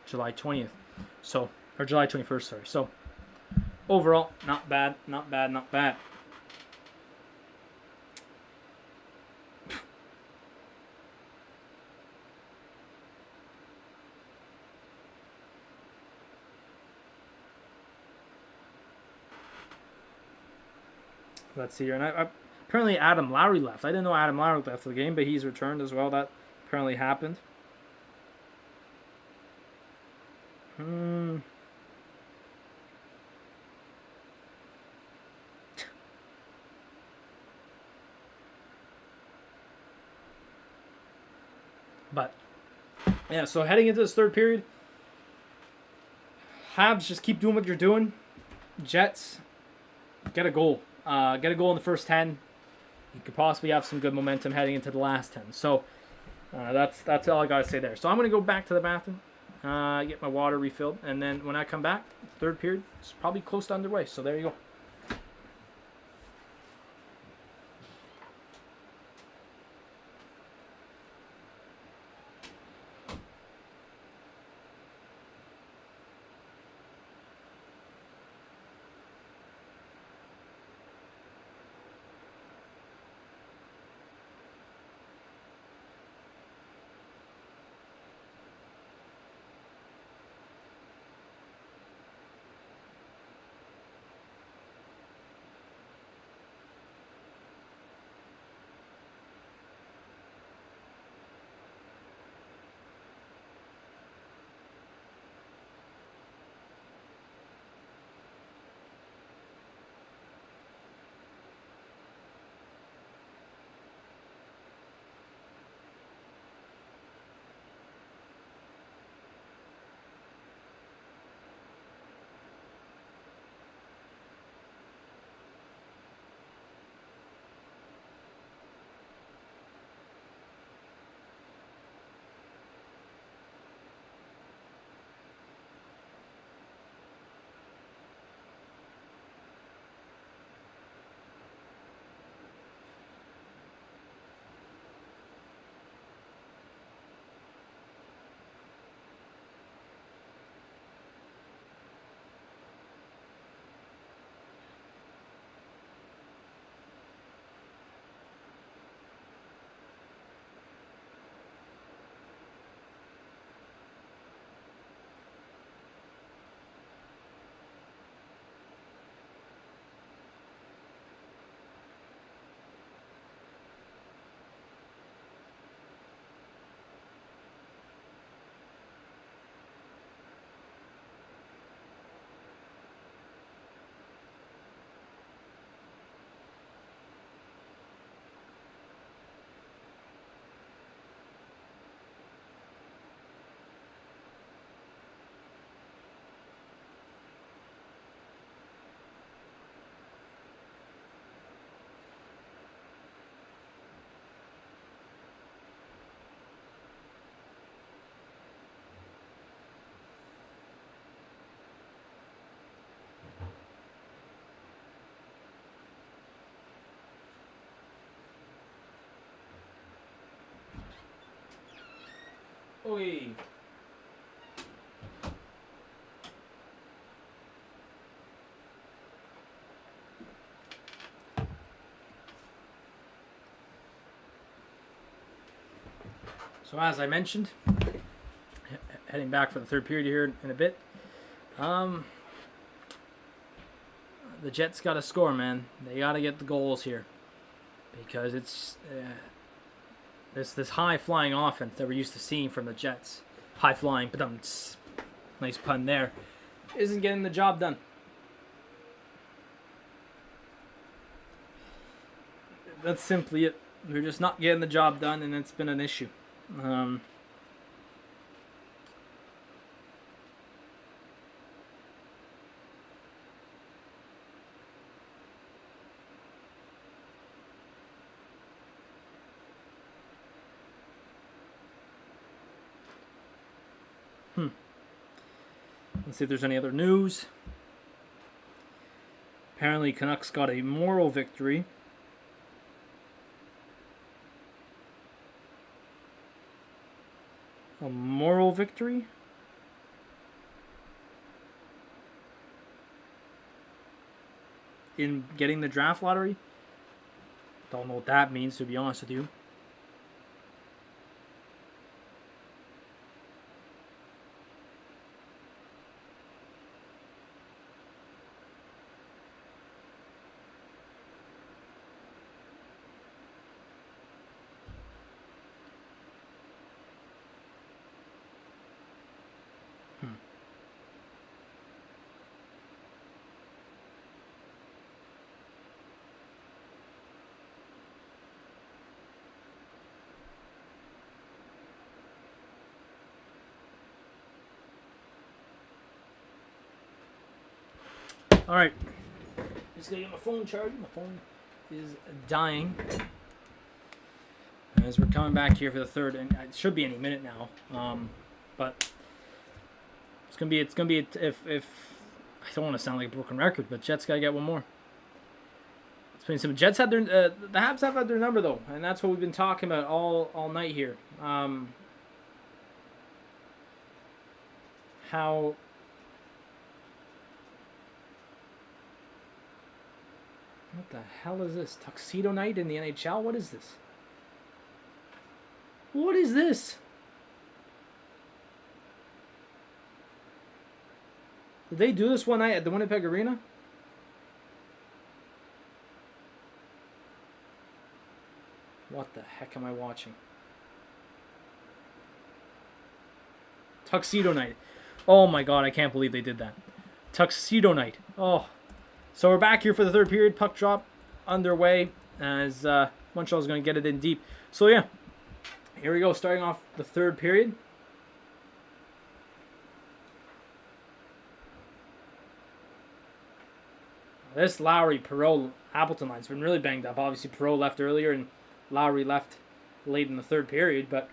20th. So, or July 21st, sorry. So, overall, not bad, not bad, not bad. Let's see here. And apparently Adam Lowry left. I didn't know Adam Lowry left the game, but he's returned as well. That apparently happened. But, yeah, so heading into this third period, Habs, just keep doing what you're doing. Jets, get a goal. Get a goal in the first 10. You could possibly have some good momentum heading into the last 10. So that's all I got to say there. So I'm going to go back to the bathroom, get my water refilled, and then when I come back, third period, it's probably close to underway. So there you go. Oi. So as I mentioned, heading back for the third period here in a bit. the Jets got to score, man. They got to get the goals here because it's this high flying offense that we're used to seeing from the Jets. High flying, but nice pun there. Isn't getting the job done. That's simply it. We're just not getting the job done, and it's been an issue. Let's see if there's any other news. Apparently, Canucks got a moral victory. A moral victory? In getting the draft lottery? Don't know what that means, to be honest with you. Alright. Just gonna get my phone charged. My phone is dying. As we're coming back here for the third, and it should be any minute now. But it's gonna be if I don't want to sound like a broken record, but Jets gotta get one more. It's been some Jets had their the Habs have had their number though, and that's what we've been talking about all night here. How what the hell is this? Tuxedo night in the NHL? What is this? What is this? Did they do this one night at the Winnipeg Arena? What the heck am I watching? Tuxedo night. Oh my god, I can't believe they did that. Tuxedo night. Oh. So we're back here for the third period. Puck drop underway as Montreal's going to get it in deep. So yeah, here we go. Starting off the third period. This Lowry, Perreault, Appleton line's been really banged up. Obviously, Perreault left earlier and Lowry left late in the third period, but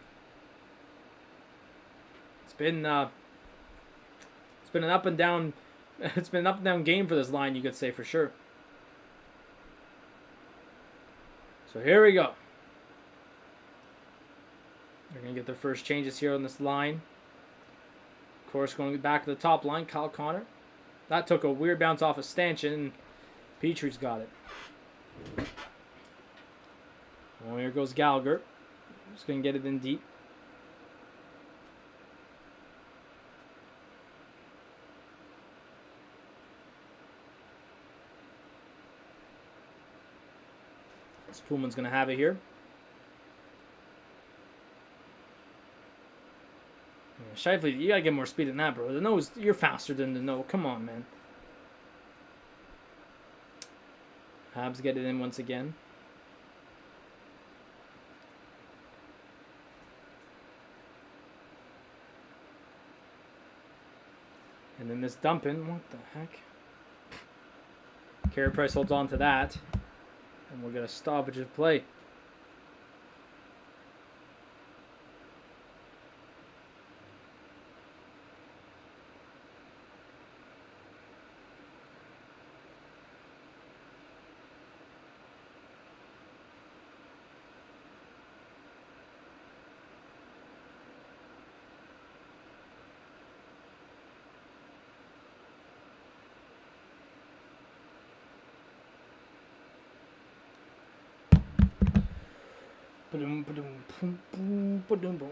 it's been an up and down. It's been an up and down game for this line, you could say for sure. So here we go. They're going to get their first changes here on this line. Of course, going back to the top line, Kyle Connor. That took a weird bounce off of Stanchion, and Petry's got it. Well, here goes Gallagher. Just going to get it in deep. Pullman's going to have it here. Yeah, Scheifele, you got to get more speed than that, bro. The nose, you're faster than the no. Come on, man. Habs get it in once again. And then this dumping. What the heck? Carey Price holds on to that. And we'll get a stoppage of play.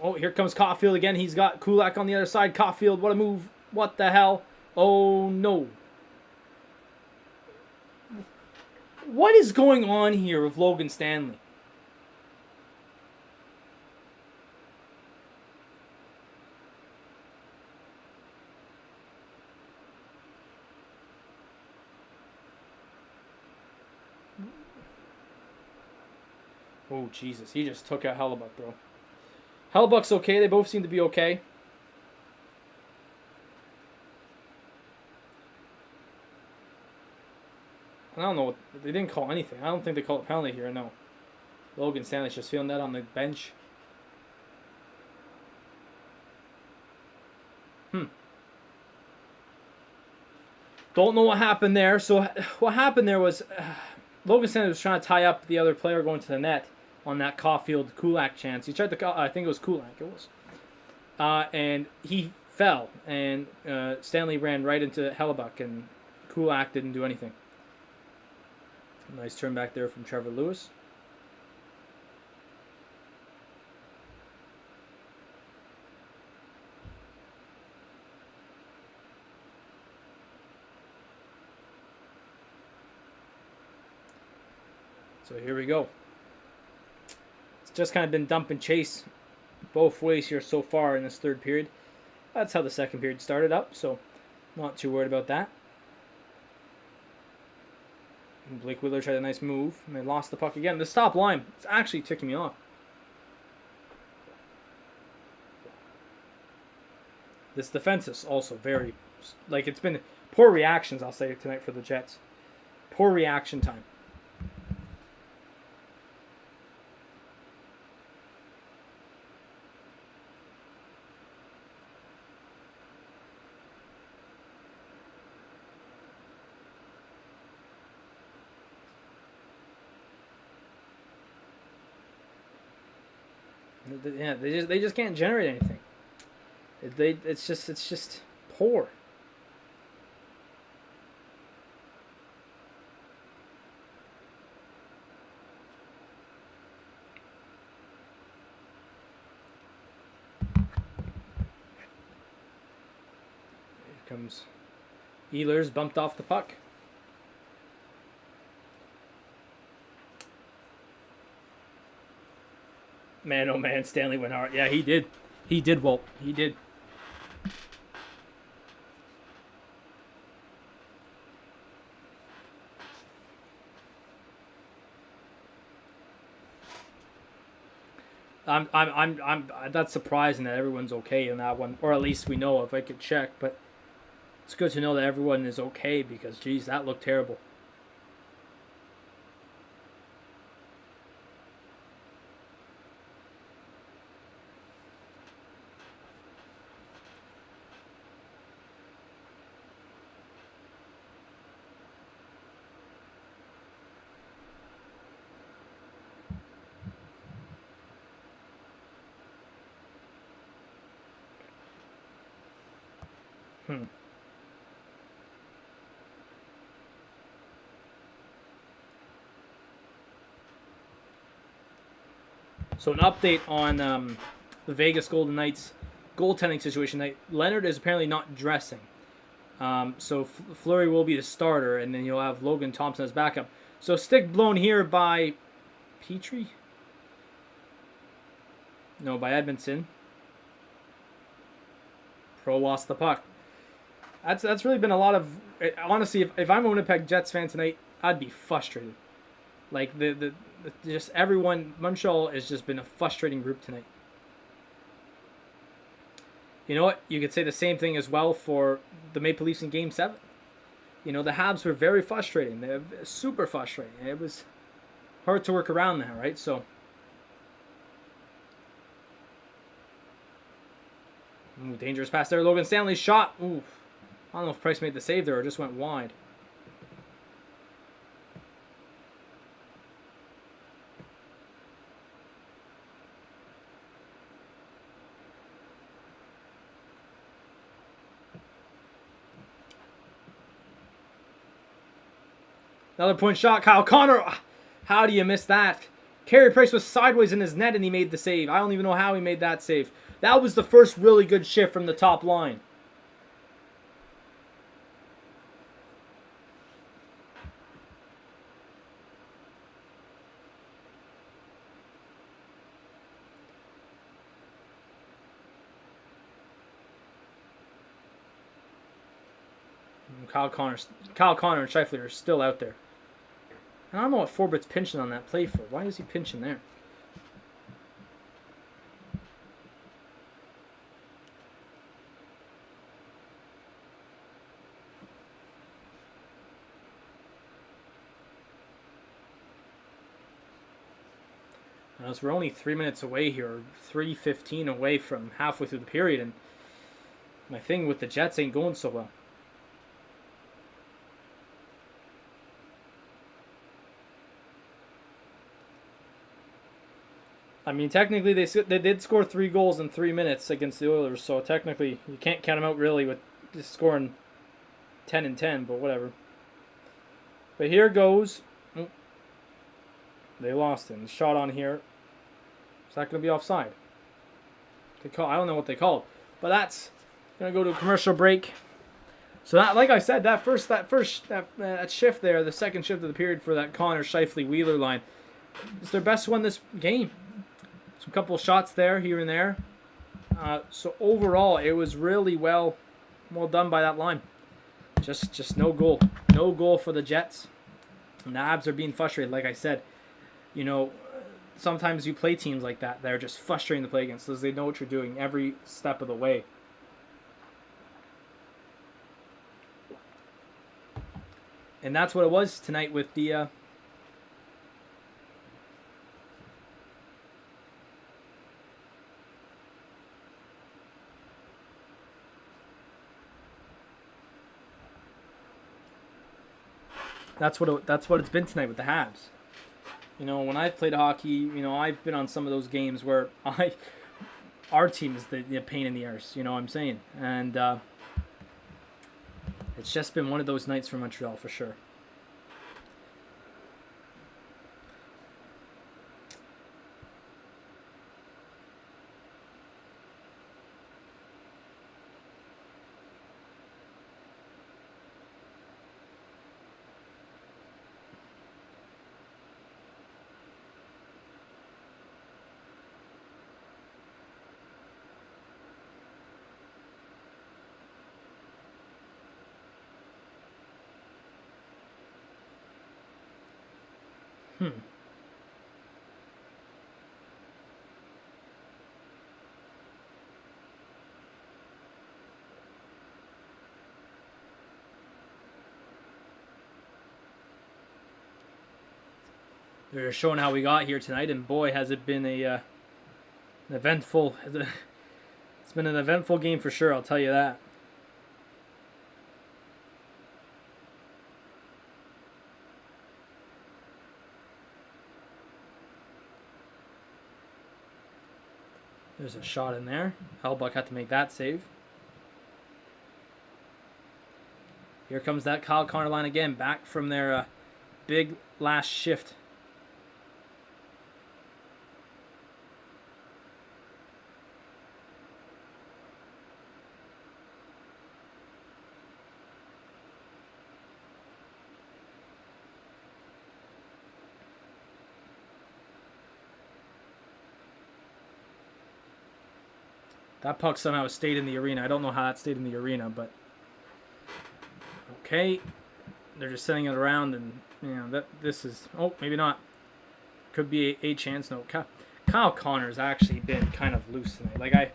Oh, here comes Caulfield again. He's got Kulak on the other side. Caulfield, what a move. What the hell? Oh, no. What is going on here with Logan Stanley? Oh, Jesus. He just took out Hellebuyck, bro. Hellebuyck's okay. They both seem to be okay. I don't know. They didn't call anything. I don't think they called a penalty here, no. Logan Stanley's just feeling that on the bench. Don't know what happened there. So what happened there was Logan Stanley was trying to tie up the other player going to the net on that Caulfield-Kulak chance. He tried to, I think it was Kulak, it was. And he fell, and Stanley ran right into Hellebuyck, and Kulak didn't do anything. Nice turn back there from Trevor Lewis. So here we go. It's just kind of been dump and chase both ways here so far in this third period. That's how the second period started up, so not too worried about that. And Blake Wheeler tried a nice move, and they lost the puck again. The stop line, it's actually ticking me off. This defense is also very, like, it's been poor reactions, I'll say, tonight for the Jets. Poor reaction time. Yeah, they just can't generate anything. It's just poor. Here comes Ehlers, bumped off the puck. Man, oh man, Stanley went hard. Yeah, he did. He did, Walt. He did. I'm that's surprising that everyone's okay in that one, or at least we know if I could check. But it's good to know that everyone is okay because, geez, that looked terrible. So an update on the Vegas Golden Knights goaltending situation. Leonard is apparently not dressing. So Fleury will be the starter, and then you'll have Logan Thompson as backup. So stick blown here by Petrie? No, by Edmondson. Pro lost the puck. That's really been a lot of... Honestly, if I'm a Winnipeg Jets fan tonight, I'd be frustrated. Like, just everyone... Montreal has just been a frustrating group tonight. You know what? You could say the same thing as well for the Maple Leafs in Game 7. You know, the Habs were very frustrating. They're super frustrating. It was hard to work around that, right? So... Ooh, dangerous pass there. Logan Stanley's shot. Ooh. I don't know if Price made the save there or just went wide. Another point shot. Kyle Connor. How do you miss that? Carey Price was sideways in his net and he made the save. I don't even know how he made that save. That was the first really good shift from the top line. Kyle Connor and Scheifele are still out there. And I don't know what Forbert's pinching on that play for. Why is he pinching there? So we're only 3 minutes away here, or 3:15 away from halfway through the period, and my thing with the Jets ain't going so well. I mean, technically they did score 3 goals in 3 minutes against the Oilers, so technically you can't count them out really with just scoring 10 and 10, but whatever. But here goes. They lost him. The shot on here. Is that going to be offside? I don't know what they called, but that's going to go to a commercial break. So that, like I said, that shift there, the second shift of the period for that Connor Scheifele Wheeler line, is their best one this game. Some couple shots there, here and there. So overall, it was really well done by that line. Just no goal for the Jets. And the Habs are being frustrated, like I said. You know, sometimes you play teams like that. They're just frustrating to play against because they know what you're doing every step of the way. And that's what it was tonight with the... That's what it's been tonight with the Habs. You know, when I've played hockey, you know, I've been on some of those games where our team is the pain in the arse, you know what I'm saying? And it's just been one of those nights for Montreal for sure. They're showing how we got here tonight, and boy, has it been an eventful. It's been an eventful game for sure. I'll tell you that. There's a shot in there. Hellbuck had to make that save. Here comes that Kyle Connor line again, back from their big last shift. That puck somehow stayed in the arena. I don't know how that stayed in the arena, but okay. They're just sending it around, and you know this is maybe not. Could be a chance. No, Kyle Connor's actually been kind of loose tonight.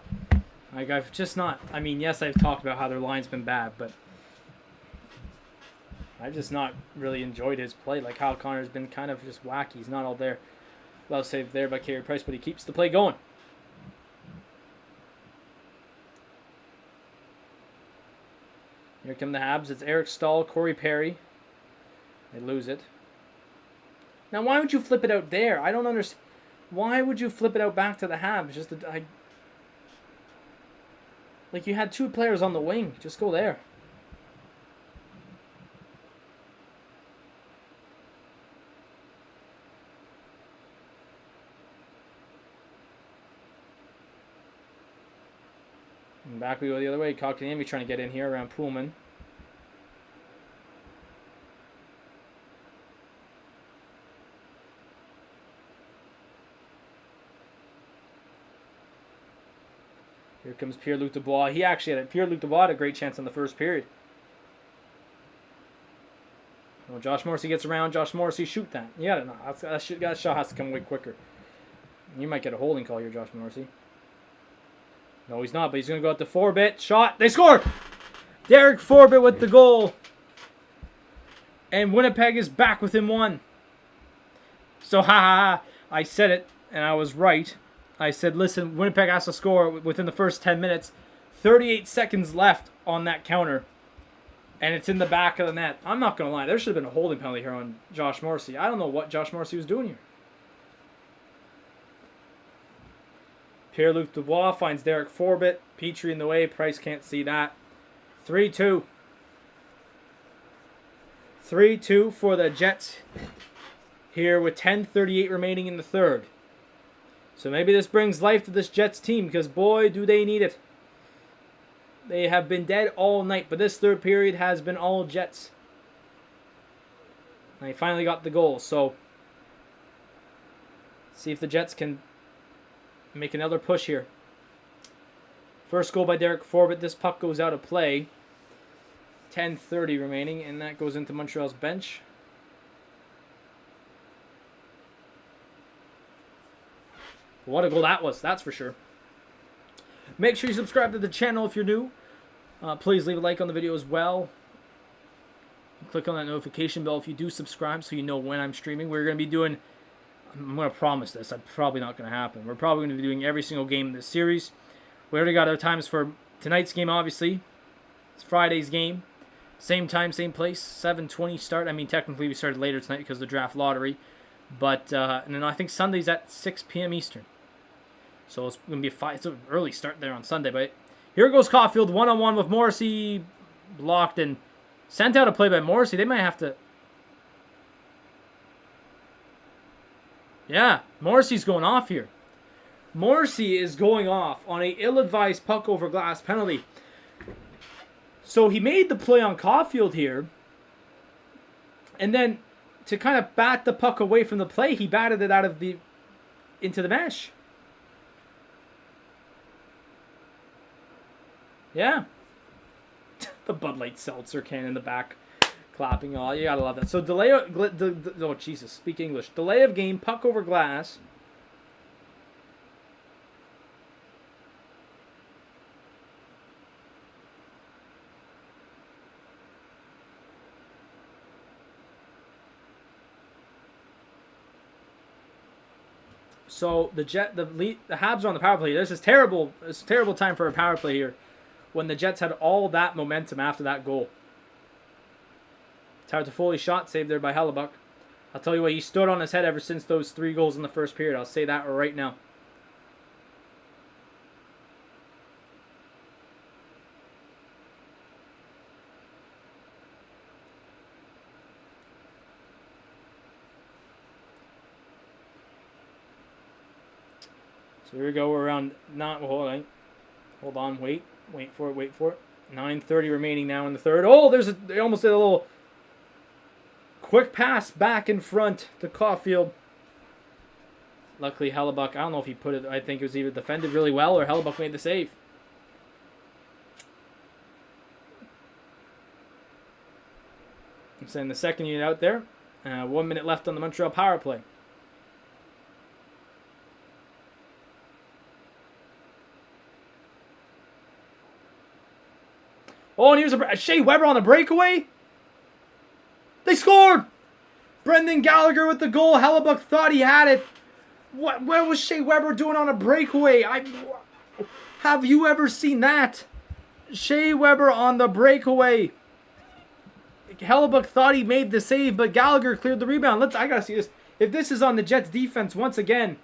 I've just not. I mean, yes, I've talked about how their line's been bad, but I've just not really enjoyed his play. Like Kyle Connor's been kind of just wacky. He's not all there. Well, saved there by Carey Price, but he keeps the play going. Here come the Habs. It's Eric Stahl, Corey Perry. They lose it. Now, why would you flip it out there? I don't understand. Why would you flip it out back to the Habs? Like you had 2 players on the wing. Just go there. And back we go the other way. Kotkaniemi trying to get in here around Pullman. Here comes Pierre-Luc Dubois. Pierre-Luc Dubois had a great chance in the first period. Oh, Josh Morrissey gets around. Josh Morrissey, shoot that. Yeah, no, that shot has to come way quicker. You might get a holding call here, Josh Morrissey. No, he's not, but he's going to go out to Forbit. Shot. They score! Derek Forbit with the goal. And Winnipeg is back within 1. So, I said it, and I was right. I said, listen, Winnipeg has to score within the first 10 minutes. 38 seconds left on that counter. And it's in the back of the net. I'm not going to lie. There should have been a holding penalty here on Josh Morrissey. I don't know what Josh Morrissey was doing here. Pierre-Luc Dubois finds Derek Forbit. Petrie in the way. Price can't see that. 3-2. 3-2 for the Jets here with 10:38 remaining in the third. So maybe this brings life to this Jets team because, boy, do they need it. They have been dead all night, but this third period has been all Jets. And they finally got the goal, so see if the Jets can make another push here. First goal by Derek Forbit. This puck goes out of play. 10:30 remaining, and that goes into Montreal's bench. What a goal that was, that's for sure. Make sure you subscribe to the channel if you're new. Please leave a like on the video as well. Click on that notification bell if you do subscribe so you know when I'm streaming. We're going to be doing, I'm going to promise this, I'm probably not going to happen. We're probably going to be doing every single game in this series. We already got our times for tonight's game, obviously. It's Friday's game. Same time, same place, 7:20 start. I mean, technically we started later tonight because of the draft lottery. But, and then I think Sunday's at 6 p.m. Eastern. So it's going to be it's an early start there on Sunday. But here goes Caulfield, one-on-one with Morrissey. Blocked and sent out a play by Morrissey. They might have to... Yeah, Morrissey's going off here. Morrissey is going off on a ill-advised puck over glass penalty. So he made the play on Caulfield here. And then to kind of bat the puck away from the play, he batted it out of into the mesh. Yeah. The Bud Light seltzer can in the back clapping. Oh, you gotta love that. So delay, oh Jesus, speak English. Delay of game, puck over glass. So the Habs are on the power play. This is terrible. It's a terrible time for a power play here, when the Jets had all that momentum after that goal. Tyler Toffoli shot saved there by Hellebuck. I'll tell you what, he stood on his head ever since those 3 goals in the first period. I'll say that right now. So here we go. We're around hold on, wait for it. 9:30 remaining now in the third. Oh, they almost did a little quick pass back in front to Caulfield. Luckily, Hellebuck, I don't know if he put it, I think it was either defended really well or Hellebuck made the save. I'm saying the second unit out there. 1 minute left on the Montreal power play. Oh, and here's a Shea Weber on the breakaway. They scored! Brendan Gallagher with the goal. Hellebuck thought he had it. What was Shea Weber doing on a breakaway? Have you ever seen that? Shea Weber on the breakaway. Hellebuck thought he made the save, but Gallagher cleared the rebound. I gotta see this. If this is on the Jets defense once again.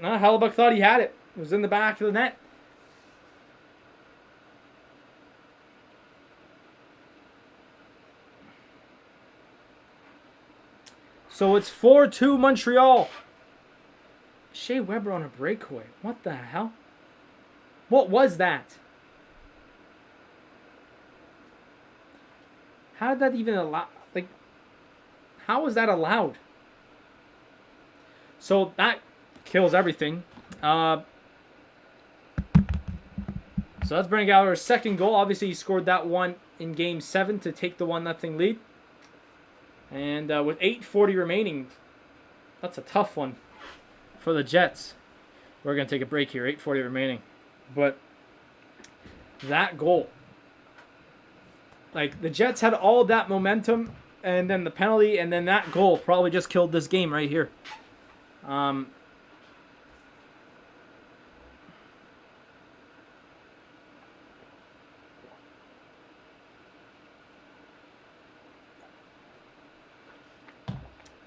No, Hellebuck thought he had it. It was in the back of the net. So it's 4-2 Montreal. Shea Weber on a breakaway. What the hell? What was that? How did that even allow? Like, how was that allowed? So that kills everything. So that's Brendan Gallagher's second goal. Obviously, he scored that one in Game 7 to take the 1-0 lead. And with 8:40 remaining, that's a tough one for the Jets. We're going to take a break here, 8:40 remaining. But that goal, like the Jets had all that momentum, and then the penalty, and then that goal probably just killed this game right here.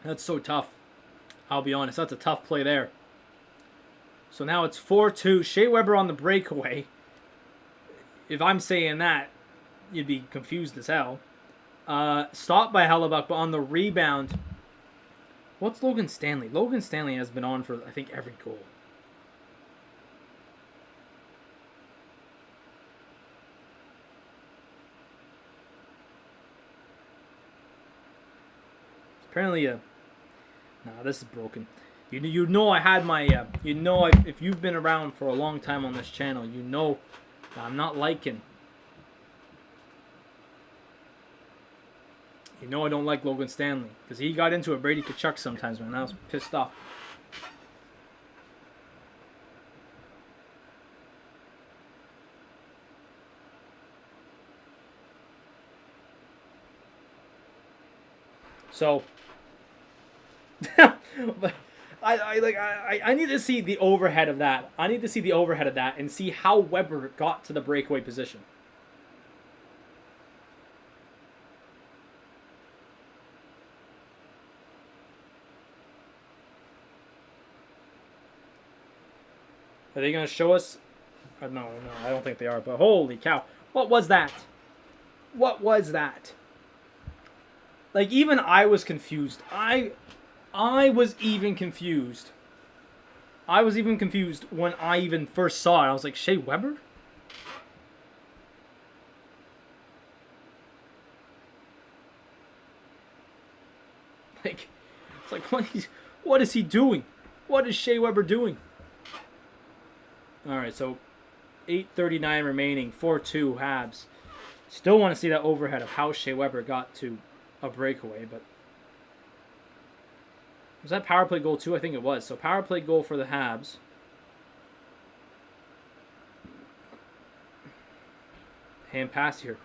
That's so tough. I'll be honest, that's a tough play there. So now it's 4-2. Shea Weber on the breakaway. If I'm saying that, you'd be confused as hell. Stopped by Hellebuck, but on the rebound, what's Logan Stanley? Logan Stanley has been on for, I think, every goal. Apparently, no, this is broken. You know I had my, if you've been around for a long time on this channel, you know I'm not liking. You know I don't like Logan Stanley, because he got into a Brady Tkachuk sometimes, man. I was pissed off. So, I need to see the overhead of that. I need to see the overhead of that and see how Weber got to the breakaway position. Are they going to show us? No, I don't think they are. But holy cow. What was that? What was that? Like, even I was confused. I was even confused. I was even confused when I even first saw it. I was like, Shea Weber? Like, it's like, what is he doing? What is Shea Weber doing? All right, so 8:39 remaining, 4-2 Habs. Still want to see that overhead of how Shea Weber got to a breakaway, but was that power play goal too? I think it was. So power play goal for the Habs. Hand pass here.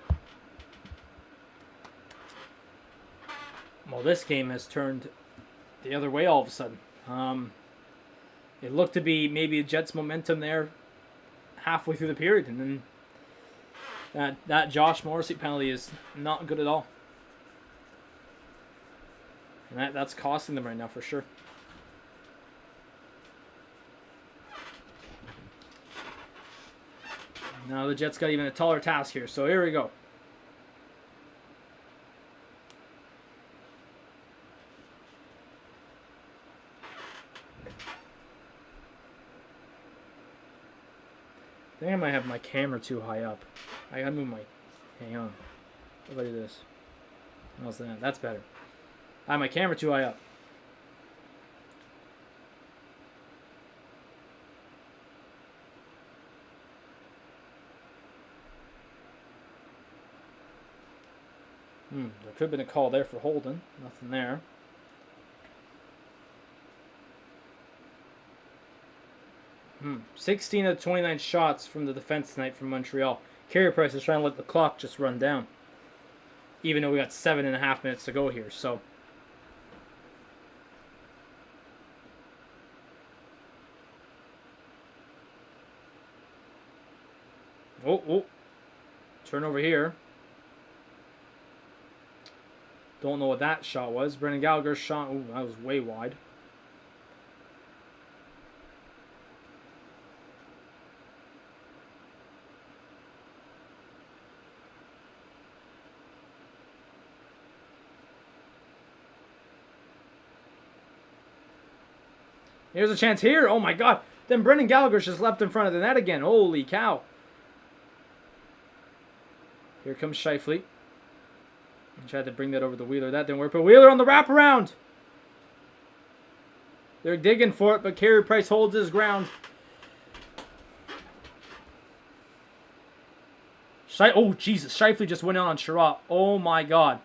Well, this game has turned the other way all of a sudden. It looked to be maybe the Jets' momentum there halfway through the period, and then that Josh Morrissey penalty is not good at all. And that's costing them right now for sure. Now the Jets got even a taller task here, so here we go. I think I might have my camera too high up. I gotta move my... Hang on. What if I do this? How's that? That's better. I have my camera too high up. There could have been a call there for Holden. Nothing there. 16 of 29 shots from the defense tonight from Montreal. Carey Price is trying to let the clock just run down. Even though we got 7.5 minutes to go here, so... Oh. Turn over here. Don't know what that shot was. Brendan Gallagher's shot. Ooh, that was way wide. Here's a chance here. Oh my god. Then Brendan Gallagher's just left in front of the net again. Holy cow. Here comes Scheifele. He tried to bring that over the Wheeler. That didn't work. But Wheeler on the wraparound. They're digging for it, but Carey Price holds his ground. Oh, Jesus. Scheifele just went out on Sherratt. Oh, my God.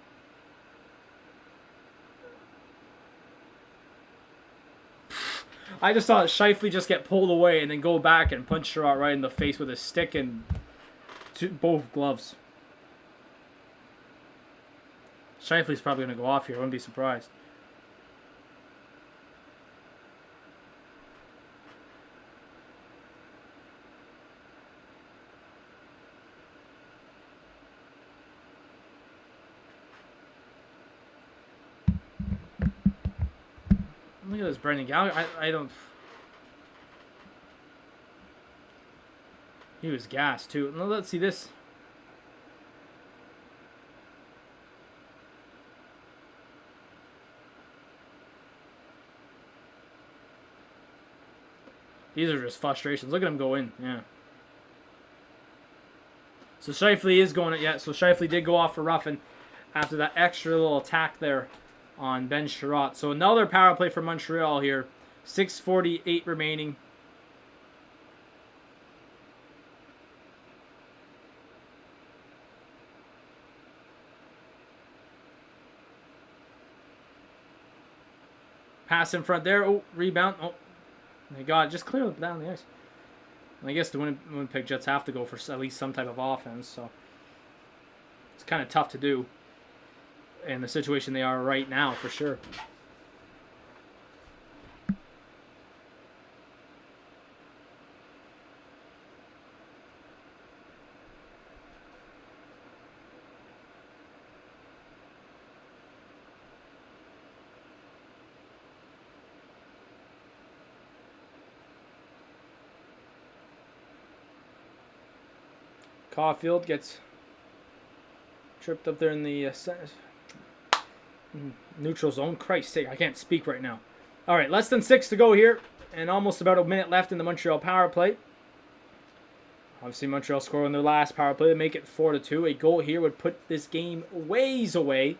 I just saw Scheifele just get pulled away and then go back and punch Sherratt right in the face with a stick and both gloves. Scheifele's probably going to go off here. I wouldn't be surprised. Look at this Brendan Gallagher. I don't... He was gassed, too. Now, let's see this. These are just frustrations. Look at him go in. Yeah. So Scheifele is going... Yeah, so Scheifele did go off for roughing after that extra little attack there on Ben Sherratt. So another power play for Montreal here. 6:48 remaining. Pass in front there. Oh, rebound. Oh, my God. Just clear it down the ice. And I guess the Winnipeg Jets have to go for at least some type of offense. So it's kind of tough to do in the situation they are right now, for sure. Caulfield gets tripped up there in the neutral zone. Christ's sake, I can't speak right now. All right, less than 6 to go here, and almost about a minute left in the Montreal power play. Obviously, Montreal scored on their last power play to make it 4-2. A goal here would put this game ways away.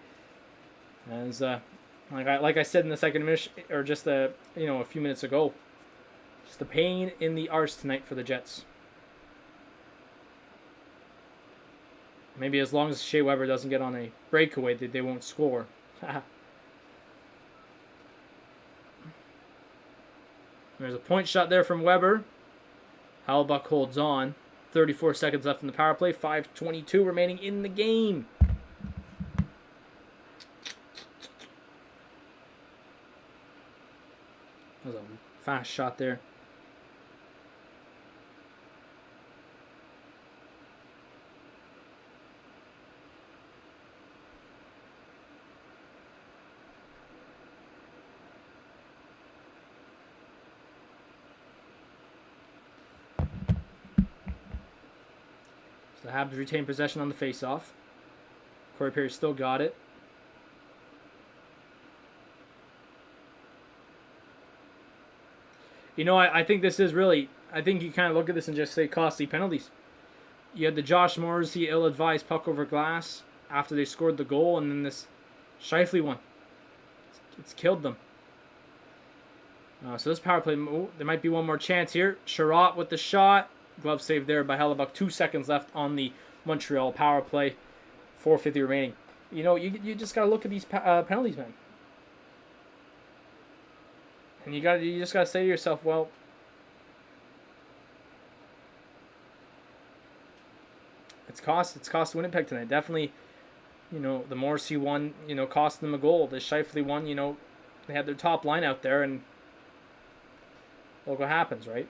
As like I said in the second minute, or just a few minutes ago, just a pain in the arse tonight for the Jets. Maybe as long as Shea Weber doesn't get on a breakaway, they won't score. There's a point shot there from Weber. Hellebuyck holds on. 34 seconds left in the power play. 5:22 remaining in the game. That was a fast shot there. The Habs retain possession on the faceoff. Corey Perry still got it. I think this is really... I think you kind of look at this and just say costly penalties. You had the Josh Morrissey ill-advised puck over glass after they scored the goal, and then this Scheifele one. It's killed them. So this power play... there might be one more chance here. Sherratt with the shot. Glove save there by Hellebuyck. 2 seconds left on the Montreal power play. 4:50 remaining. You just got to look at these penalties, man. And you just got to say to yourself, well, it's cost Winnipeg tonight. Definitely, the Morrissey one, cost them a goal. The Scheifele one, they had their top line out there, and look what happens, right?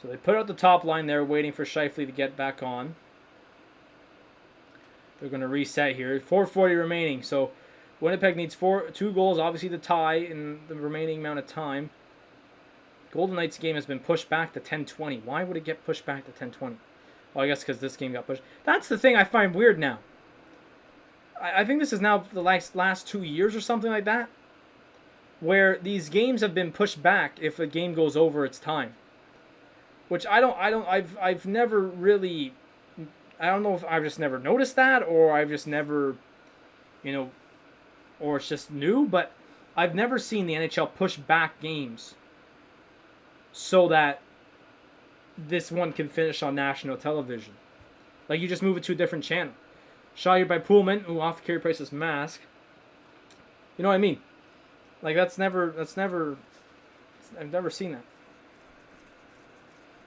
So they put out the top line there, waiting for Scheifele to get back on. They're going to reset here. 4:40 remaining. So Winnipeg needs 2 goals, obviously, to tie in the remaining amount of time. Golden Knights game has been pushed back to 10:20. Why would it get pushed back to 10:20? Well, I guess because this game got pushed. That's the thing I find weird now. I think this is now the last 2 years or something like that, where these games have been pushed back if a game goes over its time. Which I've never really I don't know if I've just never noticed that, or I've just never, or it's just new, but I've never seen the NHL push back games so that this one can finish on national television. Like, you just move it to a different channel. Shot here by Pullman, who off Carey Price's mask. You know what I mean? Like, I've never seen that.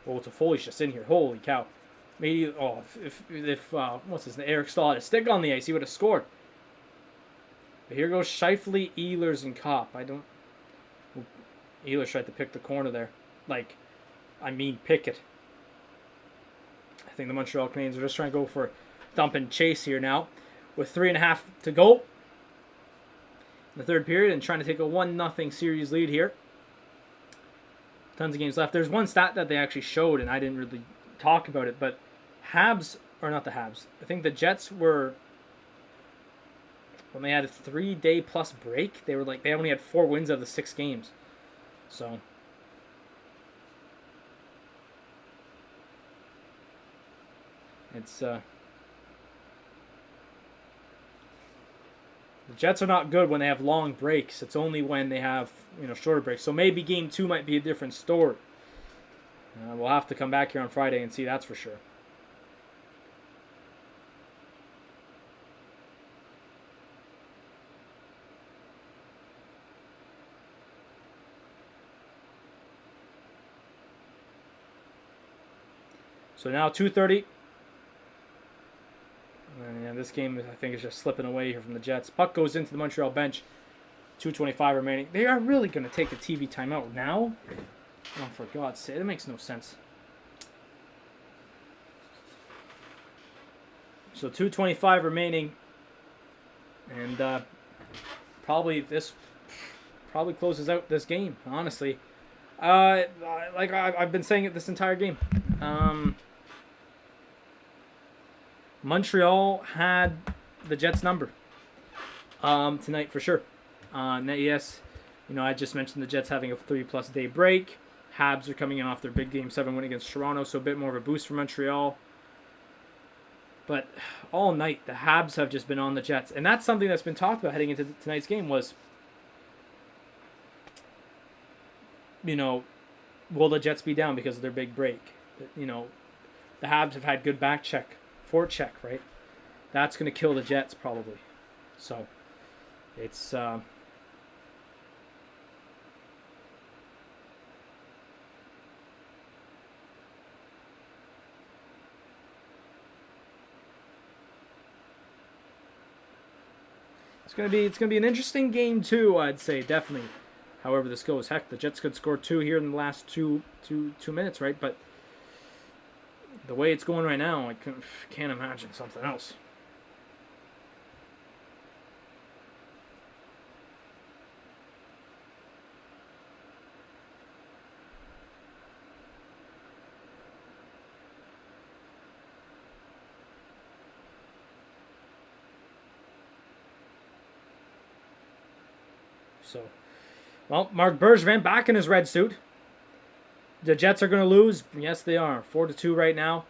Oh, it's a Foley's just in here. Holy cow. Maybe, if what's his name? Eric Stahl had a stick on the ice, he would have scored. But here goes Scheifele, Ehlers, and Kopp. Ehlers tried to pick the corner there. Pick it. I think the Montreal Canadiens are just trying to go for dump and chase here now. With 3.5 to go in the third period, and trying to take a 1-0 series lead here. Tons of games left. There's one stat that they actually showed, and I didn't really talk about it, but Habs, or not the Habs, I think the Jets were, when they had a 3-day plus break, they only had 4 wins out of the 6 games. So it's the Jets are not good when they have long breaks. It's only when they have shorter breaks. So maybe game 2 might be a different story. We'll have to come back here on Friday and see, that's for sure. So now 2:30. And this game, I think, is just slipping away here from the Jets. Puck goes into the Montreal bench. 2:25 remaining. They are really going to take the TV timeout now? Oh, for God's sake. That makes no sense. So 2:25 remaining. And probably closes out this game, honestly. I've been saying it this entire game. Montreal had the Jets' number tonight for sure. Yes, I just mentioned the Jets having a 3+ day break. Habs are coming in off their big Game 7 win against Toronto, so a bit more of a boost for Montreal. But all night, the Habs have just been on the Jets. And that's something that's been talked about heading into tonight's game was, will the Jets be down because of their big break? The Habs have had good back check, forecheck, right? That's going to kill the Jets probably. So it's it's gonna be an interesting game too, I'd say, definitely. However this goes, heck, the Jets could score 2 here in the last two minutes, right? But the way it's going right now, I can't imagine something else. So, well, Marc Bergevin back in his red suit. The Jets are going to lose. Yes, they are. 4-2 right now.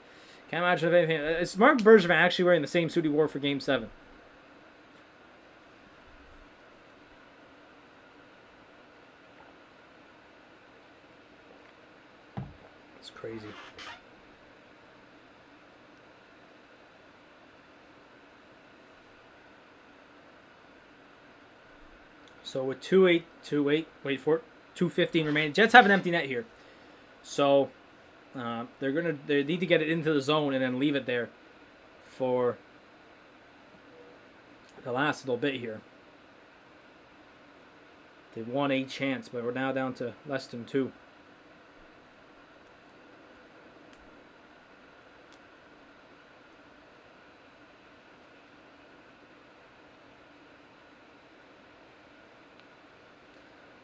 Can't imagine if anything. Is Marc Bergevin actually wearing the same suit he wore for Game 7? It's crazy. So with 2:15 remaining. Jets have an empty net here. So they need to get it into the zone and then leave it there for the last little bit here. They won a chance, but we're now down to less than 2.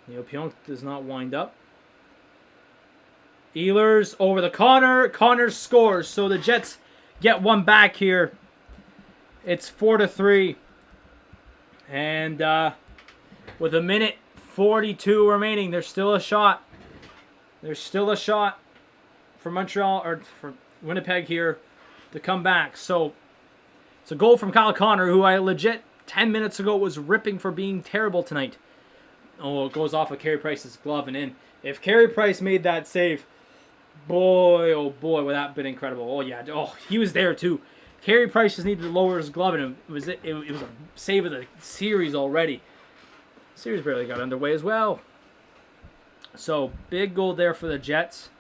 Neil Pionk does not wind up. Ehlers over the Connor. Connor scores. So the Jets get one back here. It's 4-3. And with 1:42 remaining, there's still a shot. There's still a shot for Montreal, or for Winnipeg here to come back. So it's a goal from Kyle Connor, who I legit 10 minutes ago was ripping for being terrible tonight. Oh, it goes off of Carey Price's glove and in. If Carey Price made that save, boy, oh boy, would that have been incredible. Oh yeah, oh, he was there too. Carey Price just needed to lower his glove, and it was a save of the series already. The series barely got underway as well. So, big goal there for the Jets.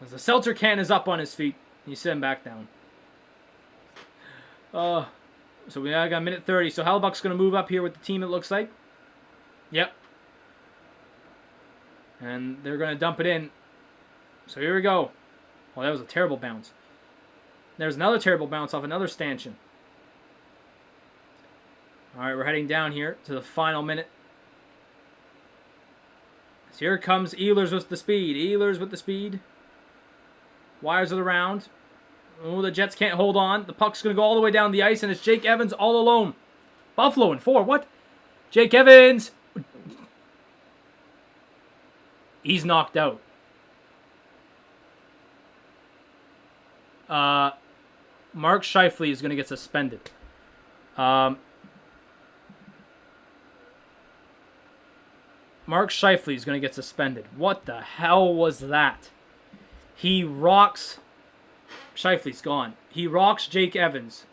As the seltzer can is up on his feet, he's sitting back down. So we got a minute 30. So Hellebuck's going to move up here with the team, it looks like. Yep. And they're going to dump it in. So here we go. Oh, that was a terrible bounce. There's another terrible bounce off another stanchion. All right, we're heading down here to the final minute. So here comes Ehlers with the speed. Ehlers with the speed. Wires it around. Oh, the Jets can't hold on. The puck's going to go all the way down the ice, and it's Jake Evans all alone. Buffalo in 4. What? Jake Evans. He's knocked out. Mark Scheifele is going to get suspended. Mark Scheifele is going to get suspended. What the hell was that? He rocks... Scheifele's gone. He rocks Jake Evans.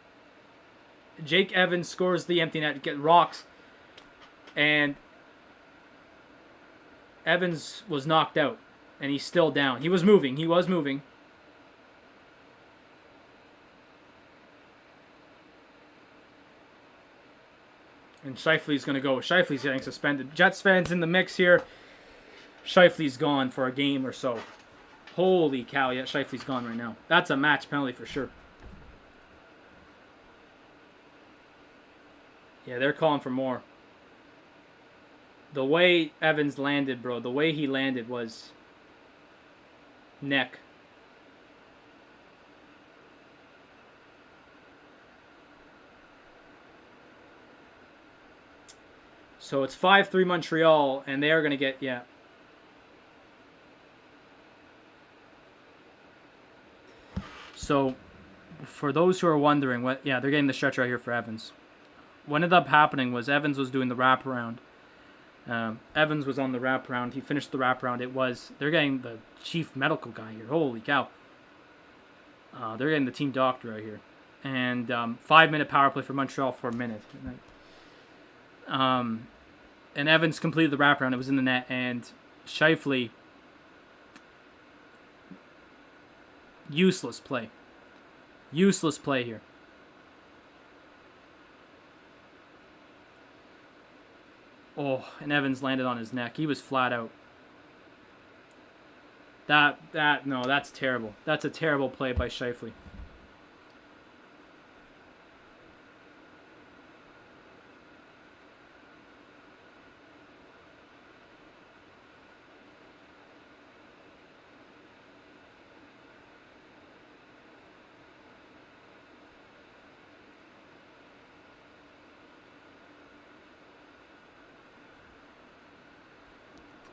Jake Evans scores the empty net, rocks, and Evans was knocked out, and he's still down. He was moving. And Scheifele's going to go. Scheifele's getting suspended. Jets fans in the mix here. Scheifele's gone for a game or so. Holy cow, yeah, Scheifele's gone right now. That's a match penalty for sure. Yeah, they're calling for more. The way Evans landed, bro, the way he landed was neck. So it's 5-3 Montreal, and they are going to get, yeah. So, for those who are wondering, they're getting the stretch right here for Evans. What ended up happening was Evans was doing the wraparound. Evans was on the wraparound. He finished the wraparound. They're getting the chief medical guy here. Holy cow. They're getting the team doctor right here. And 5-minute power play for Montreal for a minute. And Evans completed the wraparound. It was in the net. And Scheifele... Useless play. Useless play here. Oh, and Evans landed on his neck. He was flat out. No, that's terrible. That's a terrible play by Scheifele.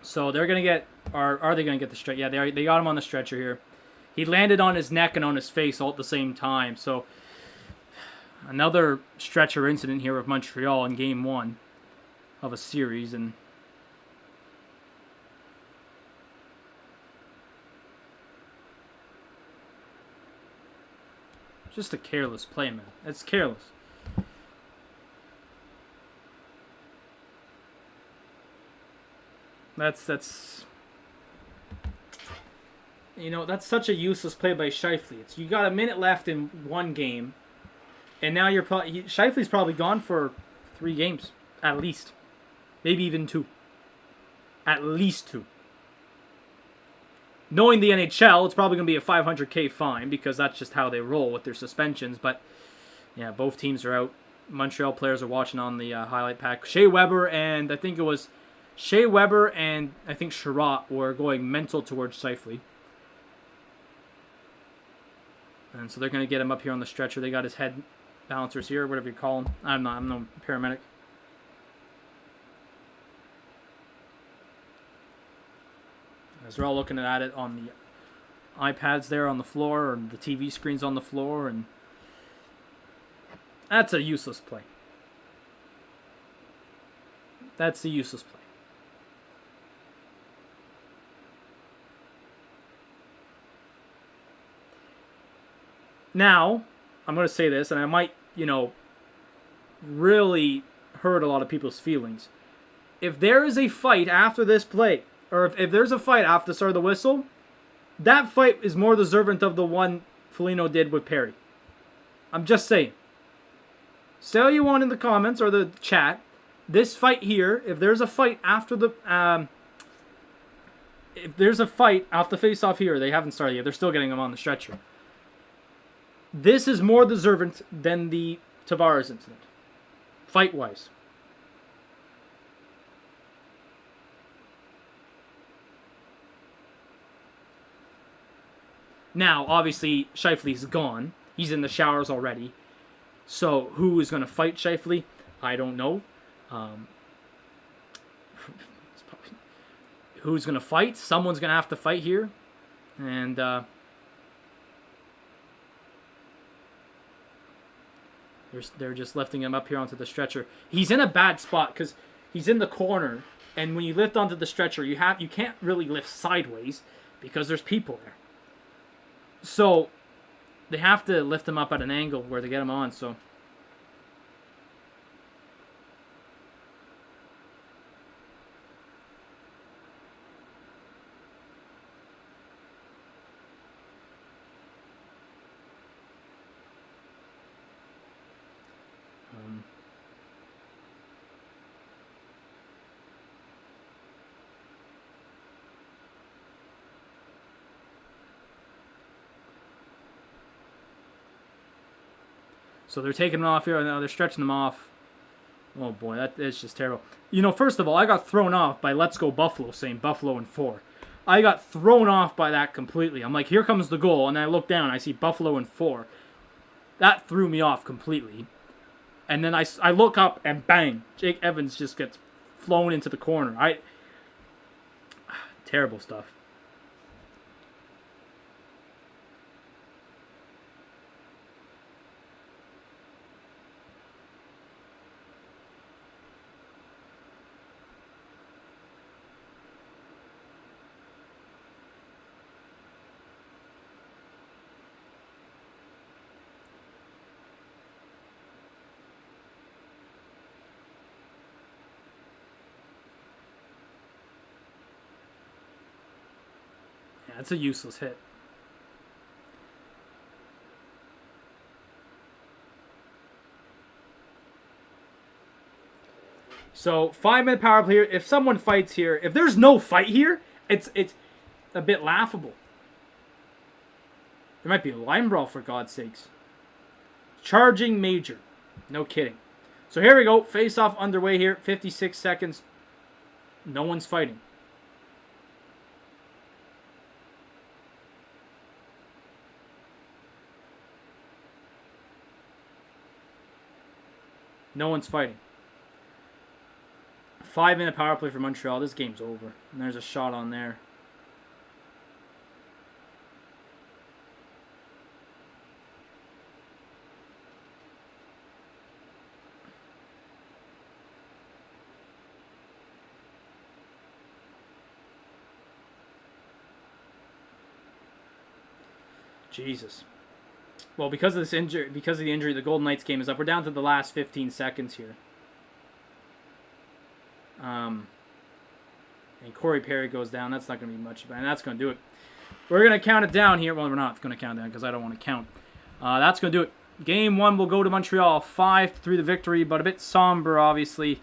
So they're going to get, are they going to get the stretch? Yeah, they got him on the stretcher here. He landed on his neck and on his face all at the same time. So another stretcher incident here with Montreal in Game 1 of a series. And just a careless play, man. It's careless. That's that's such a useless play by Scheifele. You got a minute left in one game, and now Scheifele's probably gone for 3 games at least, maybe even 2. At least 2. Knowing the NHL, it's probably going to be a $500K fine because that's just how they roll with their suspensions. But yeah, both teams are out. Montreal players are watching on the highlight pack. Shea Weber and I think Sherratt were going mental towards Scheifele. And so they're going to get him up here on the stretcher. They got his head balancers here, whatever you call them. I'm no paramedic. As they're all looking at it on the iPads there on the floor, or the TV screens on the floor, and that's a useless play. That's a useless play. Now, I'm going to say this, and I might, really hurt a lot of people's feelings. If there is a fight after this play, or if there's a fight after the start of the whistle, that fight is more deserving of the one Foligno did with Perry. I'm just saying. Say all you want in the comments or the chat. This fight here, if there's a fight after the face-off here, they haven't started yet. They're still getting him on the stretcher. This is more deserving than the Tavares incident, fight-wise. Now, obviously, Scheifele's gone. He's in the showers already. So, who is going to fight Scheifele? I don't know. Who's going to fight? Someone's going to have to fight here. And they're just lifting him up here onto the stretcher. He's in a bad spot because he's in the corner. And when you lift onto the stretcher, you can't really lift sideways because there's people there. So they have to lift him up at an angle where they get him on. So So they're taking him off here, and now they're stretching him off. Oh boy, that is just terrible. First of all, I got thrown off by Let's Go Buffalo saying Buffalo in 4. I got thrown off by that completely. I'm like, here comes the goal, and then I look down, and I see Buffalo in 4. That threw me off completely. And then I look up, and bang, Jake Evans just gets flown into the corner. Terrible stuff. That's a useless hit. So 5-minute power play here. If someone fights here, if there's no fight here, it's a bit laughable. There might be a line brawl for God's sakes. Charging major. No kidding. So here we go. Face off underway here. 56 seconds. No one's fighting. No one's fighting. 5-minute power play for Montreal. This game's over. And there's a shot on there. Jesus. Well, because of the injury, the Golden Knights game is up. We're down to the last 15 seconds here. And Corey Perry goes down. That's not going to be much, and that's going to do it. We're going to count it down here. Well, we're not going to count it down because I don't want to count. That's going to do it. Game 1 will go to Montreal. 5-3 the victory, but a bit somber, obviously,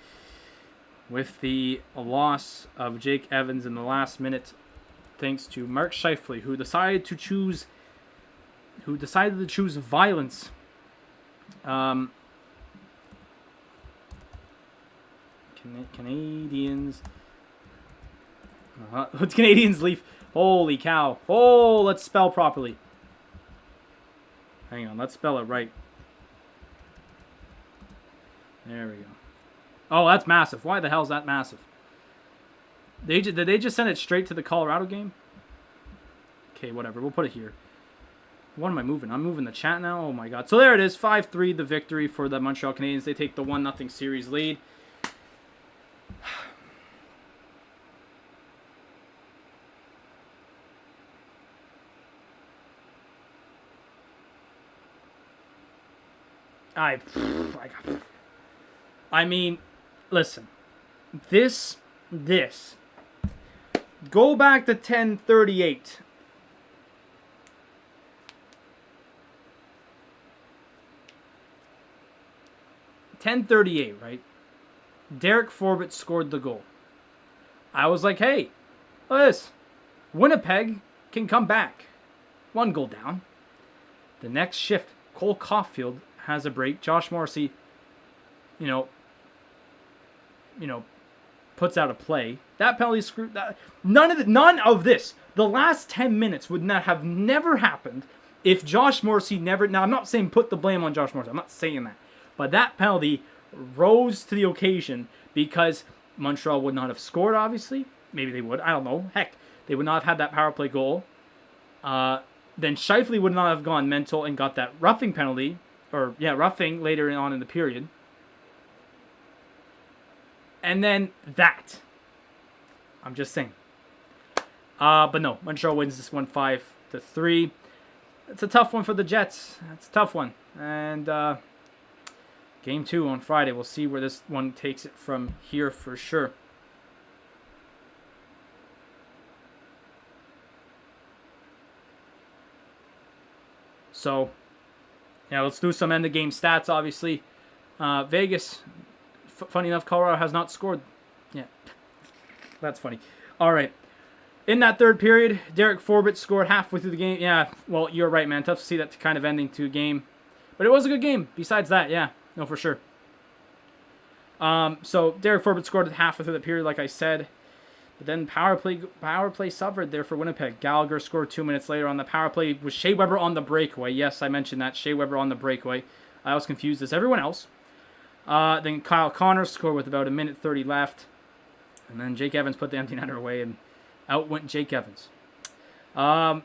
with the loss of Jake Evans in the last minute, thanks to Mark Scheifele, who decided to choose violence. Canadiens. What's Canadiens leaf? Holy cow. Oh, let's spell properly. Hang on, let's spell it right. There we go. Oh, that's massive. Why the hell is that massive? Did they just send it straight to the Colorado game? Okay, whatever. We'll put it here. What am I moving? I'm moving the chat now. Oh my god. So there it is. 5-3, the victory for the Montreal Canadiens. They take the 1-0 series lead. I mean, listen. This. Go back to 10:38. Right? Derek Forbett scored the goal. I was like, hey, look at this. Winnipeg can come back. 1 goal down. The next shift, Cole Caulfield has a break. Josh Morrissey, puts out a play. That penalty screwed. None of this. The last 10 minutes would not have never happened if Josh Morrissey never. Now I'm not saying put the blame on Josh Morrissey. I'm not saying that, but that penalty rose to the occasion because Montreal would not have scored. Obviously, maybe they would. I don't know. Heck, they would not have had that power play goal. Then Scheifele would not have gone mental and got that roughing penalty, roughing later on in the period. And then that. I'm just saying. But no, Montreal wins this one 5-3. It's a tough one for the Jets. It's a tough one. And game 2 on Friday. We'll see where this one takes it from here for sure. So, yeah, let's do some end of game stats, obviously. Vegas, funny enough, Colorado has not scored. Yeah, that's funny. All right. In that third period, Derek Forbett scored halfway through the game. Yeah, well, you're right, man. Tough to see that kind of ending to a game. But it was a good game. Besides that, yeah, no, for sure. So Derek Forbett scored halfway through the period, like I said. But then power play suffered there for Winnipeg. Gallagher scored 2 minutes later on the power play with Shea Weber on the breakaway. Yes, I mentioned that. Shea Weber on the breakaway. I was confused as everyone else. Then Kyle Connor scored with about 1:30 left. And then Jake Evans put the empty netter away and out went Jake Evans. In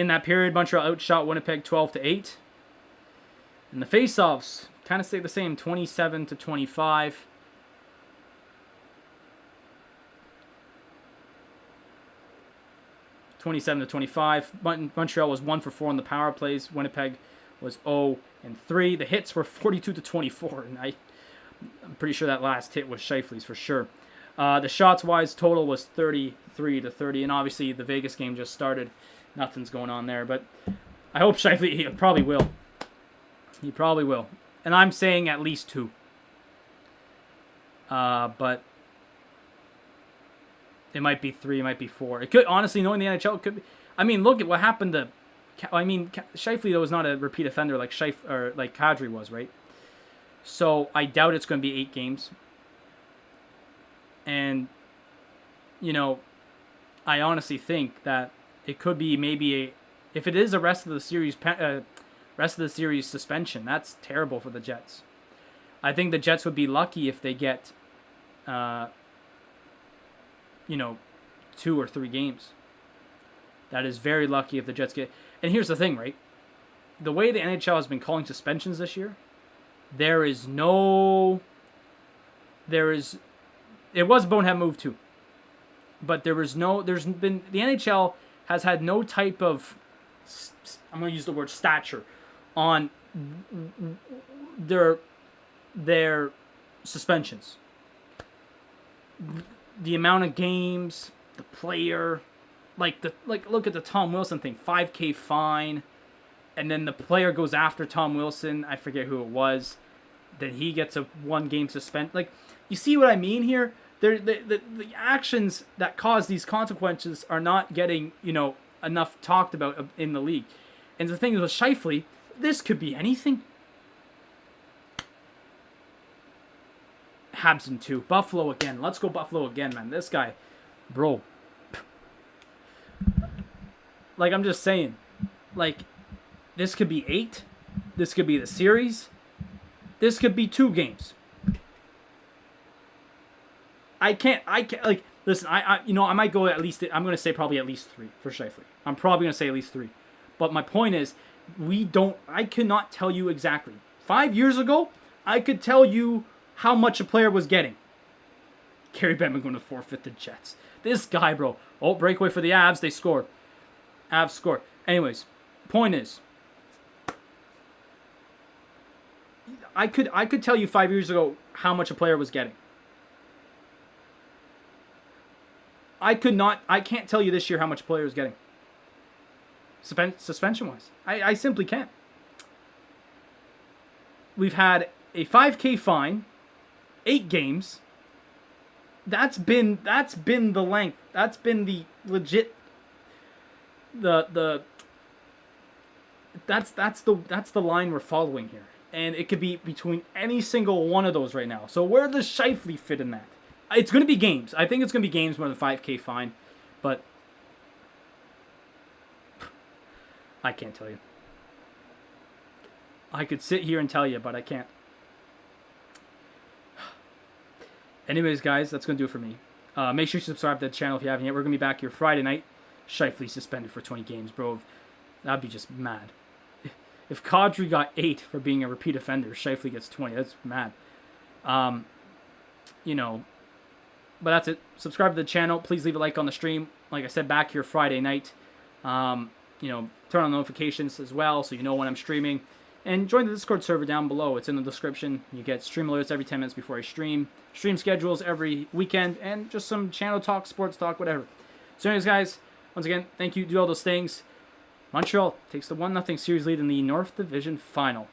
that period, Montreal outshot Winnipeg 12-8. And the faceoffs kind of stayed the same, 27-25. Montreal was 1 for 4 on the power plays. Winnipeg was 0-3. The hits were 42-24, and I'm pretty sure that last hit was Scheifele's for sure. The shots-wise total was 33-30, and obviously the Vegas game just started. Nothing's going on there, but I hope Scheifele, he probably will. He probably will. And I'm saying at least 2. But it might be 3, it might be 4. It could, honestly, knowing the NHL, it could be. I mean, look at what happened to. Scheifele though was not a repeat offender like Kadri was, right? So I doubt it's going to be 8 games. And, I honestly think that it could be maybe if it is a rest of the series suspension, that's terrible for the Jets. I think the Jets would be lucky if they get, 2 or 3 games. That is very lucky if the Jets get. And here's the thing, right? The way the NHL has been calling suspensions this year, it was a bonehead move too. But the NHL has had no type of, I'm going to use the word stature, on their suspensions. The amount of games, the player, look at the Tom Wilson thing, $5,000 fine, and then the player goes after Tom Wilson, I forget who it was, then he gets a 1 game suspend. You see what I mean here? The actions that cause these consequences are not getting, enough talked about in the league. And the thing is with Scheifele, this could be anything. Habs in 2. Buffalo again. Let's go Buffalo again, man. This guy, bro. I'm just saying. This could be 8. This could be the series. This could be 2 games. I can't, Listen, I might go at least. I'm going to say probably at least 3 for Scheifele. I'm probably going to say at least 3. But my point is, I cannot tell you exactly. 5 years ago, I could tell you how much a player was getting. Gary Bettman going to forfeit the Jets. This guy, bro. Oh, breakaway for the Avs. They scored. Avs scored. Anyways, point is, I could tell you 5 years ago how much a player was getting. I can't tell you this year how much a player is getting. Suspension-wise. I simply can't. We've had a $5,000 fine, 8 games. That's been the length. That's been the legit that's the line we're following here. And it could be between any single one of those right now. So where does Scheifele fit in that? It's going to be games. I think it's going to be games more than $5,000 fine. But I can't tell you. I could sit here and tell you, but I can't. Anyways, guys, that's going to do it for me. Make sure you subscribe to the channel if you haven't yet. We're going to be back here Friday night. Scheifele suspended for 20 games, bro. That'd be just mad. If Kadri got 8 for being a repeat offender, Scheifele gets 20. That's mad. But that's it. Subscribe to the channel. Please leave a like on the stream. Like I said, back here Friday night. Turn on notifications as well so you know when I'm streaming. And join the Discord server down below. It's in the description. You get stream alerts every 10 minutes before I stream. Stream schedules every weekend. And just some channel talk, sports talk, whatever. So anyways, guys, once again, thank you. Do all those things. Montreal takes the 1-0 series lead in the North Division Final.